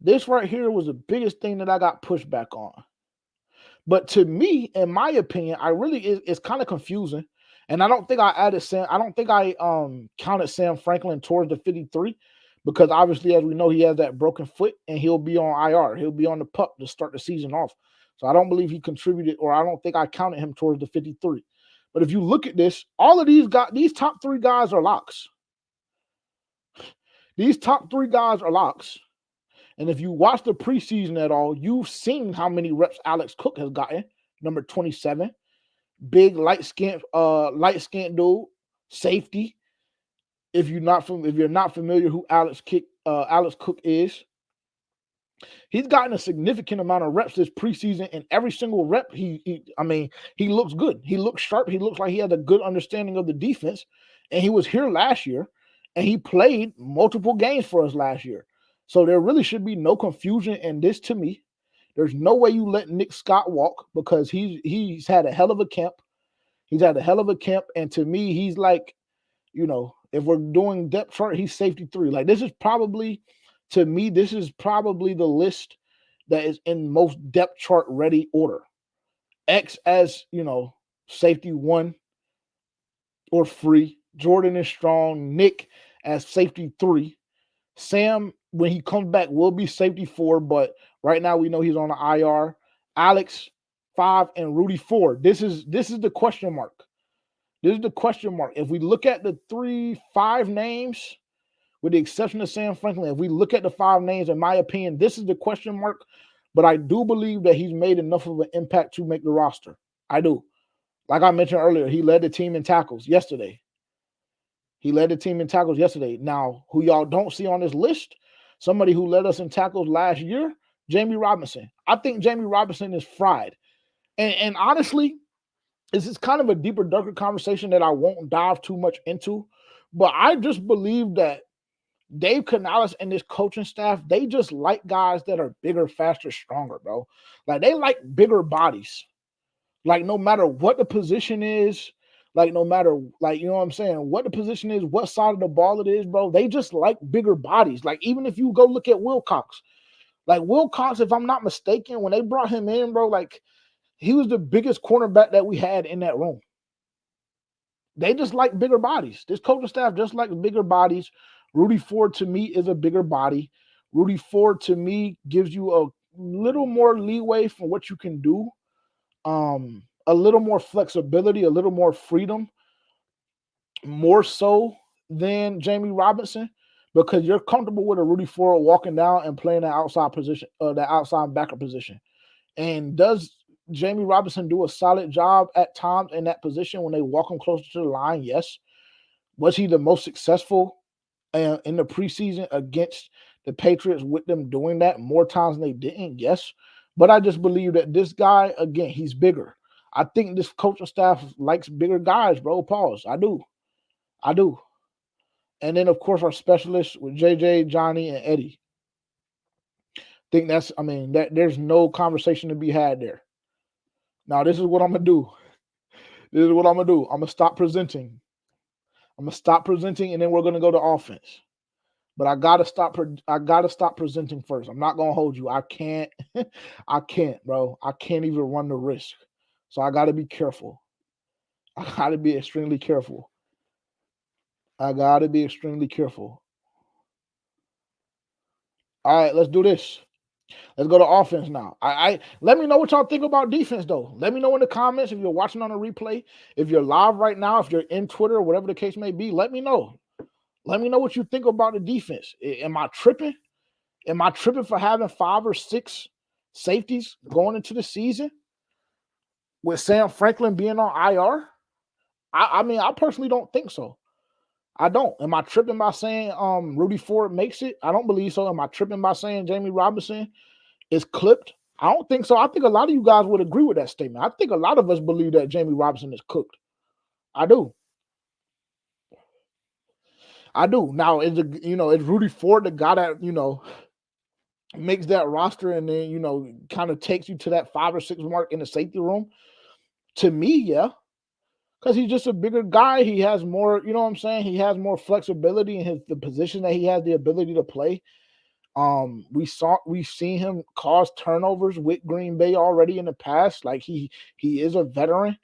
S1: This right here was the biggest thing that I got pushback on. But to me, in my opinion, it's kind of confusing. And I don't think I counted Sam Franklin towards the 53 because obviously, as we know, he has that broken foot and he'll be on IR. He'll be on the PUP to start the season off. So I don't believe he contributed, or I don't think I counted him towards the 53. But if you look at this, all of these top 3 guys are locks. These top 3 guys are locks. And if you watch the preseason at all, you've seen how many reps Alex Cook has gotten, number 27. Big light-skinned dude, safety. If you're not familiar who Alex Cook is, he's gotten a significant amount of reps this preseason, and every single rep, he looks good. He looks sharp. He looks like he has a good understanding of the defense, and he was here last year, and he played multiple games for us last year. So there really should be no confusion in this to me. There's no way you let Nick Scott walk, because he's had a hell of a camp. He's had a hell of a camp, and to me, he's like, if we're doing depth chart, he's safety 3. Like, this is probably the list that is in most depth chart ready order. X as, safety 1 or free. Jordan is strong. Nick as safety 3. Sam, when he comes back, will be safety 4, but right now we know he's on the IR. Alex 5 and Rudy 4. This is the question mark. This is the question mark. If we look at the 5 names, with the exception of Sam Franklin, if we look at the 5 names, in my opinion, this is the question mark. But I do believe that he's made enough of an impact to make the roster. I do. Like I mentioned earlier, he led the team in tackles yesterday. Now, who y'all don't see on this list, somebody who led us in tackles last year, Jamie Robinson. I think Jamie Robinson is fried. And honestly, this is kind of a deeper, darker conversation that I won't dive too much into. But I just believe that Dave Canales and this coaching staff, they just like guys that are bigger, faster, stronger, bro. Like, they like bigger bodies. Like, no matter what the position is, like, no matter, like, you know what I'm saying, what the position is, what side of the ball it is, bro, they just like bigger bodies. Like, even if you go look at Wilcox, if I'm not mistaken, when they brought him in, bro, like, he was the biggest cornerback that we had in that room. They just like bigger bodies. This coaching staff just likes bigger bodies. Rudy Ford, to me, is a bigger body. Rudy Ford, to me, gives you a little more leeway for what you can do. A little more flexibility, a little more freedom, more so than Jamie Robinson, because you're comfortable with a Rudy Ford walking down and playing that outside position, that outside backer position. And does Jamie Robinson do a solid job at times in that position when they walk him closer to the line? Yes. Was he the most successful in the preseason against the Patriots with them doing that more times than they didn't? Yes. But I just believe that this guy, again, he's bigger. I think this coaching staff likes bigger guys, bro. Pause. I do. And then, of course, our specialists with JJ, Johnny, and Eddie. There's no conversation to be had there. Now, this is what I'm going to do. I'm going to stop presenting. And then we're going to go to offense. But I gotta stop presenting first. I'm not gonna hold you. I can't, bro. I can't even run the risk. So I gotta be careful. I gotta be extremely careful. All right, let's do this. Let's go to offense now. Let me know what y'all think about defense, though. Let me know in the comments if you're watching on a replay, if you're live right now, if you're in Twitter, or whatever the case may be. Let me know. Let me know what you think about the defense. Am I tripping? Am I tripping for having 5 or 6 safeties going into the season with Sam Franklin being on IR? I personally don't think so. I don't. Am I tripping by saying Rudy Ford makes it? I don't believe so. Am I tripping by saying Jamie Robinson is clipped? I don't think so. I think a lot of you guys would agree with that statement. I think a lot of us believe that Jamie Robinson is cooked. I do. Now, is Rudy Ford the guy that, makes that roster and then, kind of takes you to that 5 or 6 mark in the safety room? To me, yeah. Because he's just a bigger guy. He has more, you know what I'm saying? He has more flexibility in the position that he has the ability to play. We've seen him cause turnovers with Green Bay already in the past. Like, he is a veteran.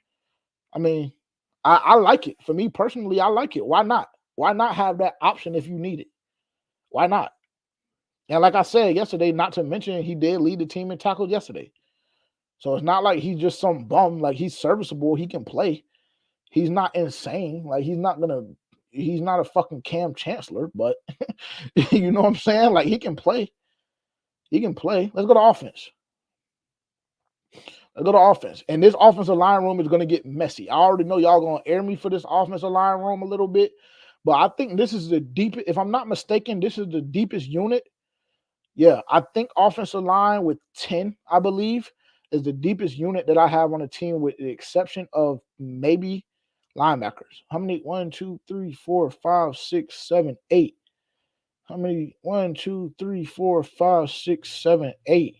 S1: I like it. For me personally, I like it. Why not? Why not have that option if you need it? Why not? And like I said yesterday, not to mention he did lead the team in tackles yesterday. So it's not like he's just some bum. Like, he's serviceable. He can play. He's not insane. Like, he's not a fucking Cam Chancellor, but you know what I'm saying? Like, he can play. He can play. Let's go to offense. Let's go to offense. And this offensive line room is going to get messy. I already know y'all going to air me for this offensive line room a little bit, but I think this is the deepest, if I'm not mistaken, this is the deepest unit. Yeah, I think offensive line with 10, I believe, is the deepest unit that I have on a team, with the exception of maybe linebackers. How many? 1, 2, 3, 4, 5, 6, 7, 8. How many? 1, 2, 3, 4, 5, 6, 7, 8.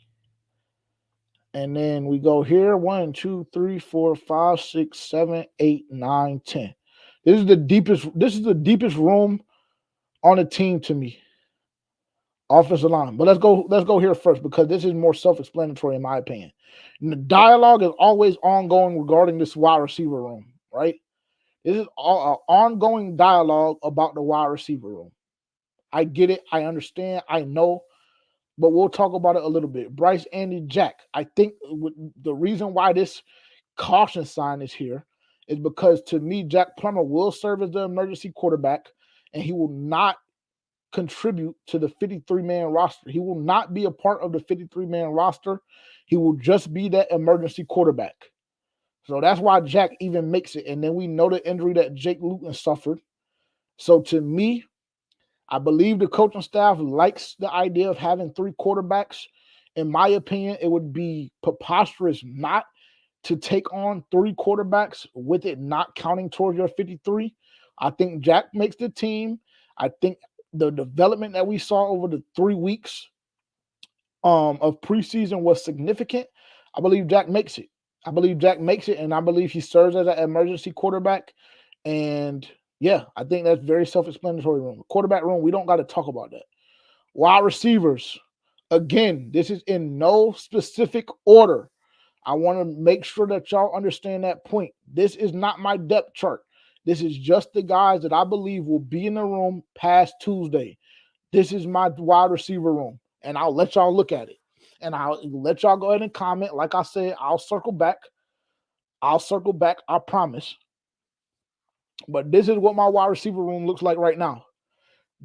S1: And then we go here. 1, 2, 3, 4, 5, 6, 7, 8, 9, 10. This is the deepest room on the team to me. Offensive line. But let's go here first, because this is more self-explanatory in my opinion. And the dialogue is always ongoing regarding this wide receiver room, right? This is all ongoing dialogue about the wide receiver room. I get it. I understand. I know. But we'll talk about it a little bit. Bryce, Andy, Jack. I think the reason why this caution sign is here is because, to me, Jack Plummer will serve as the emergency quarterback, and he will not contribute to the 53-man roster. He will not be a part of the 53-man roster. He will just be that emergency quarterback. So that's why Jack even makes it. And then we know the injury that Jake Luton suffered. So to me, I believe the coaching staff likes the idea of having 3 quarterbacks. In my opinion, it would be preposterous not to take on 3 quarterbacks, with it not counting towards your 53. I think Jack makes the team. I think the development that we saw over the 3 weeks of preseason was significant. I believe Jack makes it. And I believe he serves as an emergency quarterback. And yeah, I think that's very self-explanatory room. Quarterback room, we don't got to talk about that. Wide receivers. Again, this is in no specific order. I want to make sure that y'all understand that point. This is not my depth chart. This is just the guys that I believe will be in the room past Tuesday. This is my wide receiver room, and I'll let y'all look at it. And I'll let y'all go ahead and comment. Like I said, I'll circle back. I promise. But this is what my wide receiver room looks like right now.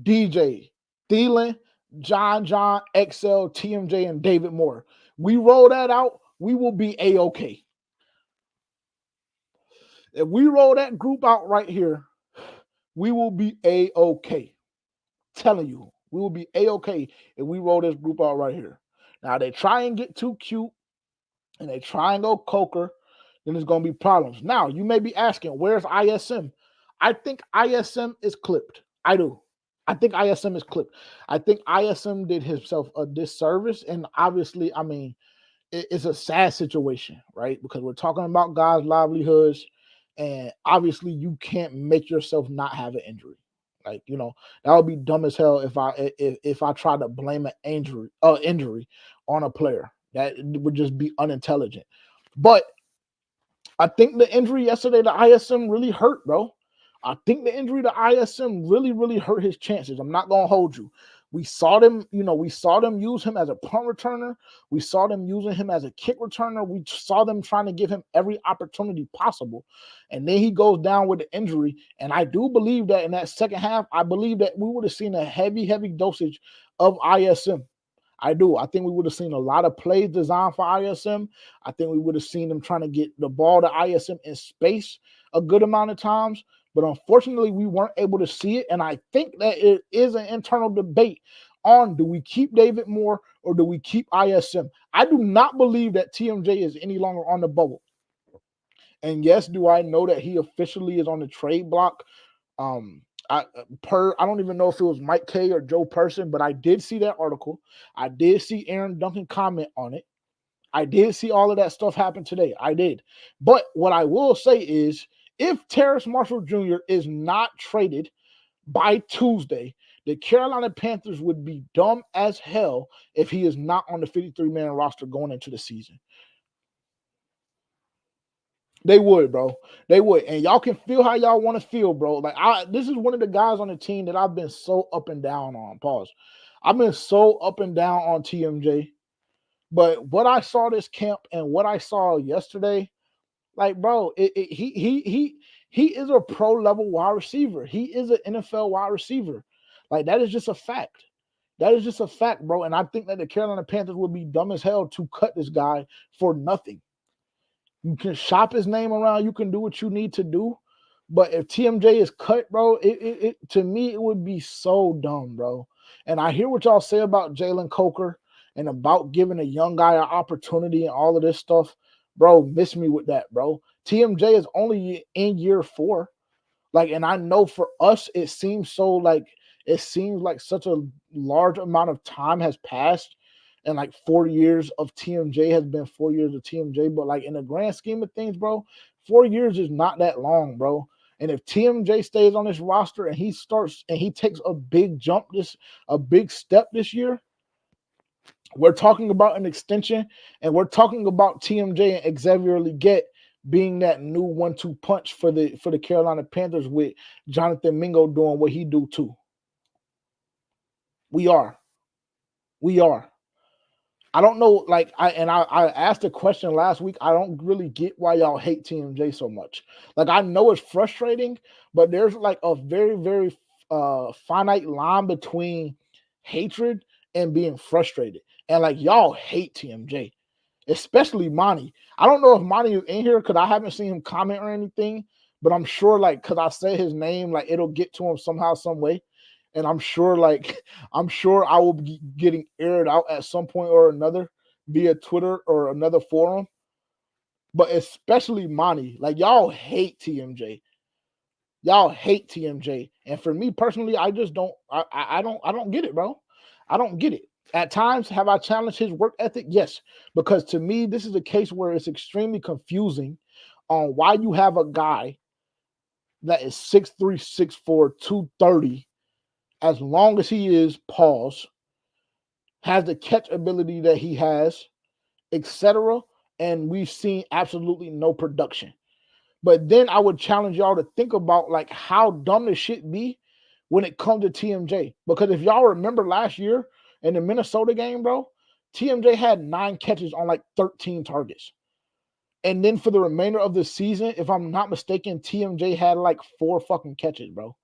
S1: DJ, Thielen, John, XL, TMJ, and David Moore. We roll that out, we will be A-okay. If we roll that group out right here, we will be A-okay. Telling you, we will be A-okay if we roll this group out right here. Now, they try and get too cute, and they try and go coker, then there's going to be problems. Now, you may be asking, where's ISM? I think ISM is clipped. I do. I think ISM is clipped. I think ISM did himself a disservice, and obviously, I mean, it's a sad situation, right? Because we're talking about guys' livelihoods, and obviously you can't make yourself not have an injury. Like, you know, that would be dumb as hell if I try to blame an injury on a player. That would just be unintelligent. But I think the injury yesterday to ISM really hurt, bro. I think the injury to ISM really, really hurt his chances. I'm not gonna hold you. We saw them use him as a punt returner. We saw them using him as a kick returner. We saw them trying to give him every opportunity possible. And then he goes down with the injury. And I do believe that in that second half, I believe that we would have seen a heavy, heavy dosage of ISM. I do. I think we would have seen a lot of plays designed for ISM. I think we would have seen them trying to get the ball to ISM in space a good amount of times. But unfortunately, we weren't able to see it. And I think that it is an internal debate on, do we keep David Moore or do we keep ISM? I do not believe that TMJ is any longer on the bubble. And yes, do I know that he officially is on the trade block? I don't even know if it was Mike K or Joe Person, but I did see that article. I did see Aaron Duncan comment on it. I did see all of that stuff happen today. I did. But what I will say is, if Terrace Marshall Jr. is not traded by Tuesday, the Carolina Panthers would be dumb as hell if he is not on the 53-man roster going into the season. They would, bro. They would. And y'all can feel how y'all want to feel, bro. Like, this is one of the guys on the team that I've been so up and down on. Pause. I've been so up and down on TMJ But what I saw this camp and what I saw yesterday, like, bro, he is a pro level wide receiver. He is an NFL wide receiver. Like, that is just a fact. That is just a fact, bro. And I think that the Carolina Panthers would be dumb as hell to cut this guy for nothing. You can shop his name around. You can do what you need to do. But if TMJ is cut, bro, it to me, it would be so dumb, bro. And I hear what y'all say about Jalen Coker and about giving a young guy an opportunity and all of this stuff. Bro, miss me with that, bro. TMJ is only in year 4. Like, and I know for us, it seems like such a large amount of time has passed, and like 4 years of TMJ has been 4 years of TMJ. But like, in the grand scheme of things, bro, 4 years is not that long, bro. And if TMJ stays on this roster and he takes a big step this year, we're talking about an extension, and we're talking about TMJ and Xavier Legette being that new 1-2 punch for the Carolina Panthers, with Jonathan Mingo doing what he do too. We are. I don't know, like, I asked a question last week. I don't really get why y'all hate TMJ so much. Like, I know it's frustrating, but there's like a very, very finite line between hatred and being frustrated. And like, y'all hate TMJ, especially Monty. I don't know if Monty is in here because I haven't seen him comment or anything, but I'm sure, like, because I say his name, like, it'll get to him somehow, some way. And I'm sure I will be getting aired out at some point or another via Twitter or another forum. But especially Monty, like, y'all hate TMJ. Y'all hate TMJ. And for me personally, I just don't I don't get it, bro. I don't get it. At times, have I challenged his work ethic? Yes. Because to me, this is a case where it's extremely confusing on why you have a guy that is 6'3", 6'4", 230, as long as he is, pause, has the catch ability that he has, etc., and we've seen absolutely no production. But then I would challenge y'all to think about, like, how dumb this shit be when it comes to TMJ. Because if y'all remember last year in the Minnesota game, bro, TMJ had 9 catches on like 13 targets. And then for the remainder of the season, if I'm not mistaken, TMJ had like 4 fucking catches, bro.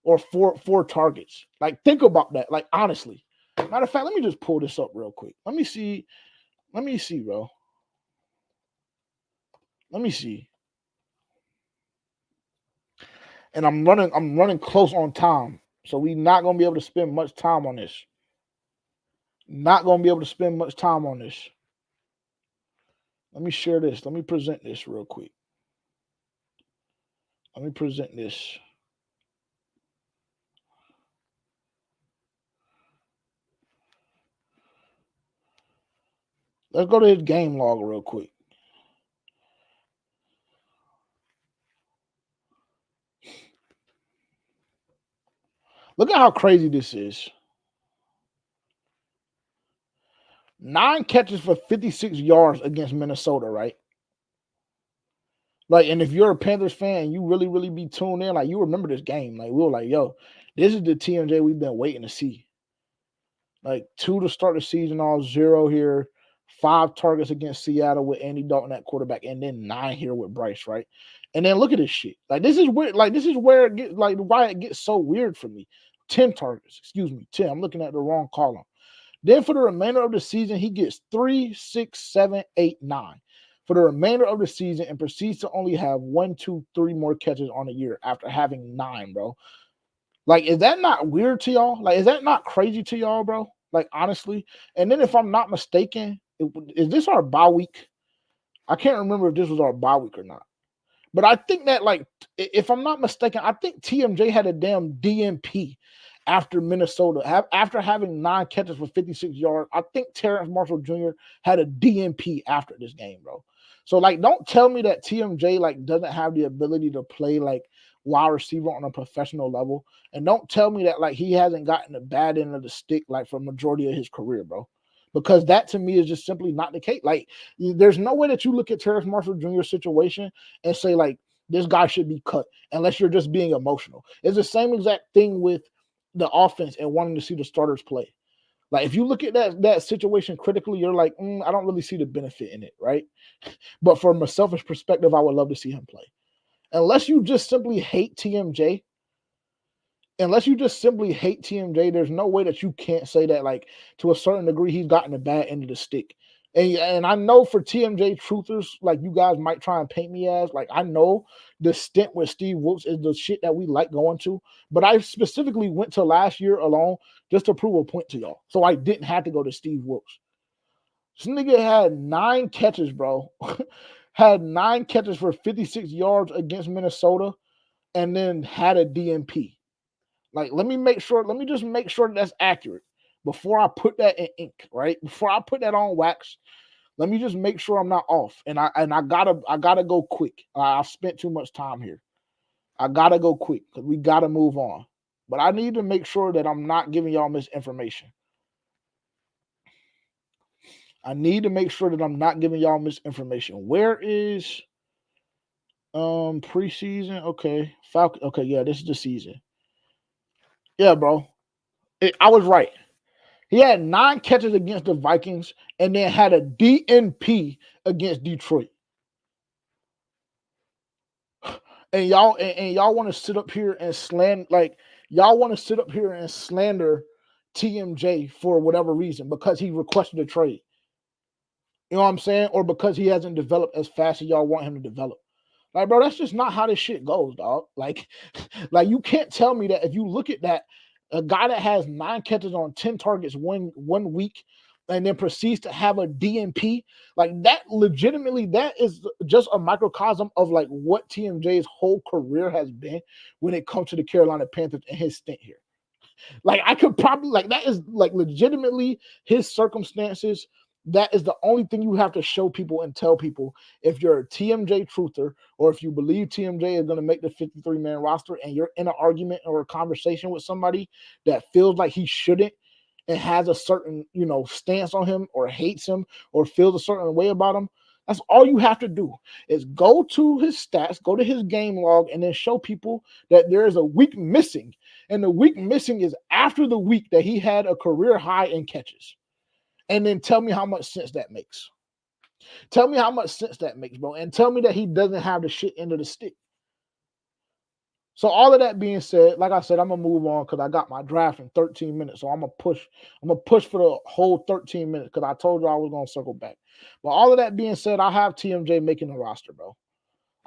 S1: Or four targets. Like, think about that. Like, honestly. Matter of fact, let me just pull this up real quick. Let me see, bro. Let me see. And I'm running close on time. So we're not gonna be able to spend much time on this. Not gonna be able to spend much time on this. Let me share this. Let me present this real quick. Let me present this. Let's go to his game log real quick. Look at how crazy this is. 9 catches for 56 yards against Minnesota, right? Like, and if you're a Panthers fan, you really, really be tuned in. Like, you remember this game. Like, we were like, yo, this is the TMJ we've been waiting to see. Like, 2 to start the season, all 0 here. 5 targets against Seattle with Andy Dalton at quarterback, and then 9 here with Bryce, right? And then look at this shit. Like, this is weird. Like, this is where it gets, like, why it gets so weird for me. 10 targets. Excuse me, 10. I'm looking at the wrong column. Then for the remainder of the season, he gets 3, 6, 7, 8, 9. For the remainder of the season, and proceeds to only have 1, 2, 3 more catches on a year after having 9, bro. Like, is that not weird to y'all? Like, is that not crazy to y'all, bro? Like, honestly. And then if I'm not mistaken, is this our bye week? I can't remember if this was our bye week or not. But I think that, like, if I'm not mistaken, I think TMJ had a damn DNP after Minnesota. After having 9 catches for 56 yards, I think Terrence Marshall Jr. had a DNP after this game, bro. So, like, don't tell me that TMJ, like, doesn't have the ability to play, like, wide receiver on a professional level. And don't tell me that, like, he hasn't gotten the bad end of the stick, like, for majority of his career, bro. Because that, to me, is just simply not the case. Like, there's no way that you look at Terrence Marshall Jr.'s situation and say, like, this guy should be cut unless you're just being emotional. It's the same exact thing with the offense and wanting to see the starters play. Like if you look at that situation critically, you're like, I don't really see the benefit in it, right? But from a selfish perspective, I would love to see him play. Unless you just simply hate TMJ, there's no way that you can't say that, like, to a certain degree, he's gotten the bad end of the stick. And I know for TMJ truthers, like you guys might try and paint me as, like, I know the stint with Steve Wilkes is the shit that we like going to, but I specifically went to last year alone just to prove a point to y'all. So I didn't have to go to Steve Wilkes. This nigga had 9 catches, bro. Had 9 catches for 56 yards against Minnesota and then had a DNP. Like, let me just make sure that's accurate before I put that in ink, right? Before I put that on wax, let me just make sure I'm not off. And I gotta go quick. I've spent too much time here. I gotta go quick because we gotta move on. But I need to make sure that I'm not giving y'all misinformation. I need to make sure that I'm not giving y'all misinformation. Where is preseason? Okay. Falcon. Okay, yeah, this is the season. Yeah, bro. I was right. He had 9 catches against the Vikings and then had a DNP against Detroit. And y'all want to sit up here and slander TMJ for whatever reason because he requested a trade. You know what I'm saying? Or because he hasn't developed as fast as y'all want him to develop. Like, bro, that's just not how this shit goes, dog. Like you can't tell me that if you look at that, a guy that has 9 catches on 10 targets one week and then proceeds to have a DNP, like that legitimately, that is just a microcosm of like what TMJ's whole career has been when it comes to the Carolina Panthers and his stint here. Like I could probably, like, that is like legitimately his circumstances. That is the only thing you have to show people and tell people if you're a TMJ truther or if you believe TMJ is going to make the 53-man roster and you're in an argument or a conversation with somebody that feels like he shouldn't and has a certain, stance on him or hates him or feels a certain way about him. That's all you have to do is go to his stats, go to his game log, and then show people that there is a week missing. And the week missing is after the week that he had a career high in catches. And then tell me how much sense that makes. Tell me how much sense that makes, bro. And tell me that he doesn't have the shit end of the stick. So all of that being said, like I said, I'm gonna move on because I got my draft in 13 minutes. So I'm gonna push for the whole 13 minutes because I told you I was gonna circle back. But all of that being said, I have TMJ making the roster, bro.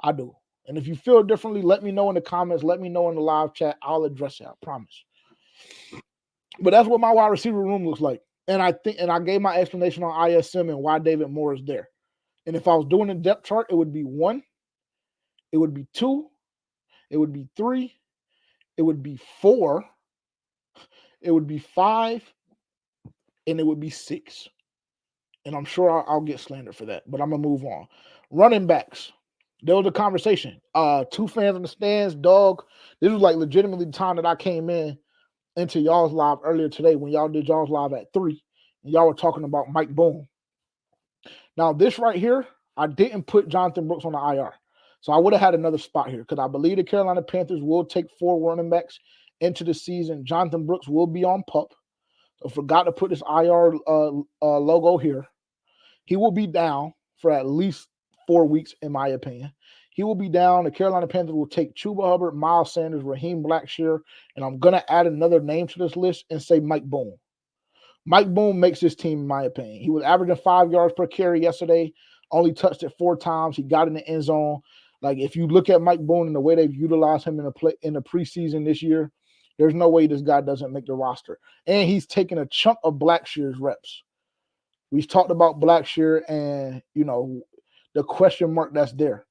S1: I do. And if you feel differently, let me know in the comments. Let me know in the live chat. I'll address it. I promise. But that's what my wide receiver room looks like. And I gave my explanation on ISM and why David Moore is there. And if I was doing a depth chart, it would be 1, it would be 2, it would be 3, it would be 4, it would be 5, and it would be 6. And I'm sure I'll get slandered for that, but I'm going to move on. Running backs. There was a conversation. 2 fans in the stands, dog. This was like legitimately the time that I came into y'all's live earlier today when y'all did y'all's live at 3. And y'all were talking about Mike Boone. Now, this right here, I didn't put Jonathan Brooks on the IR. So I would have had another spot here because I believe the Carolina Panthers will take 4 running backs into the season. Jonathan Brooks will be on PUP. So forgot to put this IR logo here. He will be down for at least 4 weeks, in my opinion. He will be down. The Carolina Panthers will take Chuba Hubbard, Miles Sanders, Raheem Blackshear, and I'm going to add another name to this list and say Mike Boone. Mike Boone makes this team, in my opinion. He was averaging 5 yards per carry yesterday, only touched it 4 times. He got in the end zone. Like, if you look at Mike Boone and the way they've utilized him in the preseason this year, there's no way this guy doesn't make the roster. And he's taking a chunk of Blackshear's reps. We've talked about Blackshear and, the question mark that's there.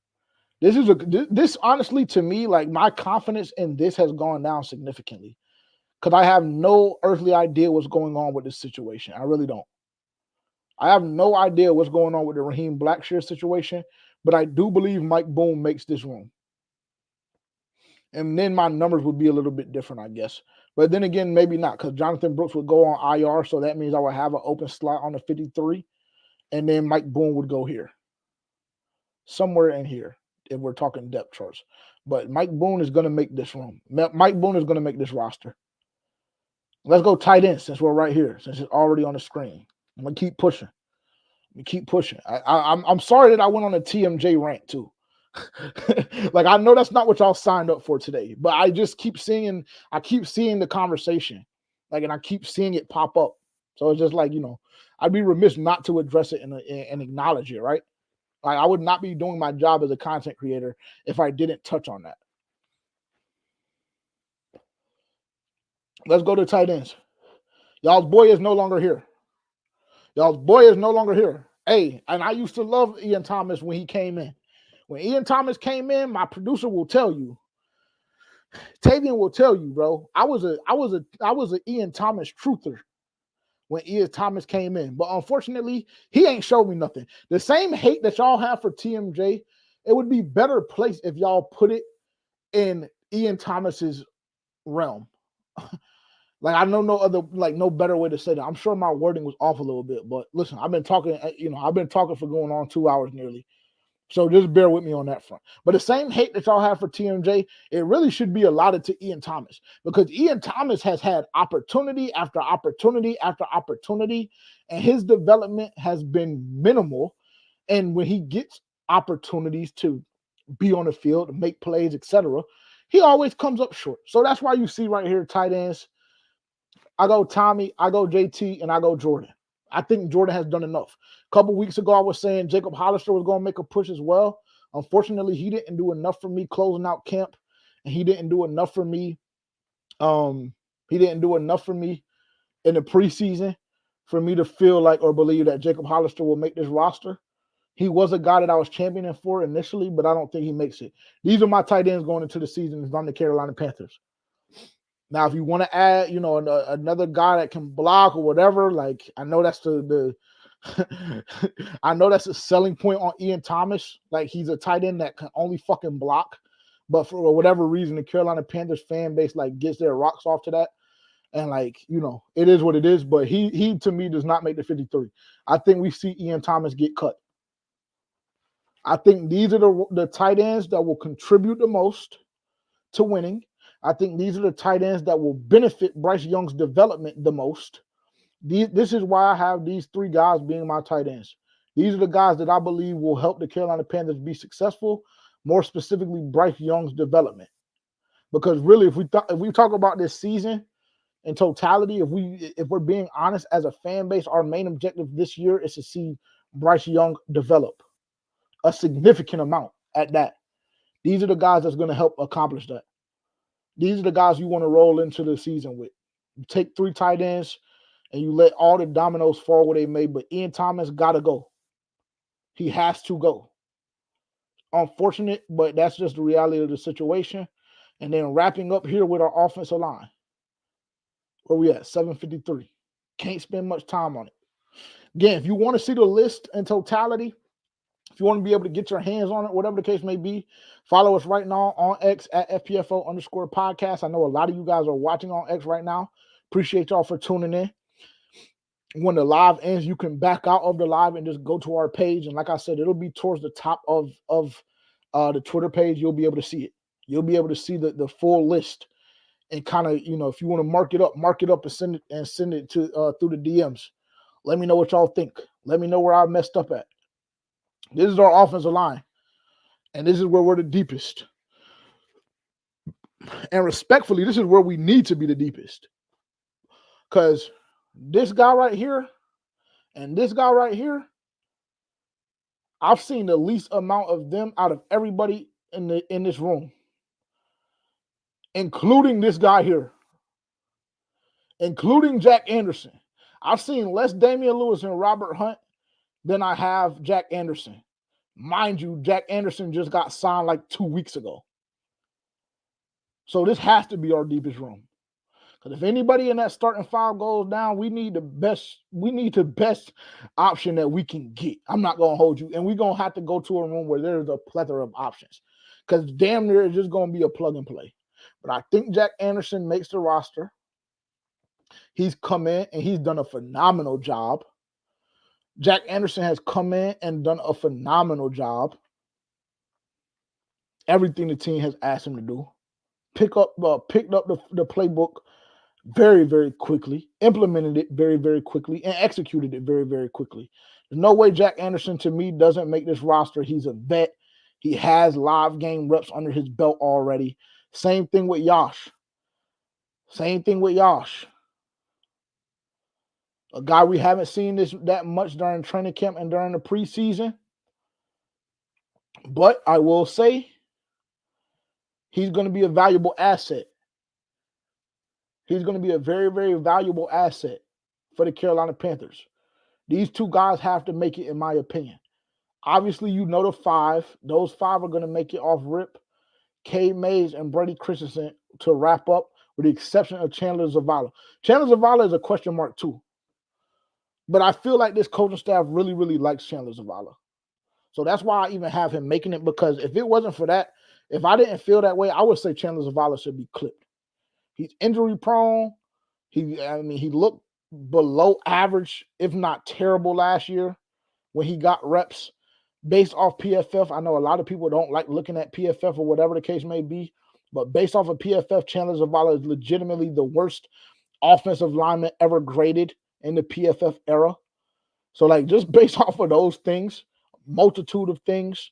S1: This honestly, to me, like, my confidence in this has gone down significantly. Because I have no earthly idea what's going on with this situation. I really don't. I have no idea what's going on with the Raheem Blackshear situation, but I do believe Mike Boone makes this room. And then my numbers would be a little bit different, I guess. But then again, maybe not, because Jonathan Brooks would go on IR, so that means I would have an open slot on the 53, and then Mike Boone would go here. Somewhere in here, if we're talking depth charts. But Mike Boone is going to make this room. Mike Boone is going to make this roster. Let's go tight end since we're right here, since it's already on the screen. I'm gonna keep pushing. Keep pushing. I'm sorry that I went on a TMJ rant too. Like I know that's not what y'all signed up for today, but I just keep seeing the conversation, like, and I keep seeing it pop up. So it's just like, I'd be remiss not to address it and acknowledge it, right? Like I would not be doing my job as a content creator if I didn't touch on that. Let's go to tight ends. Y'all's boy is no longer here. Hey, and I used to love Ian Thomas when he came in. When Ian Thomas came in, my producer will tell you, Tavian will tell you, bro. I was a Ian Thomas truther when Ian Thomas came in, but unfortunately, he ain't showed me nothing. The same hate that y'all have for TMJ, it would be better placed if y'all put it in Ian Thomas's realm. Like I know no better way to say that. I'm sure my wording was off a little bit, but listen, I've been talking for going on 2 hours nearly. So just bear with me on that front. But the same hate that y'all have for TMJ, it really should be allotted to Ian Thomas, because Ian Thomas has had opportunity after opportunity after opportunity, and his development has been minimal. And when he gets opportunities to be on the field, make plays, etc., he always comes up short. So that's why you see right here tight ends. I go Tommy, I go JT, and I go Jordan. I think Jordan has done enough. A couple weeks ago, I was saying Jacob Hollister was going to make a push as well. Unfortunately, he didn't do enough for me closing out camp, and he didn't do enough for me. He didn't do enough for me in the preseason for me to feel like or believe that Jacob Hollister will make this roster. He was a guy that I was championing for initially, but I don't think he makes it. These are my tight ends going into the season from the Carolina Panthers. Now, if you want to add, another guy that can block or whatever, like I know that's I know that's a selling point on Ian Thomas. Like he's a tight end that can only fucking block, but for whatever reason, the Carolina Panthers fan base like gets their rocks off to that, and it is what it is. But he to me does not make the 53. I think we see Ian Thomas get cut. I think these are the tight ends that will contribute the most to winning. I think these are the tight ends that will benefit Bryce Young's development the most. This is why I have these three guys being my tight ends. These are the guys that I believe will help the Carolina Panthers be successful, more specifically Bryce Young's development. Because really, if we talk about this season in totality, if we're being honest as a fan base, our main objective this year is to see Bryce Young develop a significant amount at that. These are the guys that's going to help accomplish that. These are the guys you want to roll into the season with. You take three tight ends and you let all the dominoes fall where they may, but Ian Thomas got to go. He has to go. Unfortunate, but that's just the reality of the situation. And then wrapping up here with our offensive line. Where we at? 753. Can't spend much time on it. Again, if you want to see the list in totality, if you want to be able to get your hands on it, whatever the case may be, follow us right now on X at FPFO_podcast. I know a lot of you guys are watching on X right now. Appreciate y'all for tuning in. When the live ends, you can back out of the live and just go to our page. And like I said, it'll be towards the top of the Twitter page. You'll be able to see it. You'll be able to see the full list. And kind of, if you want to mark it up and send it to through the DMs. Let me know what y'all think. Let me know where I messed up at. This is our offensive line, and this is where we're the deepest. And respectfully, this is where we need to be the deepest. Because this guy right here and this guy right here, I've seen the least amount of them out of everybody in this room, including this guy here, including Jack Anderson. I've seen less Damian Lewis and Robert Hunt than I have Jack Anderson. Mind you, Jack Anderson just got signed like 2 weeks ago. So this has to be our deepest room. Because if anybody in that starting five goes down, we need the best option that we can get. I'm not going to hold you. And we're going to have to go to a room where there's a plethora of options. Because damn near it's just going to be a plug and play. But I think Jack Anderson makes the roster. He's come in and he's done a phenomenal job. Jack Anderson has come in and done a phenomenal job. Everything the team has asked him to do. Picked up the playbook very, very quickly, implemented it very, very quickly, and executed it very, very quickly. There's no way Jack Anderson, to me, doesn't make this roster. He's a vet. He has live game reps under his belt already. Same thing with Yash. Same thing with Yash. A guy we haven't seen this that much during training camp and during the preseason. But I will say he's going to be a valuable asset. He's going to be a very, very valuable asset for the Carolina Panthers. These two guys have to make it, in my opinion. Obviously, you know the five. Those five are going to make it off rip. Cade Mays and Brady Christensen to wrap up, with the exception of Chandler Zavala. Chandler Zavala is a question mark too. But I feel like this coaching staff really, really likes Chandler Zavala. So that's why I even have him making it, because if it wasn't for that, if I didn't feel that way, I would say Chandler Zavala should be clipped. He's injury prone. He looked below average, if not terrible, last year when he got reps based off PFF. I know a lot of people don't like looking at PFF or whatever the case may be, but based off of PFF, Chandler Zavala is legitimately the worst offensive lineman ever graded in the PFF era. So, like, just based off of those things, multitude of things,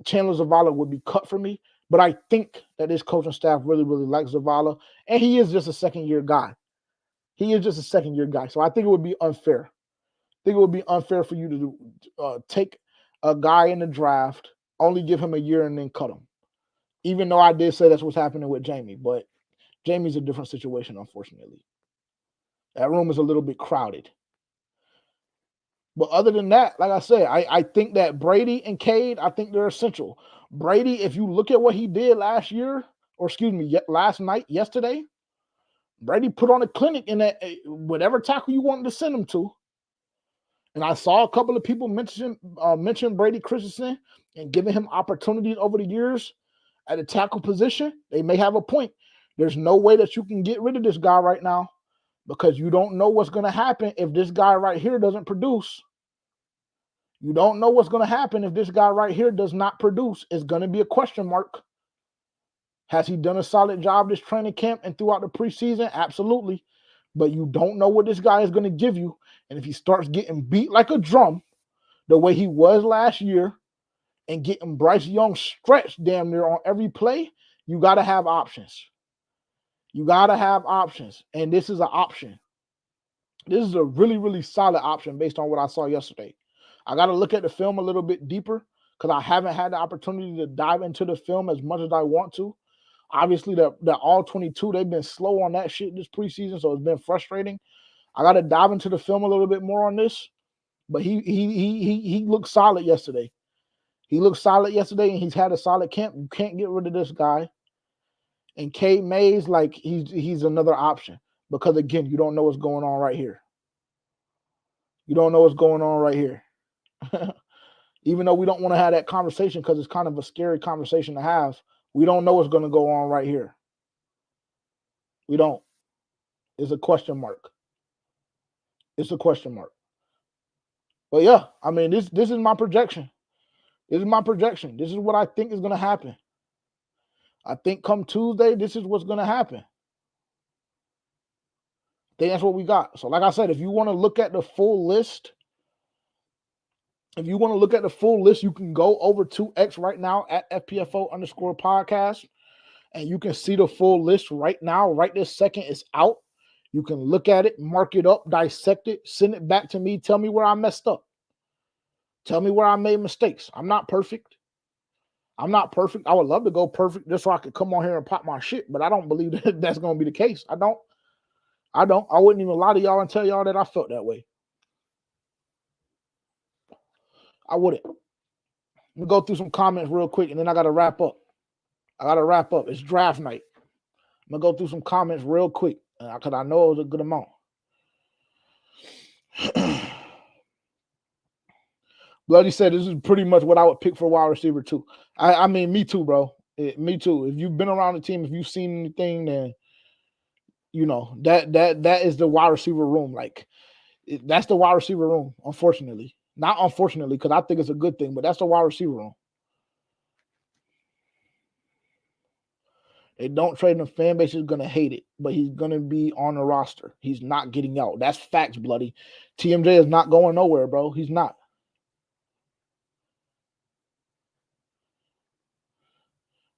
S1: Chandler Zavala would be cut for me. But I think that this coaching staff really, really likes Zavala, and he is just a second-year guy. He is just a second-year guy. So I think it would be unfair. I think it would be unfair for you to take a guy in the draft, only give him a year, and then cut him. Even though I did say that's what's happening with Jamie, but Jamie's a different situation, unfortunately. That room is a little bit crowded. But other than that, like I said, I think that Brady and Cade, I think they're essential. Brady, if you look at what he did last night, yesterday, Brady put on a clinic in that whatever tackle you wanted to send him to. And I saw a couple of people mention Brady Christensen and giving him opportunities over the years at a tackle position. They may have a point. There's no way that you can get rid of this guy right now, because you don't know what's going to happen if this guy right here doesn't produce. You don't know what's going to happen if this guy right here does not produce. It's going to be a question mark. Has he done a solid job this training camp and throughout the preseason? Absolutely. But you don't know what this guy is going to give you. And if he starts getting beat like a drum, the way he was last year, and getting Bryce Young stretched damn near on every play, you got to have options. You got to have options. And this is an option. This is a really, really solid option based on what I saw yesterday. I got to look at the film a little bit deeper, because I haven't had the opportunity to dive into the film as much as I want to. Obviously, the all 22, they've been slow on that shit this preseason, so it's been frustrating. I got to dive into the film a little bit more on this, but he looked solid yesterday. He looked solid yesterday, and he's had a solid camp. You can't get rid of this guy. And Cade Mays, like, he's another option, because, again, you don't know what's going on right here. You don't know what's going on right here. Even though we don't want to have that conversation, because it's kind of a scary conversation to have, we don't know what's going to go on right here. We don't. It's a question mark. It's a question mark. But yeah, I mean, this is my projection. This is my projection. This is what I think is going to happen. I think come Tuesday, this is what's going to happen. I think that's what we got. So like I said, if you want to look at the full list, you can go over to X right now at FPFO_podcast, and you can see the full list right now. Right this second, it's out. You can look at it, mark it up, dissect it, send it back to me. Tell me where I messed up. Tell me where I made mistakes. I'm not perfect. I would love to go perfect just so I could come on here and pop my shit, but I don't believe that that's going to be the case. I don't. I wouldn't even lie to y'all and tell y'all that I felt that way. I wouldn't. Let me go through some comments real quick, and then I got to wrap up. It's draft night. I'm going to go through some comments real quick, because I know it was a good amount. Bloody said this is pretty much what I would pick for wide receiver too. I mean, me too, bro. Me too. If you've been around the team, if you've seen anything, then you know that is the wide receiver room. Like, that's the wide receiver room. Unfortunately, not unfortunately, because I think it's a good thing, but that's the wide receiver room. They don't trade him. The fan base is going to hate it, but he's going to be on the roster. He's not getting out. That's facts, bloody. TMJ is not going nowhere, bro. He's not.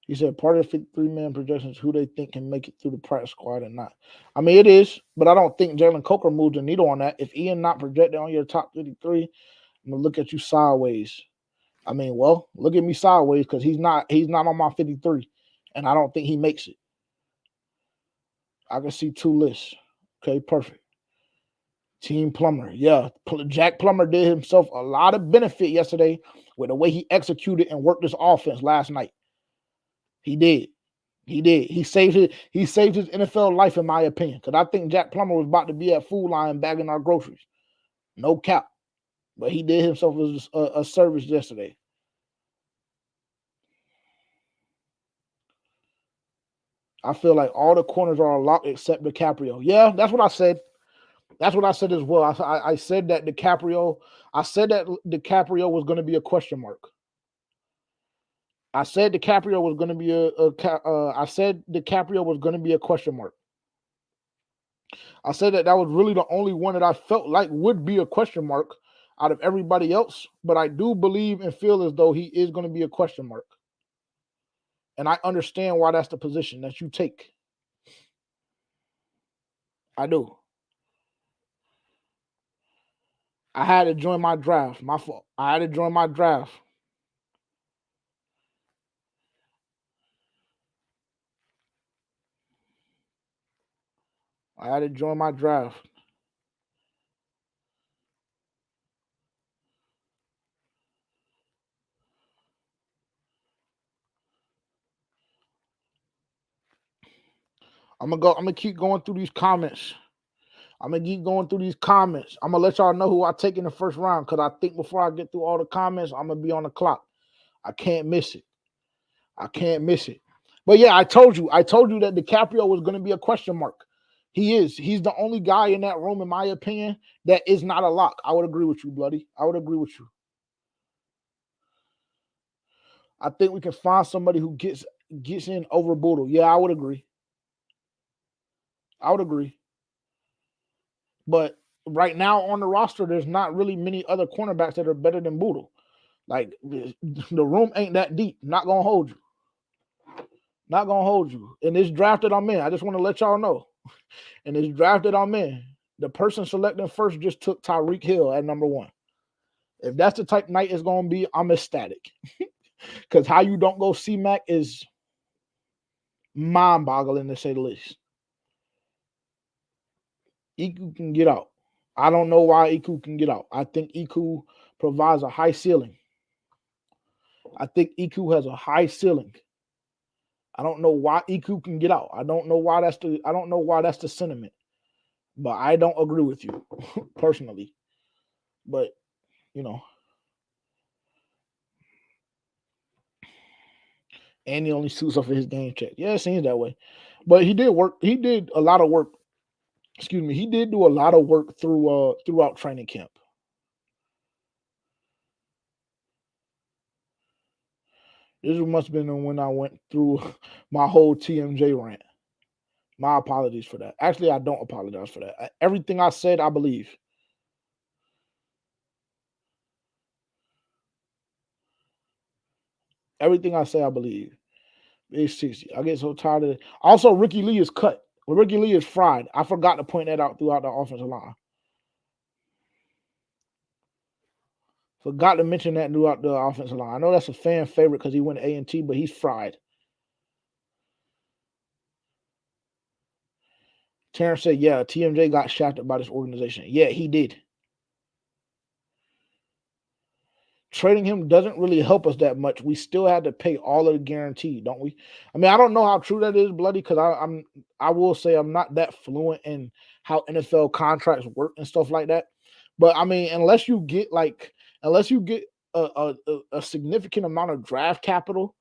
S1: He said part of the 53-man projections who they think can make it through the practice squad and not. I mean, it is, but I don't think Jalen Coker moved the needle on that. If Ian not projected on your top 53, I'm going to look at you sideways. I mean, well, look at me sideways because he's not on my 53, and I don't think he makes it. I can see 2 lists. Okay, perfect. Team Plummer. Yeah, Jack Plummer did himself a lot of benefit yesterday with the way he executed and worked this offense last night. He did. He did. He saved his NFL life, in my opinion, because I think Jack Plummer was about to be at Food Line bagging our groceries. No cap. But he did himself a service yesterday. I feel like all the corners are locked except DiCaprio. Yeah, that's what I said. That's what I said as well. I said that DiCaprio was going to be a question mark. I said DiCaprio was going to be a question mark. I said that was really the only one that I felt like would be a question mark out of everybody else, but I do believe and feel as though he is going to be a question mark. And I understand why that's the position that you take. I do. I had to join my draft. My fault. I had to join my draft. I had to join my draft. I'm gonna keep going through these comments. I'm gonna let y'all know who I take in the first round because I think before I get through all the comments, I'm gonna be on the clock. I can't miss it. But yeah, I told you that DiCaprio was gonna be a question mark. He is. He's the only guy in that room, in my opinion, that is not a lock. I would agree with you, bloody. I would agree with you. I think we can find somebody who gets in over Boodle. Yeah, I would agree. But right now on the roster, there's not really many other cornerbacks that are better than Boodle. Like the room ain't that deep. Not gonna hold you. In this draft that I'm in, I just want to let y'all know. In this draft that I'm in, the person selecting first just took Tyreek Hill at number 1. If that's the type night it's gonna be, I'm ecstatic. Because how you don't go C-Mac is mind-boggling to say the least. Iku can get out. I don't know why Iku can get out. I think Iku provides a high ceiling. I think Iku has a high ceiling. I don't know why Iku can get out. I don't know why that's the sentiment. But I don't agree with you personally. But and he only suits up for his game check. Yeah, it seems that way. But he did work. He did a lot of work. Excuse me. He did do a lot of work throughout training camp. This must have been when I went through my whole TMJ rant. My apologies for that. Actually, I don't apologize for that. Everything I said, I believe. Everything I say, I believe. It's 60. I get so tired of it. Also, Ricky Lee is cut. Ricky Lee is fried. I forgot to point that out throughout the offensive line. Forgot to mention that throughout the offensive line. I know that's a fan favorite because he went A&T, but he's fried. Terrence said, yeah, TMJ got shafted by this organization. Yeah, he did. Trading him doesn't really help us that much. We still had to pay all of the guarantee, don't we? I mean, I don't know how true that is, bloody, because I will say I'm not that fluent in how NFL contracts work and stuff like that. But I mean, unless you get a significant amount of draft capital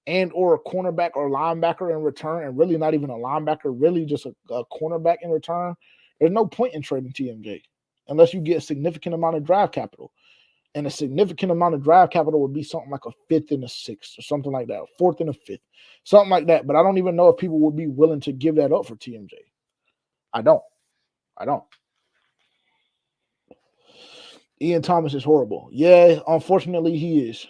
S1: and or a cornerback or linebacker in return, and really not even a linebacker, really just a cornerback in return, there's no point in trading TMJ unless you get a significant amount of draft capital. And a significant amount of draft capital would be something like a fifth and a sixth or something like that, fourth and a fifth, something like that. But I don't even know if people would be willing to give that up for TMJ. I don't. Ian Thomas is horrible. Yeah, unfortunately he is.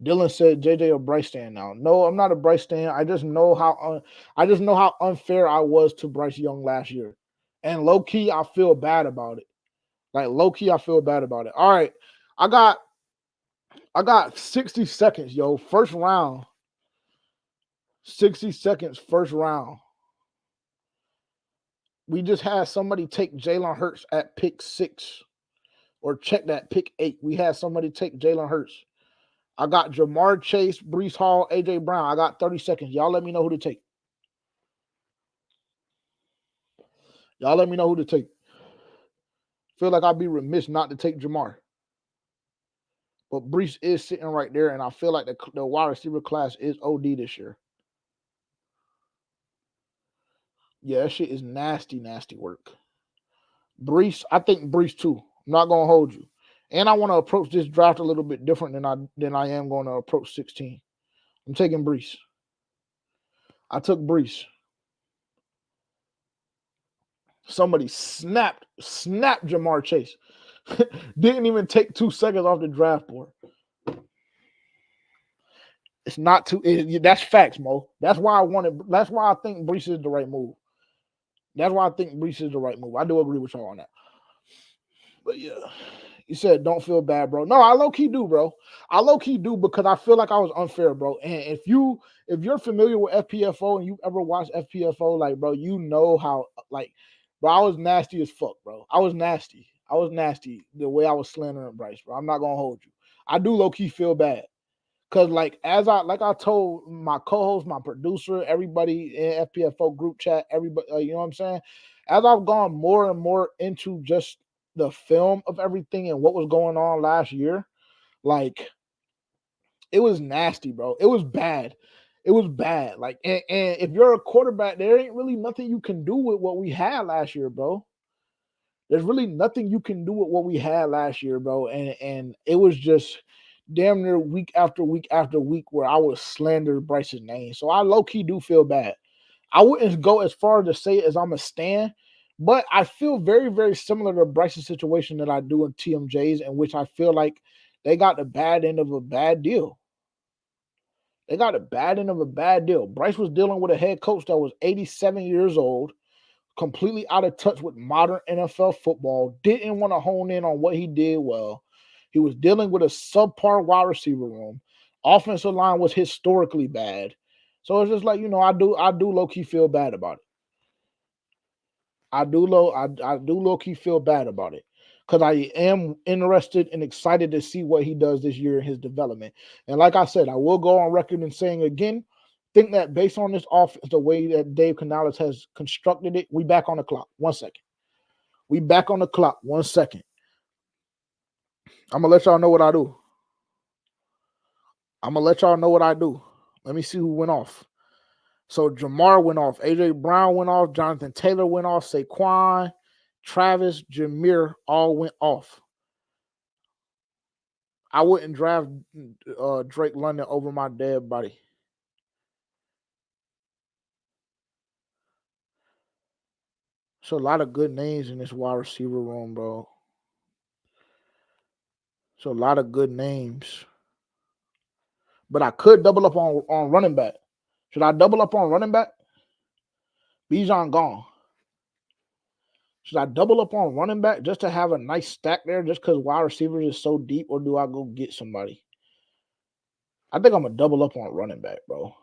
S1: Dylan said JJ a Bryce stan now. No, I'm not a Bryce stan. I just know how unfair I was to Bryce Young last year. And low key, I feel bad about it. Like low key, I feel bad about it. All right. I got 60 seconds, yo. First round. 60 seconds, first round. We just had somebody take Jalen Hurts at pick 6. Or check that, pick 8. We had somebody take Jalen Hurts. I got Jamar Chase, Breece Hall, A.J. Brown. I got 30 seconds. Y'all let me know who to take. Feel like I'd be remiss not to take Jamar. But Breece is sitting right there, and I feel like the wide receiver class is OD this year. Yeah, that shit is nasty, nasty work. Breece, I think Breece too. I'm not gonna hold you. And I want to approach this draft a little bit different than I am going to approach 16. I'm taking Breece. I took Breece. Somebody snapped Jamar Chase. Didn't even take 2 seconds off the draft board. It's not too. That's facts, Mo. That's why I think Breece is the right move. I do agree with y'all on that. But yeah, you said don't feel bad, bro. No, I low key do, bro. I low key do because I feel like I was unfair, bro. And if you're familiar with FPFO and you ever watched FPFO, like, bro, you know how, like, bro, I was nasty as fuck, bro. I was nasty the way I was slandering Bryce, bro. I'm not gonna hold you. I do low key feel bad. Cause like I told my co-host, my producer, everybody in FPFO group chat, everybody, you know what I'm saying? As I've gone more and more into just the film of everything and what was going on last year, like it was nasty, bro. It was bad. Like, and if you're a quarterback, there ain't really nothing you can do with what we had last year, bro. There's really nothing you can do with what we had last year, bro. And it was just damn near week after week after week where I would slander Bryce's name. So I low-key do feel bad. I wouldn't go as far to say as I'm a stan, but I feel very, very similar to Bryce's situation that I do in TMJ's, in which I feel like they got the bad end of a bad deal. Bryce was dealing with a head coach that was 87 years old, completely out of touch with modern NFL football, didn't want to hone in on what he did well. He was dealing with a subpar wide receiver room. Offensive line was historically bad. So it's just like, I do low-key feel bad about it. I do low-key feel bad about it. Because I am interested and excited to see what he does this year in his development. And like I said, I will go on record and saying again, think that based on this offense, the way that Dave Canales has constructed it, we back on the clock. 1 second. We back on the clock. 1 second. I'm going to let y'all know what I do. Let me see who went off. So Jamar went off. A.J. Brown went off. Jonathan Taylor went off. Saquon, Travis, Jameer all went off. I wouldn't draft Drake London over my dead buddy. So a lot of good names in this wide receiver room, bro. So a lot of good names. But I could double up on running back. Should I double up on running back? Bijan gone. Should I double up on running back just to have a nice stack there just because wide receivers is so deep, or do I go get somebody? I think I'm going to double up on running back, bro.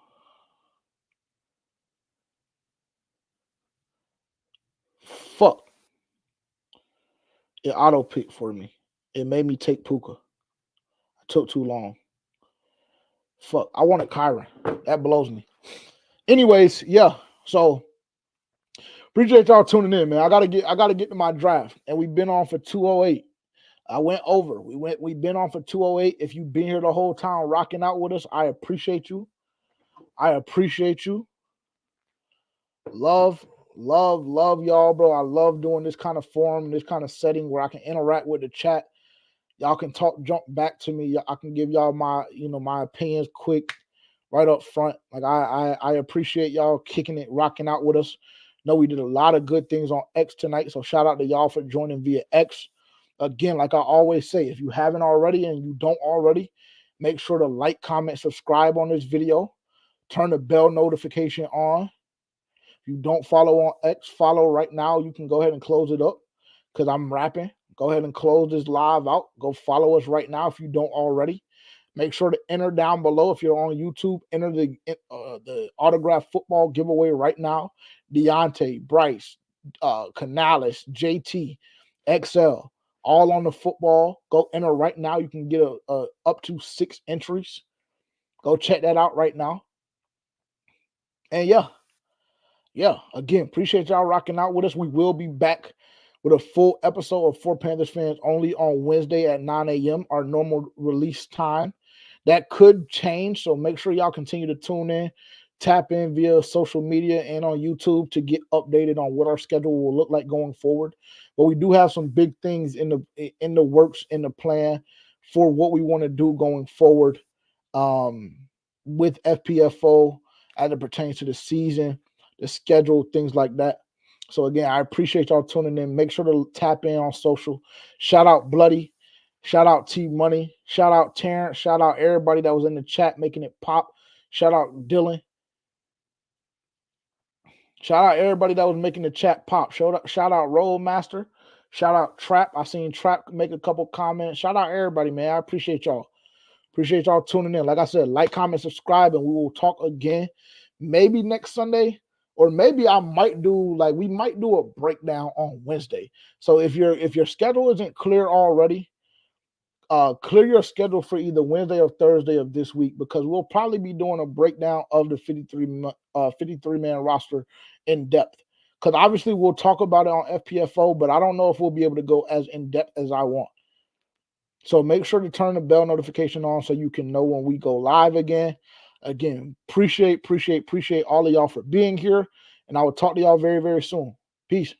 S1: Fuck. It auto-picked for me. It made me take Puka. I took too long. Fuck. I wanted Kyron. That blows me. Anyways, yeah. So appreciate y'all tuning in, man. I gotta get to my draft. And we've been on for 208. I went over. We've been on for 208. If you've been here the whole time rocking out with us, I appreciate you. Love y'all, bro. I love doing this kind of forum, this kind of setting where I can interact with the chat. Y'all can jump back to me. I can give y'all my opinions quick, right up front. Like I appreciate y'all kicking it, rocking out with us. Know we did a lot of good things on X tonight, so shout out to y'all for joining via X. Again, like I always say, if you haven't already and you don't already, make sure to like, comment, subscribe on this video. Turn the bell notification on. If you don't follow on X, follow right now. You can go ahead and close it up because I'm rapping. Go ahead and close this live out. Go follow us right now if you don't already. Make sure to enter down below if you're on YouTube. Enter the autograph football giveaway right now. Deontay, Bryce, Canales, JT, XL, all on the football. Go enter right now. You can get a up to 6 entries. Go check that out right now. And yeah, again, appreciate y'all rocking out with us. We will be back with a full episode of For Panthers Fans Only on Wednesday at 9 a.m., our normal release time. That could change, so make sure y'all continue to tune in, tap in via social media and on YouTube to get updated on what our schedule will look like going forward. But we do have some big things in the works, in the plan for what we want to do going forward with FPFO as it pertains to the season, the schedule, things like that. So again, I appreciate y'all tuning in. Make sure to tap in on social. Shout out Bloody. Shout out T Money. Shout out Terrence. Shout out everybody that was in the chat making it pop. Shout out Dylan. Shout out everybody that was making the chat pop. Shout out Rollmaster. Shout out Trap. I seen Trap make a couple comments. Shout out everybody, man. I appreciate y'all. Appreciate y'all tuning in. Like I said, like, comment, subscribe, and we will talk again. Maybe next Sunday, or maybe we might do a breakdown on Wednesday. So if your schedule isn't clear already, clear your schedule for either Wednesday or Thursday of this week, because we'll probably be doing a breakdown of the 53-man roster in depth. Because obviously we'll talk about it on FPFO, but I don't know if we'll be able to go as in depth as I want. So make sure to turn the bell notification on so you can know when we go live again. Again, appreciate all of y'all for being here. And I will talk to y'all very, very soon. Peace.